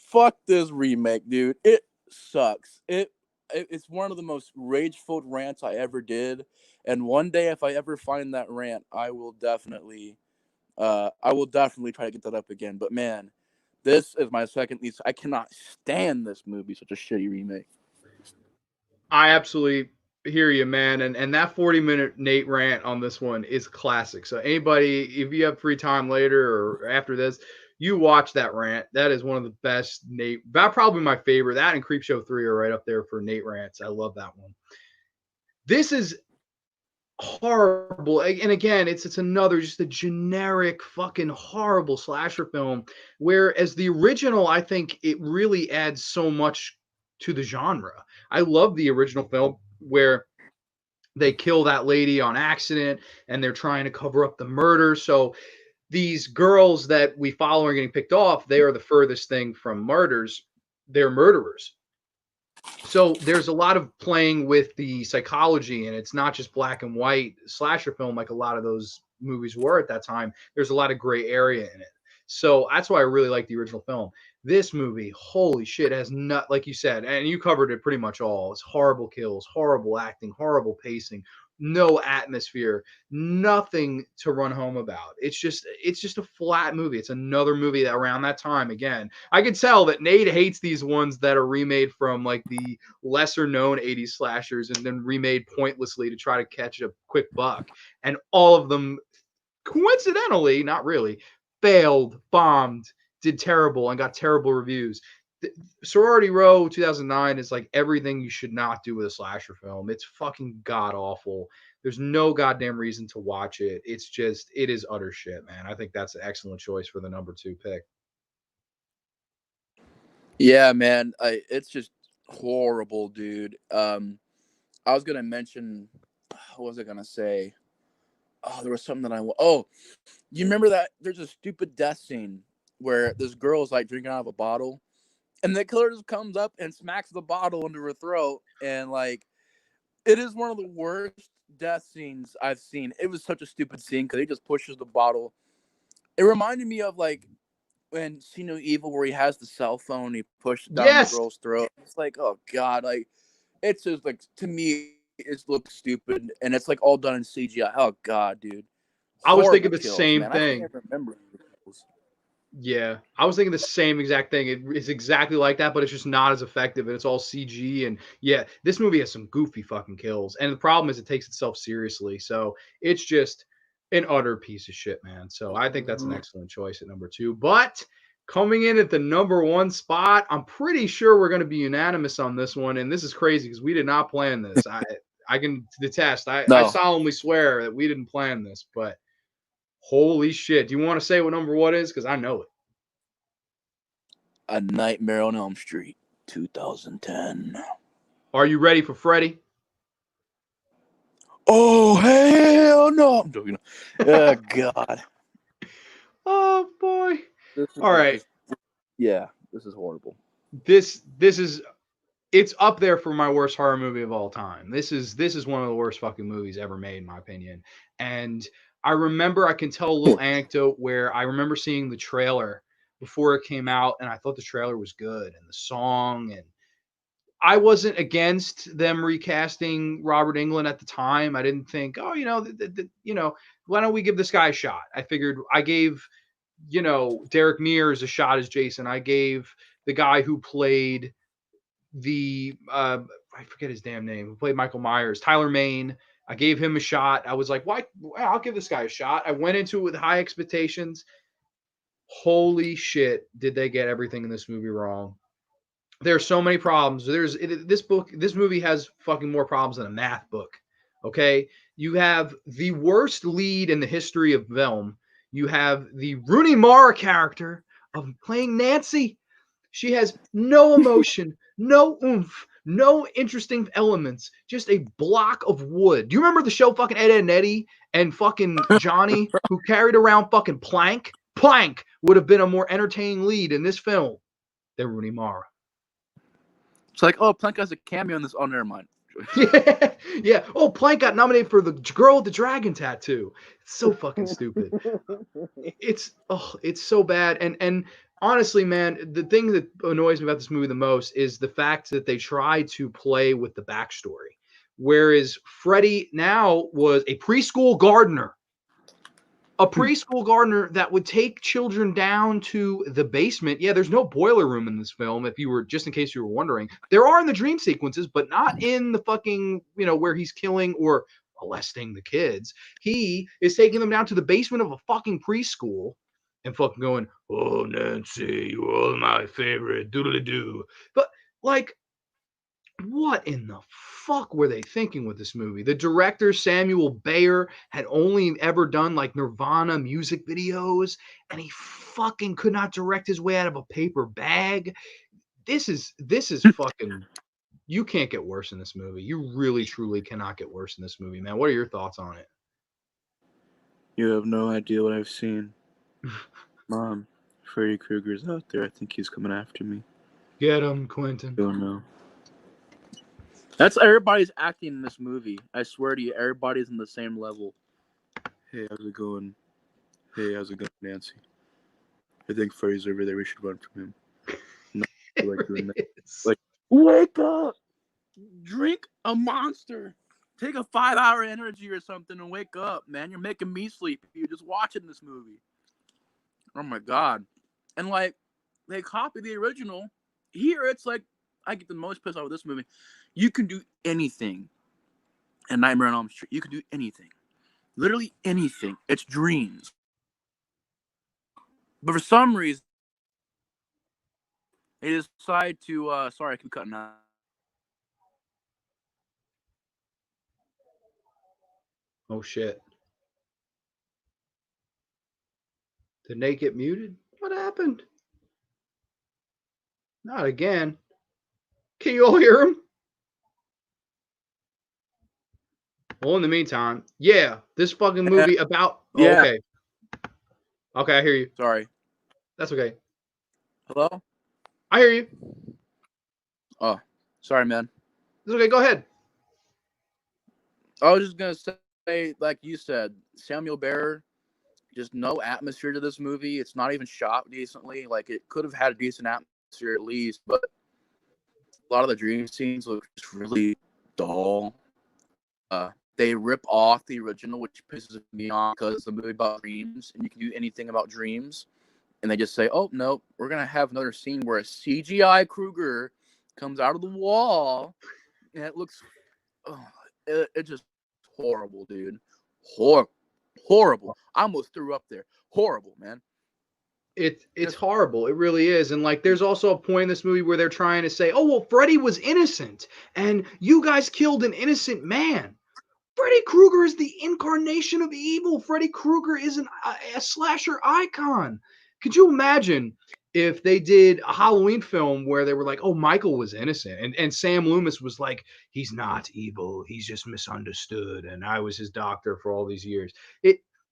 Fuck this remake, dude. It sucks. It's one of the most rage-filled rants I ever did. And one day, if I ever find that rant, I will definitely try to get that up again. But man, this is my second least. I cannot stand this movie. Such a shitty remake. I absolutely hear you, man. And that 40-minute Nate rant on this one is classic. So anybody, if you have free time later or after this, you watch that rant. That is one of the best Nate. That probably my favorite. That and Creepshow 3 are right up there for Nate rants. I love that one. This is horrible. And again, it's another just a generic fucking horrible slasher film. Whereas the original, I think it really adds so much to the genre. I love the original film where they kill that lady on accident and they're trying to cover up the murder. So these girls that we follow are getting picked off. They are the furthest thing from murders. They're murderers. So there's a lot of playing with the psychology, and it's not just black and white slasher film like a lot of those movies were at that time. There's a lot of gray area in it. So that's why I really like the original film. This movie, holy shit, has not, like you said, and you covered it pretty much all. It's horrible kills, horrible acting, horrible pacing, no atmosphere, nothing to run home about. It's just a flat movie. It's another movie that around that time, again, I could tell that Nate hates these ones that are remade from like the lesser known 80s slashers and then remade pointlessly to try to catch a quick buck. And all of them, coincidentally, not really, failed, bombed, did terrible, and got terrible reviews. Sorority Row 2009 is like everything you should not do with a slasher film. It's fucking god awful. There's no goddamn reason to watch it. It's just, it is utter shit, man. I think that's an excellent choice for the number 2 pick. Yeah, man. It's just horrible, dude. I was gonna mention, what was I gonna say? Oh, there was something that you remember that? There's a stupid death scene where this girl is like drinking out of a bottle, and the killer just comes up and smacks the bottle into her throat, and like, it is one of the worst death scenes I've seen. It was such a stupid scene because he just pushes the bottle. It reminded me of like when See No Evil, where he has the cell phone, he pushed it down the Yes. girl's throat. It's like, oh god, like it's just like, to me, it looks stupid, and it's like all done in CGI. Oh god, dude, I was horrible thinking the kills, same man. I can't thing. even remember the kills. Yeah, I was thinking the same exact thing. It's exactly like that, but it's just not as effective, and it's all CG. And yeah, this movie has some goofy fucking kills, and the problem is it takes itself seriously, so it's just an utter piece of shit, man. So I think that's an excellent choice at number 2. But coming in at the number 1 spot, I'm pretty sure we're going to be unanimous on this one, and this is crazy because we did not plan this. I can attest. I No, solemnly swear that we didn't plan this, but holy shit. Do you want to say what number 1 is? Because I know it. A Nightmare on Elm Street, 2010. Are you ready for Freddy? Oh hell no! I'm joking. Oh god. Oh boy. This is All right. yeah, this is horrible. This is, it's up there for my worst horror movie of all time. This is one of the worst fucking movies ever made, in my opinion. And I remember, I can tell a little anecdote where I remember seeing the trailer before it came out, and I thought the trailer was good, and the song, and I wasn't against them recasting Robert Englund at the time. I didn't think, oh, why don't we give this guy a shot? I figured, I gave, Derek Mears a shot as Jason. I gave the guy who played the I forget his damn name, who played Michael Myers, Tyler Mane. I gave him a shot. I was like, why? I'll give this guy a shot. I went into it with high expectations. Holy shit, did they get everything in this movie wrong? There's so many problems. This movie has fucking more problems than a math book. Okay, you have the worst lead in the history of film. You have the Rooney Mara character of playing Nancy. She has no emotion, no oomph, no interesting elements, just a block of wood. Do you remember the show fucking Ed, Edd and Eddie and fucking Johnny, who carried around fucking Plank? Plank would have been a more entertaining lead in this film than Rooney Mara. It's like, oh, Plank has a cameo in this. Oh, never mind. Yeah, yeah. Oh, Plank got nominated for the girl with the dragon tattoo. It's so fucking stupid. It's so bad. And honestly, man, the thing that annoys me about this movie the most is the fact that they try to play with the backstory. Whereas Freddy now was a preschool gardener. A preschool gardener that would take children down to the basement. Yeah, there's no boiler room in this film, if you were, just in case you were wondering. There are in the dream sequences, but not in the fucking, where he's killing or molesting the kids. He is taking them down to the basement of a fucking preschool and fucking going, oh, Nancy, you're all my favorite, doodly-doo. But, like, what in the fuck were they thinking with this movie? The director, Samuel Bayer, had only ever done like Nirvana music videos, and he fucking could not direct his way out of a paper bag. This is fucking, you can't get worse in this movie. You really truly cannot get worse in this movie, man. What are your thoughts on it? You have no idea what I've seen. Mom, Freddy Krueger's out there. I think he's coming after me. Get him, Quentin. Oh no. That's everybody's acting in this movie. I swear to you, everybody's in the same level. Hey, how's it going? Hey, how's it going, Nancy? I think Freddy's over there. We should run from him. No, like doing that. Like, wake up! Drink a Monster. Take a 5-hour energy or something and wake up, man. You're making me sleepy. You're just watching this movie. Oh my god. And like, they copy the original. Here, it's like, I get the most pissed off with this movie. You can do anything in Nightmare on Elm Street. You can do anything. Literally anything. It's dreams. But for some reason, They decide to. Sorry, I keep cutting out. Oh shit. Did Nate get muted? What happened? Not again. Can you all hear him? Well, in the meantime, yeah, this fucking movie about. Oh, Yeah. okay. Okay, I hear you. Sorry. That's okay. Hello. I hear you. Oh, sorry, man. It's okay. Go ahead. I was just gonna say, like you said, Samuel Bear. Just no atmosphere to this movie. It's not even shot decently. Like it could have had a decent atmosphere at least, but a lot of the dream scenes look just really dull. They rip off the original, which pisses me off because it's a movie about dreams, and you can do anything about dreams. And they just say, "Oh no, we're gonna have another scene where a CGI Krueger comes out of the wall, and it looks, oh, it just horrible, dude. Horrible. I almost threw up there. Horrible, man. It's horrible. It really is. And like there's also a point in this movie where they're trying to say, "Oh, well, Freddy was innocent and you guys killed an innocent man." Freddy Krueger is the incarnation of evil. Freddy Krueger is a slasher icon. Could you imagine if they did a Halloween film where they were like, "Oh, Michael was innocent," and Sam Loomis was like, "He's not evil. He's just misunderstood, and I was his doctor for all these years."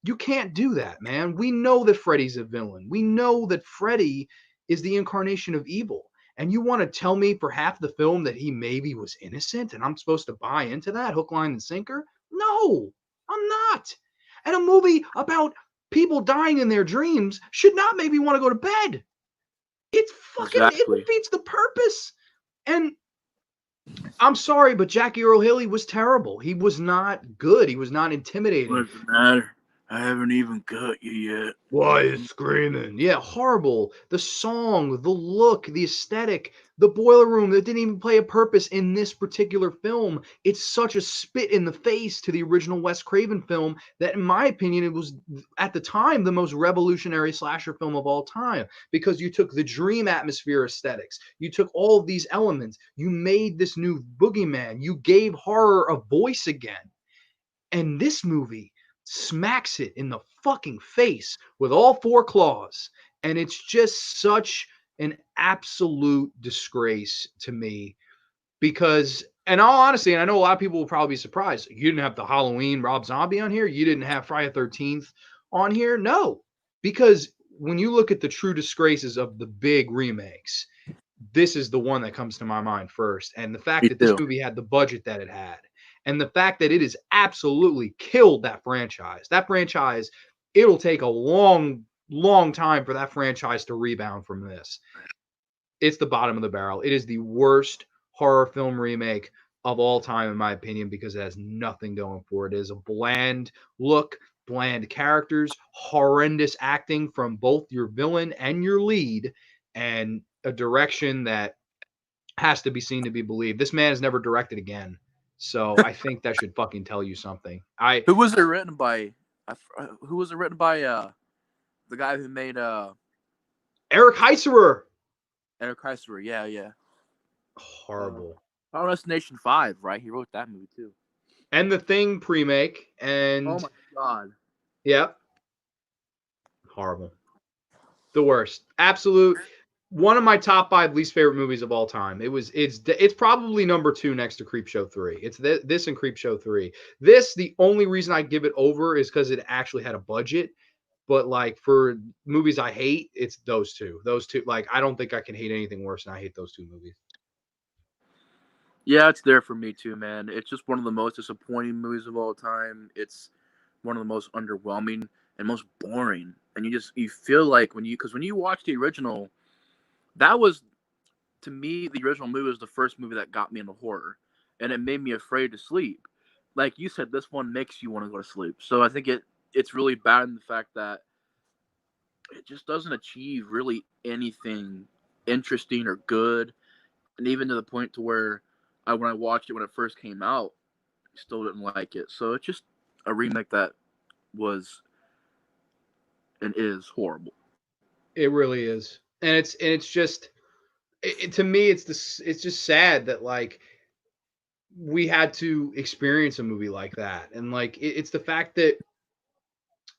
You can't do that, man. We know that Freddy's a villain. We know that Freddy is the incarnation of evil. And you want to tell me for half the film that he maybe was innocent and I'm supposed to buy into that hook, line, and sinker? No, I'm not. And a movie about people dying in their dreams should not make me want to go to bed. It's fucking, it Exactly. defeats the purpose. And I'm sorry, but Jackie Earl Haley was terrible. He was not good. He was not intimidating. What does it matter? I haven't even cut you yet. Why is screaming? Yeah, horrible. The song, the look, the aesthetic, the boiler room that didn't even play a purpose in this particular film. It's such a spit in the face to the original Wes Craven film that, in my opinion, it was at the time the most revolutionary slasher film of all time because you took the dream atmosphere aesthetics, you took all of these elements, you made this new boogeyman, you gave horror a voice again. And this movie smacks it in the fucking face with all four claws. And it's just such an absolute disgrace to me because, in all honesty, and I know a lot of people will probably be surprised, you didn't have the Halloween Rob Zombie on here. You didn't have Friday the 13th on here. No, because when you look at the true disgraces of the big remakes, this is the one that comes to my mind first. And the fact Me that this too. movie had the budget that it had, and the fact that it has absolutely killed that franchise. That franchise, it'll take a long, long time for that franchise to rebound from this. It's the bottom of the barrel. It is the worst horror film remake of all time, in my opinion, because it has nothing going for it. It is a bland look, bland characters, horrendous acting from both your villain and your lead, and a direction that has to be seen to be believed. This man has never directed again. So I think that should fucking tell you something. Who was it written by? Who was it written by? The guy who made Eric Heiserer. Eric Kreiser. Yeah. Horrible. Final Destination 5, right? He wrote that movie too. And the Thing pre-make. And Oh my god. yeah. Horrible. The worst. Absolute. One of my top 5 least favorite movies of all time. It's probably number 2 next to Creepshow 3. It's this and Creepshow 3. This, the only reason I give it over is because it actually had a budget. But like for movies I hate, it's those two. Those two, like I don't think I can hate anything worse than I hate those two movies. Yeah, it's there for me too, man. It's just one of the most disappointing movies of all time. It's one of the most underwhelming and most boring. And you feel like when you watch the original, that was, to me, the original movie was the first movie that got me into horror, and it made me afraid to sleep. Like you said, this one makes you want to go to sleep. So I think it's really bad in the fact that it just doesn't achieve really anything interesting or good, and even to the point to where when I watched it when it first came out, I still didn't like it. So it's just a remake that was and is horrible. It really is. And it's just to me, it's just sad that like we had to experience a movie like that, and like it's the fact that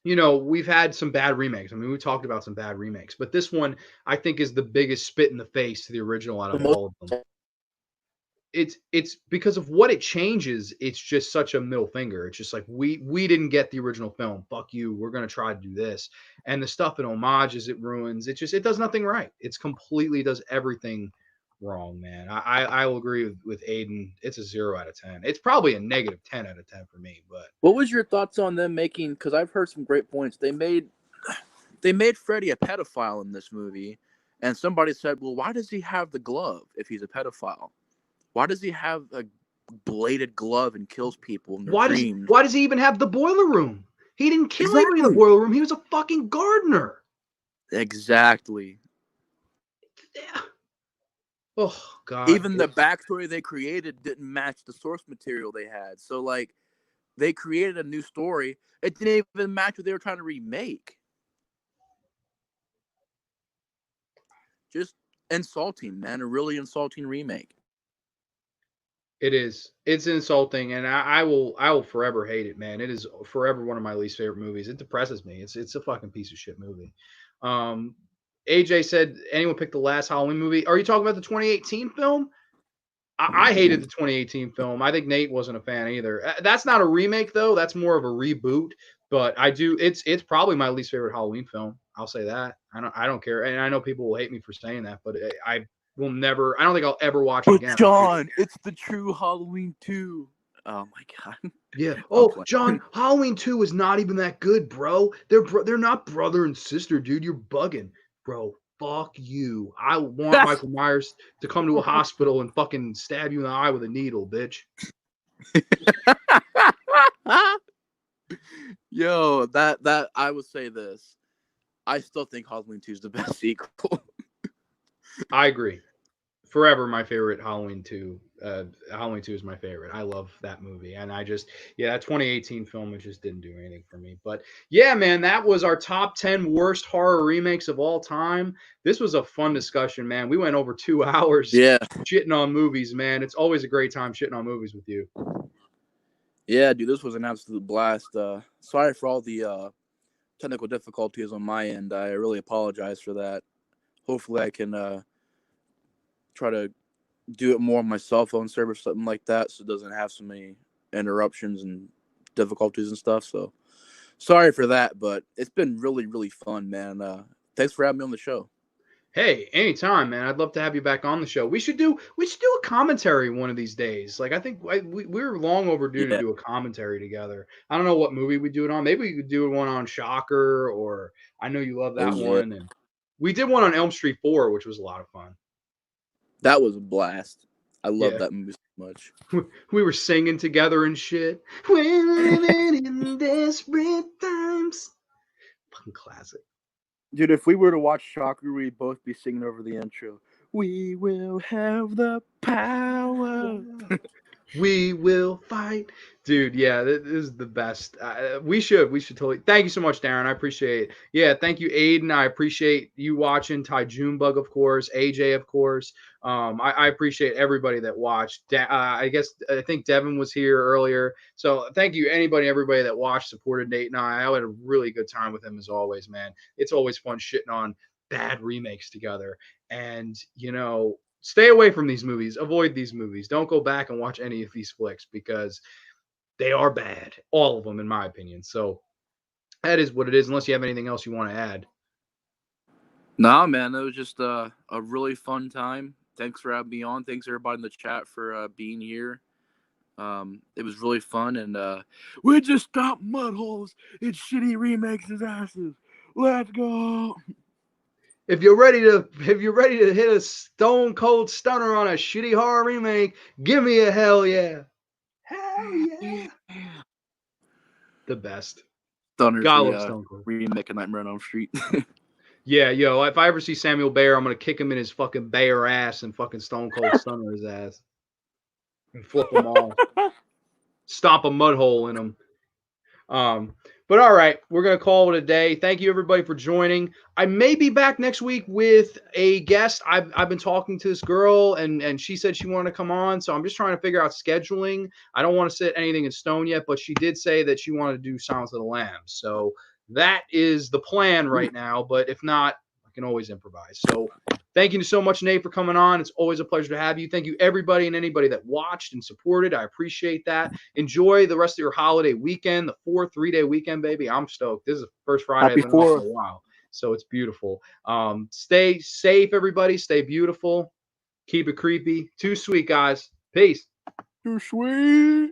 we've had some bad remakes. I mean, we talked about some bad remakes, but this one I think is the biggest spit in the face to the original out The of most all of them. It's because of what it changes. It's just such a middle finger. It's just like we didn't get the original film. Fuck you. We're gonna try to do this, and the stuff it homages, it ruins. It does nothing right. It's completely does everything wrong, man. I will agree with Aiden. It's a 0 out of 10. It's probably a negative 10 out of 10 for me. But What was your thoughts on them making? Because I've heard some great points. They made Freddy a pedophile in this movie, and somebody said, "Well, why does he have the glove if he's a pedophile? Why does he have a bladed glove and kills people in their dreams?" Why does he even have the boiler room? He didn't kill anybody in the Exactly. boiler room. He was a fucking gardener. Exactly. Yeah. Oh God. Even the backstory they created didn't match the source material they had. So like, they created a new story. It didn't even match what they were trying to remake. Just insulting, man. A really insulting remake. It is. It's insulting, and I will forever hate it, man. It is forever one of my least favorite movies. It depresses me. It's a fucking piece of shit movie. Um, AJ said anyone picked the last Halloween movie. Are you talking about the 2018 film? I hated the 2018 film. I think Nate wasn't a fan either. That's not a remake though. That's more of a reboot. But I do. It's probably my least favorite Halloween film. I'll say that. I don't care, and I know people will hate me for saying that, but I will never. I don't think I'll ever watch it But again. John, it's the true Halloween 2. Oh my god. Yeah. I'm Oh, playing. John, Halloween 2 is not even that good, bro. They're not brother and sister, dude. You're bugging, bro. Fuck you. I want Michael Myers to come to a hospital and fucking stab you in the eye with a needle, bitch. Yo, that I would say this. I still think Halloween 2 is the best sequel. I agree. Forever my favorite Halloween 2. Halloween 2 is my favorite. I love that movie. And that 2018 film, it just didn't do anything for me. But yeah, man, that was our top 10 worst horror remakes of all time. This was a fun discussion, man. We went over 2 hours Yeah. shitting on movies, man. It's always a great time shitting on movies with you. Yeah, dude, this was an absolute blast. Sorry for all the technical difficulties on my end. I really apologize for that. Hopefully I can try to do it more on my cell phone service, something like that, so it doesn't have so many interruptions and difficulties and stuff. So sorry for that, but it's been really, really fun, man. Thanks for having me on the show. Hey, anytime, man. I'd love to have you back on the show. We should do a commentary one of these days. Like I think we're long overdue to Yeah. do a commentary together. I don't know what movie we do it on. Maybe we could do one on Shocker, or I know you love Oh that yeah, one. And we did one on Elm Street 4, which was a lot of fun. that was a blast. I love Yeah, that movie so much. we were singing together and shit. We're living in desperate times. Fucking classic. Dude, if we were to watch Shocker, we'd both be singing over the intro. We will have the power. We will fight, dude. Yeah, this is the best. We should totally. Thank you so much, Darren. I appreciate it. Yeah, thank you, Aiden. I appreciate you watching. Ty Junebug, of course. AJ, of course. I appreciate everybody that watched. I think Devin was here earlier. So thank you, everybody that watched, supported Nate and I. I had a really good time with him as always, man. It's always fun shitting on bad remakes together, and stay away from these movies. Avoid these movies. Don't go back and watch any of these flicks because they are bad. All of them, in my opinion. So that is what it is, unless you have anything else you want to add. Nah, man, it was just a really fun time. Thanks for having me on. Thanks everybody in the chat for being here. It was really fun, and we just stopped mud holes and shitty remakes' asses. Let's go. If you're ready to hit a stone cold stunner on a shitty horror remake, give me a hell yeah. Hell yeah. The best. Stunner's God love the Stone Cold. remake of Nightmare on Elm Street. Yeah, yo, if I ever see Samuel Bayer, I'm gonna kick him in his fucking Bayer ass and fucking Stone Cold Stunner his ass. And flip them all. Stomp a mud hole in them. But all right, we're going to call it a day. Thank you, everybody, for joining. I may be back next week with a guest. I've been talking to this girl, and she said she wanted to come on. So I'm just trying to figure out scheduling. I don't want to set anything in stone yet, but she did say that she wanted to do Silence of the Lambs. So that is the plan right now. But if not, I can always improvise. So thank you so much, Nate, for coming on. It's always a pleasure to have you. Thank you, everybody and anybody that watched and supported. I appreciate that. Enjoy the rest of your holiday weekend, the 3-day weekend, baby. I'm stoked. This is the first Friday Happy I've been off in 4th. a while, so it's beautiful. Stay safe, everybody. Stay beautiful. Keep it creepy. Too sweet, guys. Peace. Too sweet.